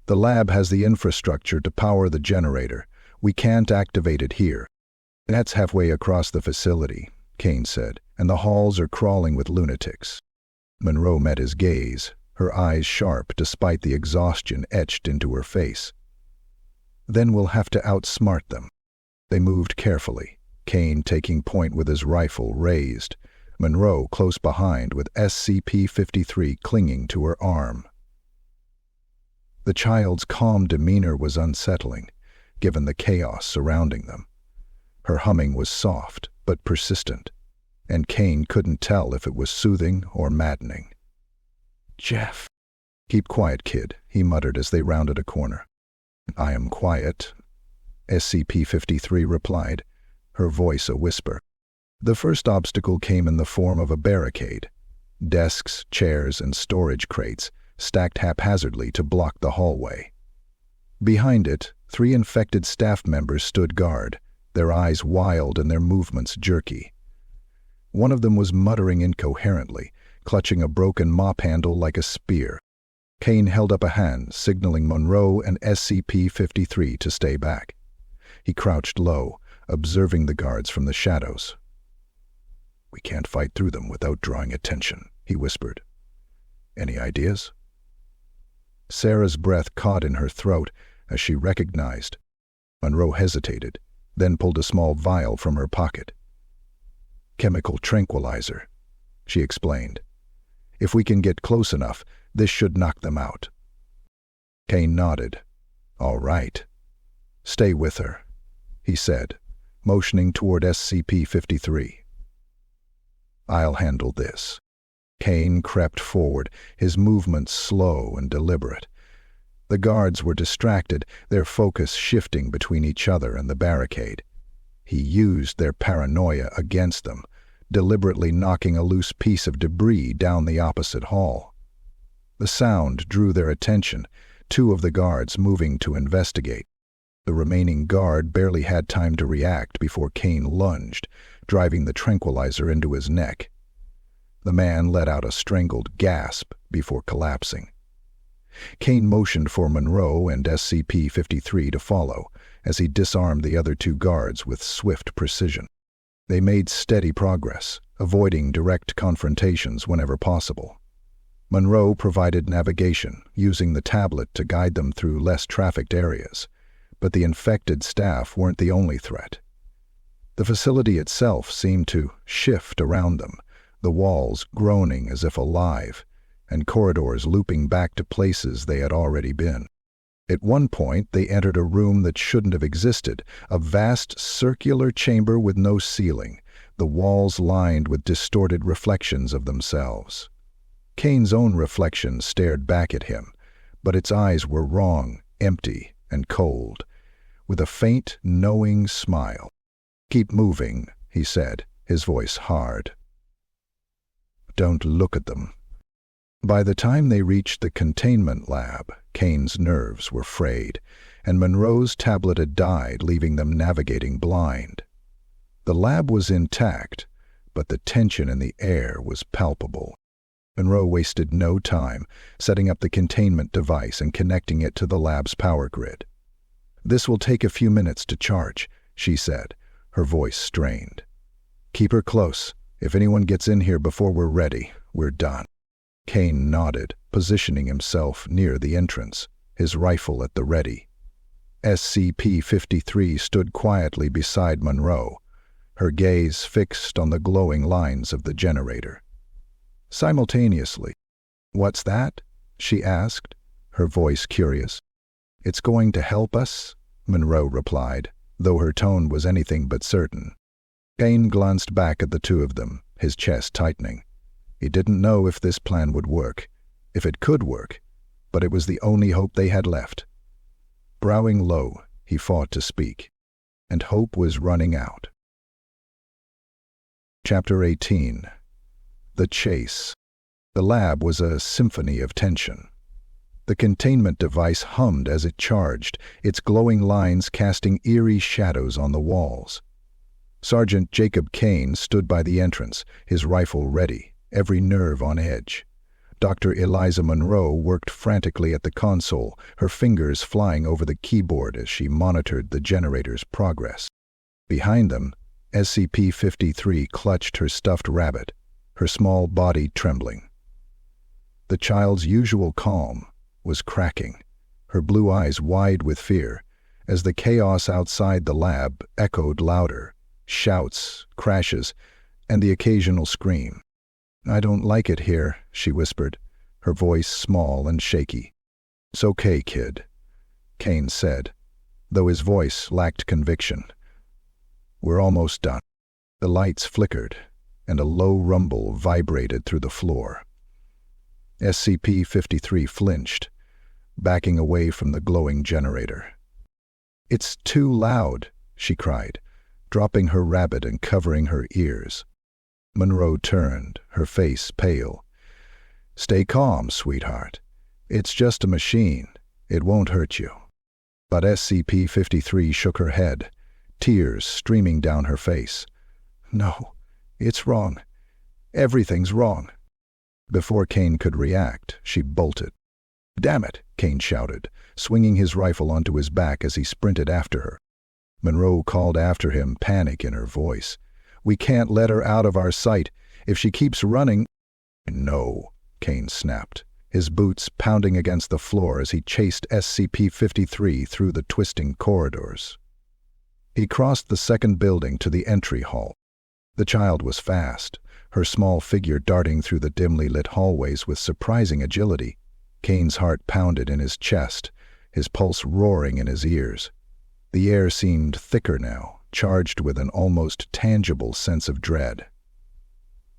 "The lab has the infrastructure to power the generator. We can't activate it here." "That's halfway across the facility," Kane said, "and the halls are crawling with lunatics." Monroe met his gaze, her eyes sharp despite the exhaustion etched into her face. "Then we'll have to outsmart them." They moved carefully, Kane taking point with his rifle raised, Monroe close behind with SCP-53 clinging to her arm. The child's calm demeanor was unsettling, given the chaos surrounding them. Her humming was soft but persistent, and Kane couldn't tell if it was soothing or maddening. "Jeff." "Keep quiet, kid," he muttered as they rounded a corner. "I am quiet," SCP-53 replied, her voice a whisper. The first obstacle came in the form of a barricade. Desks, chairs, and storage crates stacked haphazardly to block the hallway. Behind it, 3 infected staff members stood guard, their eyes wild and their movements jerky. One of them was muttering incoherently, clutching a broken mop handle like a spear. Kane held up a hand, signaling Monroe and SCP-53 to stay back. He crouched low, observing the guards from the shadows. "We can't fight through them without drawing attention," he whispered. "Any ideas?" Sarah's breath caught in her throat as she recognized. Monroe hesitated, then pulled a small vial from her pocket. "Chemical tranquilizer," she explained. "If we can get close enough, this should knock them out." Kane nodded. "All right. Stay with her," he said, motioning toward SCP-53. "I'll handle this." Kane crept forward, his movements slow and deliberate. The guards were distracted, their focus shifting between each other and the barricade. He used their paranoia against them, deliberately knocking a loose piece of debris down the opposite hall. The sound drew their attention, 2 of the guards moving to investigate. The remaining guard barely had time to react before Kane lunged, driving the tranquilizer into his neck. The man let out a strangled gasp before collapsing. Kane motioned for Monroe and SCP-53 to follow, as he disarmed the other two guards with swift precision. They made steady progress, avoiding direct confrontations whenever possible. Monroe provided navigation, using the tablet to guide them through less trafficked areas, but the infected staff weren't the only threat. The facility itself seemed to shift around them, the walls groaning as if alive, and corridors looping back to places they had already been. At one point, they entered a room that shouldn't have existed, a vast circular chamber with no ceiling, the walls lined with distorted reflections of themselves. Kane's own reflection stared back at him, but its eyes were wrong, empty, and cold, with a faint, knowing smile. "Keep moving," he said, his voice hard. "Don't look at them." By the time they reached the containment lab, Kane's nerves were frayed, and Monroe's tablet had died, leaving them navigating blind. The lab was intact, but the tension in the air was palpable. Monroe wasted no time, setting up the containment device and connecting it to the lab's power grid. "This will take a few minutes to charge," she said, her voice strained. "Keep her close. If anyone gets in here before we're ready, we're done." Kane nodded, positioning himself near the entrance, his rifle at the ready. SCP-53 stood quietly beside Monroe, her gaze fixed on the glowing lines of the generator. Simultaneously, "What's that?" she asked, her voice curious. "It's going to help us," Monroe replied, though her tone was anything but certain. Kane glanced back at the two of them, his chest tightening. He didn't know if this plan would work, if it could work, but it was the only hope they had left. Browing low, he fought to speak, and hope was running out. Chapter 18. The Chase. The lab was a symphony of tension. The containment device hummed as it charged, its glowing lines casting eerie shadows on the walls. Sergeant Jacob Kane stood by the entrance, his rifle ready, every nerve on edge. Dr. Eliza Monroe worked frantically at the console, her fingers flying over the keyboard as she monitored the generator's progress. Behind them, SCP-53 clutched her stuffed rabbit, her small body trembling. The child's usual calm was cracking, her blue eyes wide with fear, as the chaos outside the lab echoed louder, shouts, crashes, and the occasional scream. "I don't like it here," she whispered, her voice small and shaky. "It's okay, kid," Kane said, though his voice lacked conviction. "We're almost done." The lights flickered, and a low rumble vibrated through the floor. SCP-53 flinched, backing away from the glowing generator. "It's too loud," she cried, dropping her rabbit and covering her ears. Monroe turned, her face pale. "Stay calm, sweetheart. It's just a machine. It won't hurt you." But SCP-53 shook her head, tears streaming down her face. "No, it's wrong. Everything's wrong." Before Kane could react, she bolted. "Damn it," Kane shouted, swinging his rifle onto his back as he sprinted after her. Monroe called after him, panic in her voice. "We can't let her out of our sight. If she keeps running—" "No," Kane snapped, his boots pounding against the floor as he chased SCP-53 through the twisting corridors. He crossed the second building to the entry hall. The child was fast, her small figure darting through the dimly lit hallways with surprising agility. Kane's heart pounded in his chest, his pulse roaring in his ears. The air seemed thicker now, charged with an almost tangible sense of dread.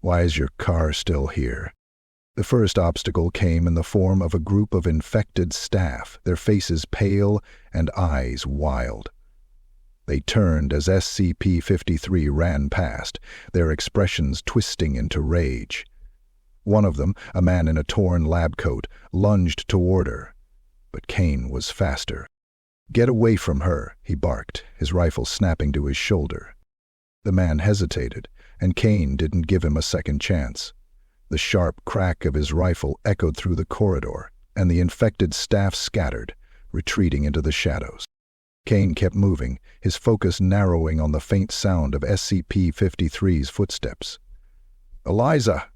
"Why is your car still here?" The first obstacle came in the form of a group of infected staff, their faces pale and eyes wild. They turned as SCP-53 ran past, their expressions twisting into rage. One of them, a man in a torn lab coat, lunged toward her, but Kane was faster. "Get away from her," he barked, his rifle snapping to his shoulder. The man hesitated, and Kane didn't give him a second chance. The sharp crack of his rifle echoed through the corridor, and the infected staff scattered, retreating into the shadows. Kane kept moving, his focus narrowing on the faint sound of SCP-53's footsteps. "Eliza!"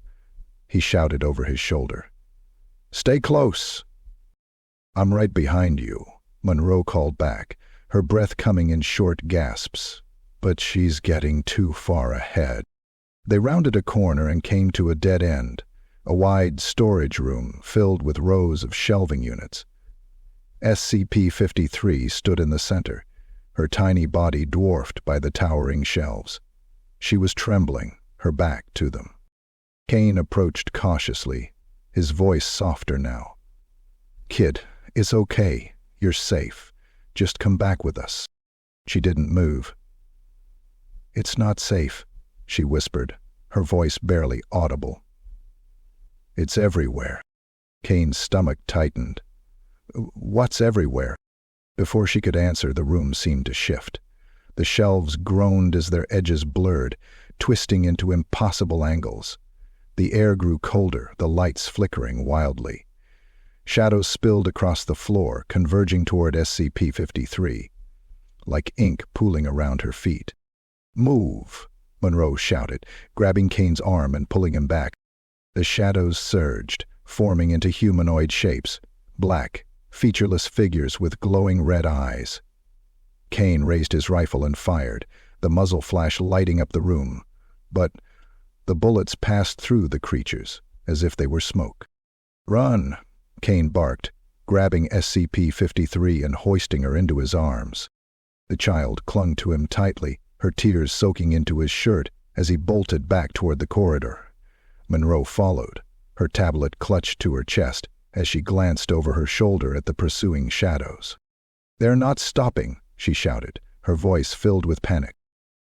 he shouted over his shoulder. "Stay close." "I'm right behind you," Monroe called back, her breath coming in short gasps. "But she's getting too far ahead." They rounded a corner and came to a dead end, a wide storage room filled with rows of shelving units. SCP-53 stood in the center, her tiny body dwarfed by the towering shelves. She was trembling, her back to them. Kane approached cautiously, his voice softer now. "Kid, it's okay. You're safe. Just come back with us." She didn't move. "It's not safe," she whispered, her voice barely audible. "It's everywhere." Kane's stomach tightened. "What's everywhere?" Before she could answer, the room seemed to shift. The shelves groaned as their edges blurred, twisting into impossible angles. The air grew colder, the lights flickering wildly. Shadows spilled across the floor, converging toward SCP-53, like ink pooling around her feet. "Move!" Monroe shouted, grabbing Kane's arm and pulling him back. The shadows surged, forming into humanoid shapes, black, featureless figures with glowing red eyes. Kane raised his rifle and fired, the muzzle flash lighting up the room. But the bullets passed through the creatures, as if they were smoke. "Run!" Kane barked, grabbing SCP-53 and hoisting her into his arms. The child clung to him tightly, her tears soaking into his shirt as he bolted back toward the corridor. Monroe followed, her tablet clutched to her chest as she glanced over her shoulder at the pursuing shadows. "They're not stopping," she shouted, her voice filled with panic.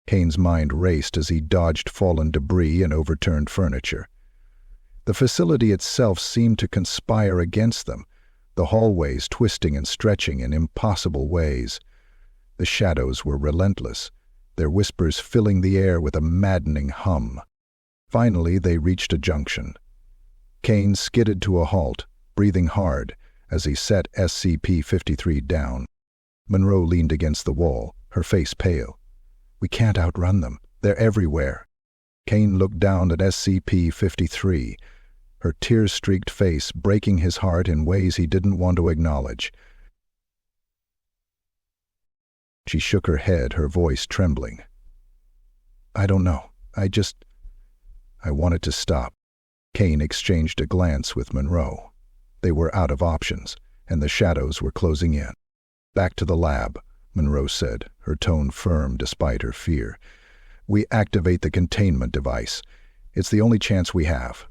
Kane's mind raced as he dodged fallen debris and overturned furniture. The facility itself seemed to conspire against them, the hallways twisting and stretching in impossible ways. The shadows were relentless, their whispers filling the air with a maddening hum. Finally, they reached a junction. Kane skidded to a halt, breathing hard as he set SCP-53 down. Monroe leaned against the wall, her face pale. "We can't outrun them. They're everywhere." Kane looked down at SCP-53, her tear-streaked face breaking his heart in ways he didn't want to acknowledge. She shook her head, her voice trembling. "I don't know. I wanted to stop." Kane exchanged a glance with Monroe. They were out of options, and the shadows were closing in. "Back to the lab," Monroe said, her tone firm despite her fear. "We activate the containment device. It's the only chance we have."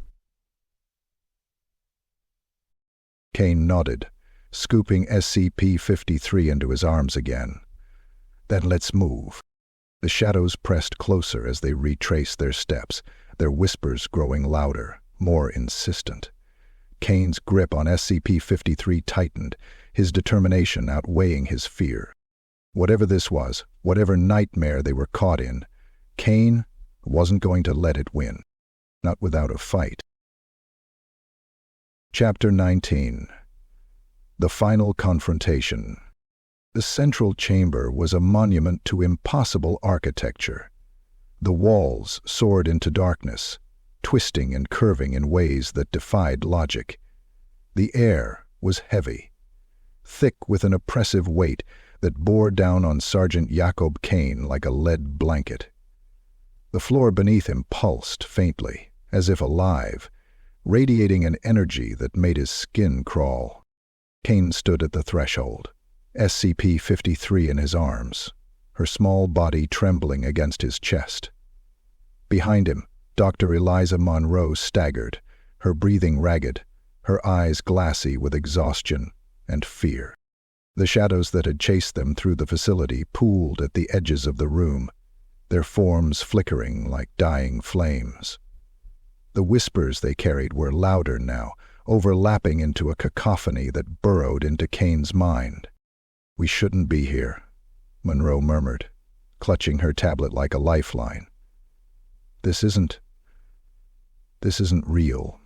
Kane nodded, scooping SCP-53 into his arms again. "Then let's move." The shadows pressed closer as they retraced their steps, their whispers growing louder, more insistent. Kane's grip on SCP-53 tightened, his determination outweighing his fear. Whatever this was, whatever nightmare they were caught in, Kane wasn't going to let it win. Not without a fight. Chapter 19. The Final Confrontation. The central chamber was a monument to impossible architecture. The walls soared into darkness, twisting and curving in ways that defied logic. The air was heavy, thick with an oppressive weight that bore down on Sergeant Jacob Kane like a lead blanket. The floor beneath him pulsed faintly, as if alive, radiating an energy that made his skin crawl. Kane stood at the threshold, SCP-53 in his arms, her small body trembling against his chest. Behind him, Dr. Eliza Monroe staggered, her breathing ragged, her eyes glassy with exhaustion and fear. The shadows that had chased them through the facility pooled at the edges of the room, their forms flickering like dying flames. The whispers they carried were louder now, overlapping into a cacophony that burrowed into Kane's mind. "We shouldn't be here," Monroe murmured, clutching her tablet like a lifeline. This isn't real."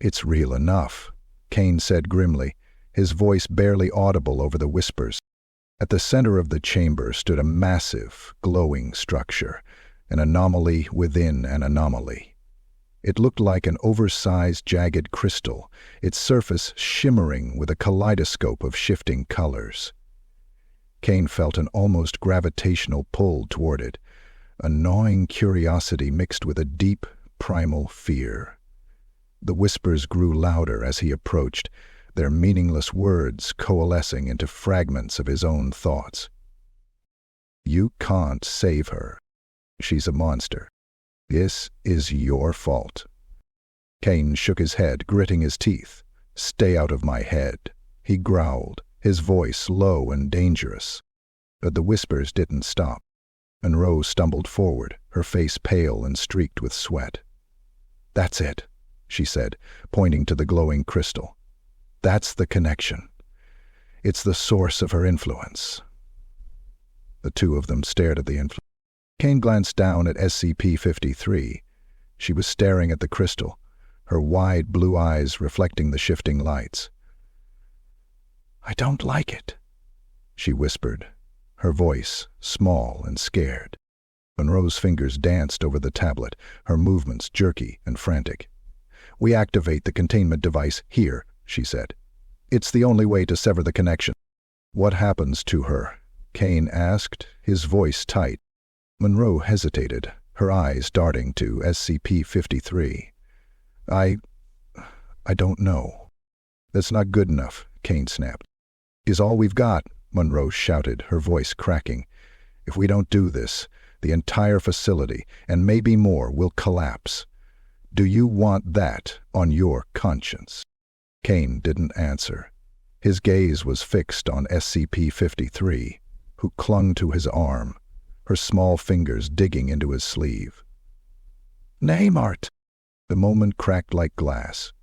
"It's real enough," Kane said grimly, his voice barely audible over the whispers. At the center of the chamber stood a massive, glowing structure, an anomaly within an anomaly. It looked like an oversized, jagged crystal, its surface shimmering with a kaleidoscope of shifting colors. Kane felt an almost gravitational pull toward it, a gnawing curiosity mixed with a deep, primal fear. The whispers grew louder as he approached, their meaningless words coalescing into fragments of his own thoughts. "You can't save her. She's a monster. This is your fault." Kane shook his head, gritting his teeth. "Stay out of my head," he growled, his voice low and dangerous. But the whispers didn't stop. Monroe stumbled forward, her face pale and streaked with sweat. "That's it," she said, pointing to the glowing crystal. "That's the connection. It's the source of her influence." The two of them stared at the influence. Kane glanced down at SCP-53. She was staring at the crystal, her wide blue eyes reflecting the shifting lights. "I don't like it," she whispered, her voice small and scared. Monroe's fingers danced over the tablet, her movements jerky and frantic. "We activate the containment device here," she said. "It's the only way to sever the connection." "What happens to her?" Kane asked, his voice tight. Monroe hesitated, her eyes darting to SCP-53. I don't know." "That's not good enough," Kane snapped. "Is all we've got," Monroe shouted, her voice cracking. "If we don't do this, the entire facility, and maybe more, will collapse. Do you want that on your conscience?" Kane didn't answer. His gaze was fixed on SCP-53, who clung to his arm, her small fingers digging into his sleeve. "Neymart!" The moment cracked like glass.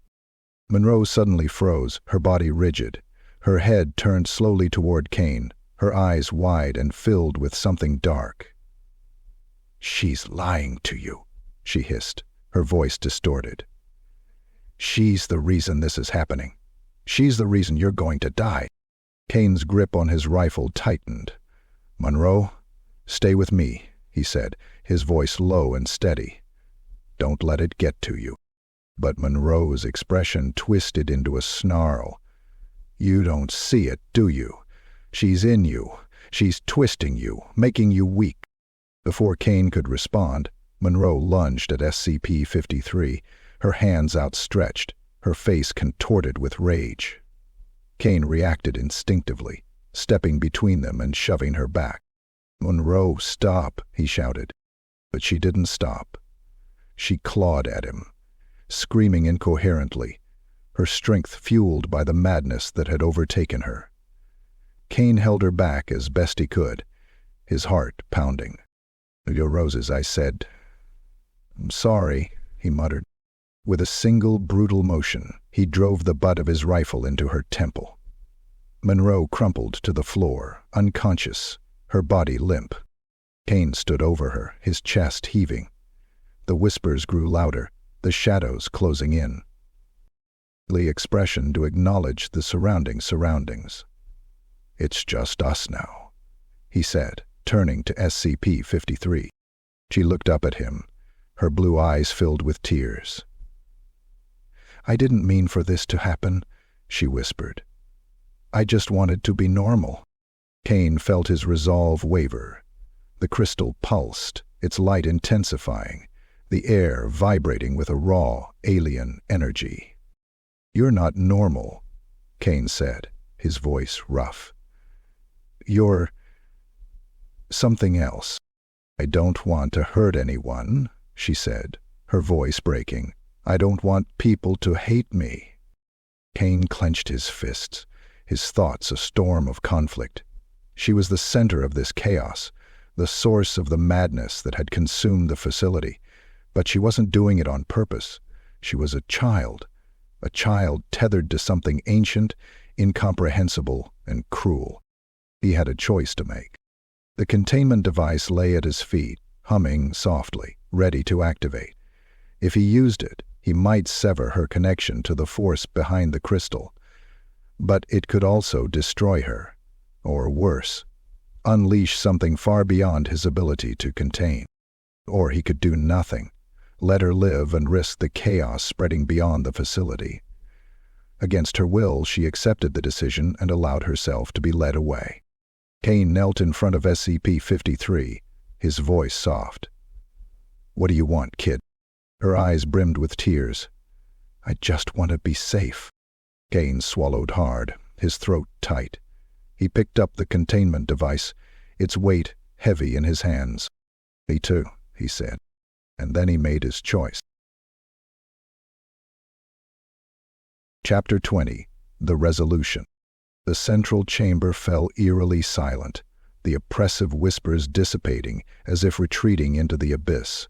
Monroe suddenly froze, her body rigid. Her head turned slowly toward Kane, her eyes wide and filled with something dark. "She's lying to you," she hissed, her voice distorted. "She's the reason this is happening. She's the reason you're going to die." Kane's grip on his rifle tightened. "Monroe, stay with me," he said, his voice low and steady. "Don't let it get to you." But Monroe's expression twisted into a snarl. "You don't see it, do you? She's in you. She's twisting you, making you weak." Before Kane could respond, Monroe lunged at SCP-53, her hands outstretched, her face contorted with rage. Kane reacted instinctively, stepping between them and shoving her back. "Monroe, stop," he shouted. But she didn't stop. She clawed at him, screaming incoherently, her strength fueled by the madness that had overtaken her. Kane held her back as best he could, his heart pounding. "Your roses," I said. "I'm sorry," he muttered. With a single brutal motion, he drove the butt of his rifle into her temple. Monroe crumpled to the floor, unconscious, her body limp. Kane stood over her, his chest heaving. The whispers grew louder, the shadows closing in. The expression to acknowledge the surroundings. "It's just us now," he said, turning to SCP-53. She looked up at him, her blue eyes filled with tears. "I didn't mean for this to happen," she whispered. "I just wanted to be normal." Kane felt his resolve waver. The crystal pulsed, its light intensifying, the air vibrating with a raw, alien energy. "You're not normal," Kane said, his voice rough. "You're something else." "I don't want to hurt anyone," she said, her voice breaking. "I don't want people to hate me." Kane clenched his fists, his thoughts a storm of conflict. She was the center of this chaos, the source of the madness that had consumed the facility. But she wasn't doing it on purpose. She was a child tethered to something ancient, incomprehensible, and cruel. He had a choice to make. The containment device lay at his feet, humming softly, ready to activate. If he used it, He might sever her connection to the force behind the crystal, but it could also destroy her, or worse, unleash something far beyond his ability to contain. Or he could do nothing, let her live and risk the chaos spreading beyond the facility. Against her will, she accepted the decision and allowed herself to be led away. Kane knelt in front of SCP-53, his voice soft. "What do you want, kid?" Her eyes brimmed with tears. "I just want to be safe." Kane swallowed hard, his throat tight. He picked up the containment device, its weight heavy in his hands. "Me too," he said, and then he made his choice. Chapter 20. The Resolution. The central chamber fell eerily silent, the oppressive whispers dissipating as if retreating into the abyss.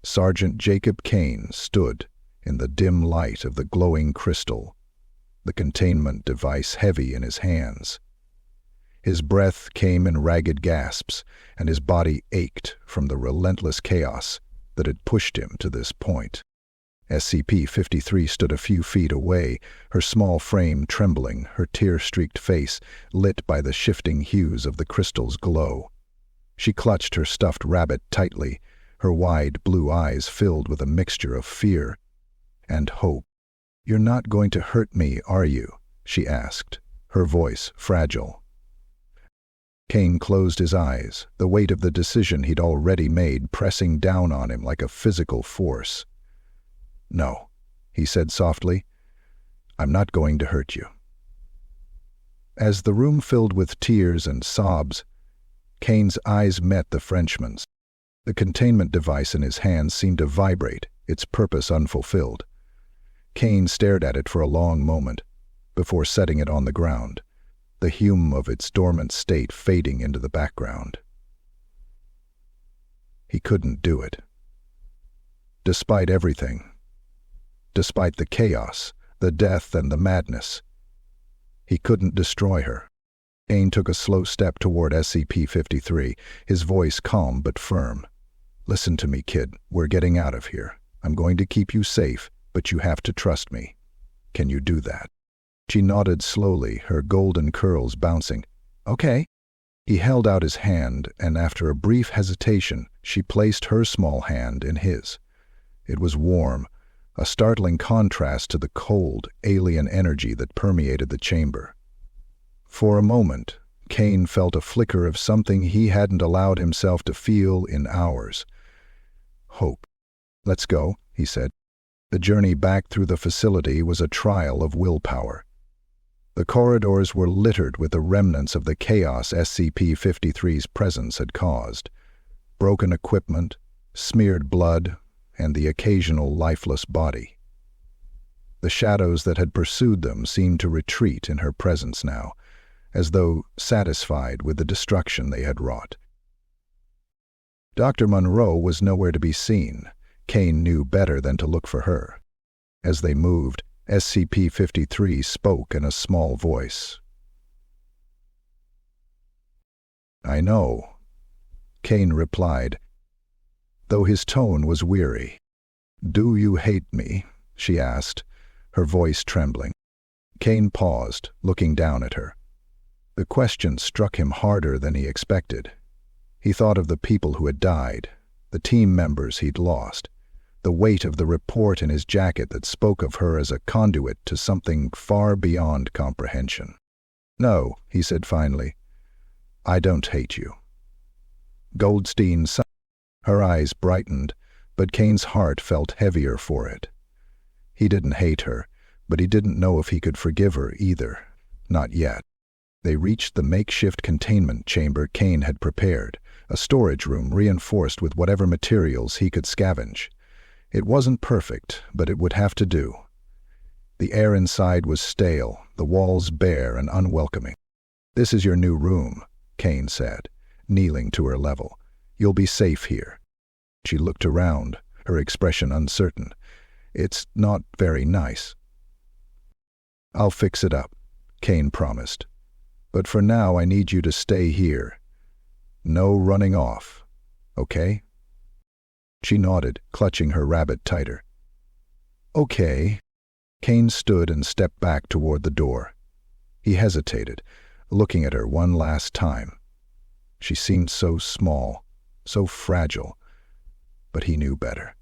Sergeant Jacob Kane stood in the dim light of the glowing crystal, the containment device heavy in his hands. His breath came in ragged gasps, and his body ached from the relentless chaos that had pushed him to this point. SCP-53 stood a few feet away, her small frame trembling, her tear-streaked face lit by the shifting hues of the crystal's glow. She clutched her stuffed rabbit tightly, her wide blue eyes filled with a mixture of fear and hope. "You're not going to hurt me, are you?" she asked, her voice fragile. Kane closed his eyes, the weight of the decision he'd already made pressing down on him like a physical force. "No," he said softly. "I'm not going to hurt you." As the room filled with tears and sobs, Kane's eyes met the Frenchman's. The containment device in his hands seemed to vibrate, its purpose unfulfilled. Kane stared at it for a long moment, before setting it on the ground, the hue of its dormant state fading into the background. He couldn't do it. Despite everything, despite the chaos, the death, and the madness, he couldn't destroy her. Kane took a slow step toward SCP-53, his voice calm but firm. "Listen to me, kid. We're getting out of here. I'm going to keep you safe, but you have to trust me. Can you do that?" She nodded slowly, her golden curls bouncing. "Okay." He held out his hand, and after a brief hesitation, she placed her small hand in his. It was warm, a startling contrast to the cold, alien energy that permeated the chamber. For a moment, Kane felt a flicker of something he hadn't allowed himself to feel in hours. Hope. "Let's go," he said. The journey back through the facility was a trial of willpower. The corridors were littered with the remnants of the chaos SCP-53's presence had caused. Broken equipment, smeared blood, and the occasional lifeless body. The shadows that had pursued them seemed to retreat in her presence now, as though satisfied with the destruction they had wrought. Dr. Monroe was nowhere to be seen. Kane knew better than to look for her. As they moved, SCP-53 spoke in a small voice. "I know," Kane replied, though his tone was weary. "Do you hate me?" she asked, her voice trembling. Kane paused, looking down at her. The question struck him harder than he expected. He thought of the people who had died, the team members he'd lost, the weight of the report in his jacket that spoke of her as a conduit to something far beyond comprehension. "No," he said finally, "I don't hate you." Goldstein sighed. Her eyes brightened, but Kane's heart felt heavier for it. He didn't hate her, but he didn't know if he could forgive her either. Not yet. They reached the makeshift containment chamber Kane had prepared, a storage room reinforced with whatever materials he could scavenge. It wasn't perfect, but it would have to do. The air inside was stale, the walls bare and unwelcoming. "This is your new room," Kane said, kneeling to her level. "You'll be safe here." She looked around, her expression uncertain. "It's not very nice." "I'll fix it up," Kane promised. "But for now I need you to stay here. No running off, okay?" She nodded, clutching her rabbit tighter. Okay. Kane stood and stepped back toward the door. He hesitated, looking at her one last time. She seemed so small, so fragile, but he knew better.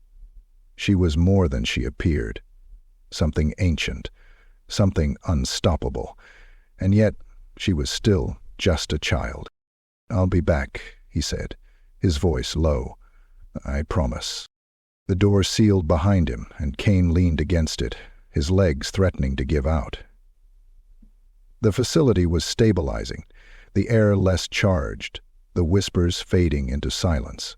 She was more than she appeared. Something ancient, something unstoppable, and yet she was still just a child. "I'll be back," he said, his voice low. "I promise." The door sealed behind him, and Kane leaned against it, his legs threatening to give out. The facility was stabilizing, the air less charged, the whispers fading into silence.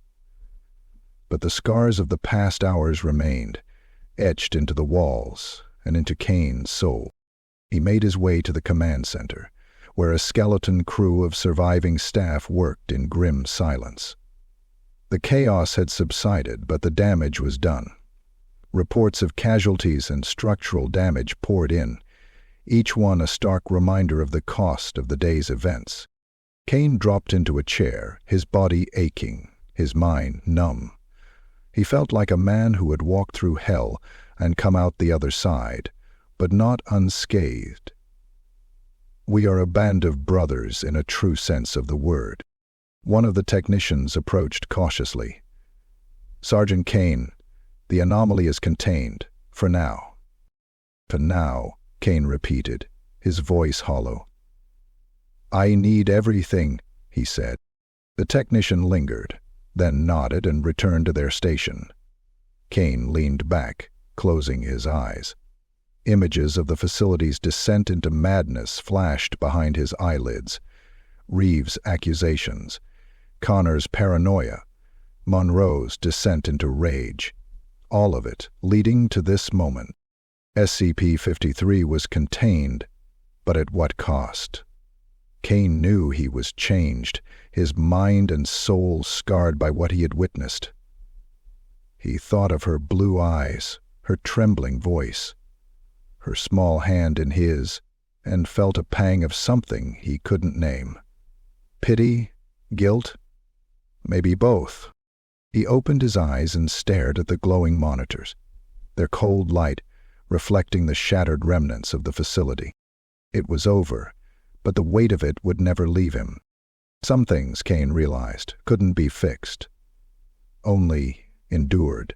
But the scars of the past hours remained, etched into the walls and into Kane's soul. He made his way to the command center, where a skeleton crew of surviving staff worked in grim silence. The chaos had subsided, but the damage was done. Reports of casualties and structural damage poured in, each one a stark reminder of the cost of the day's events. Kane dropped into a chair, his body aching, his mind numb. He felt like a man who had walked through hell and come out the other side, but not unscathed. "We are a band of brothers in a true sense of the word." One of the technicians approached cautiously. "Sergeant Kane, the anomaly is contained, for now." "For now," Kane repeated, his voice hollow. "I need everything," he said. The technician lingered, then nodded and returned to their station. Kane leaned back, closing his eyes. Images of the facility's descent into madness flashed behind his eyelids. Reeves' accusations, Connor's paranoia, Monroe's descent into rage. All of it leading to this moment. SCP-53 was contained, but at what cost? Kane knew he was changed, his mind and soul scarred by what he had witnessed. He thought of her blue eyes, her trembling voice, her small hand in his, and felt a pang of something he couldn't name. Pity? Guilt? Maybe both. He opened his eyes and stared at the glowing monitors, their cold light reflecting the shattered remnants of the facility. It was over, but the weight of it would never leave him. Some things, Kane realized, couldn't be fixed, only endured.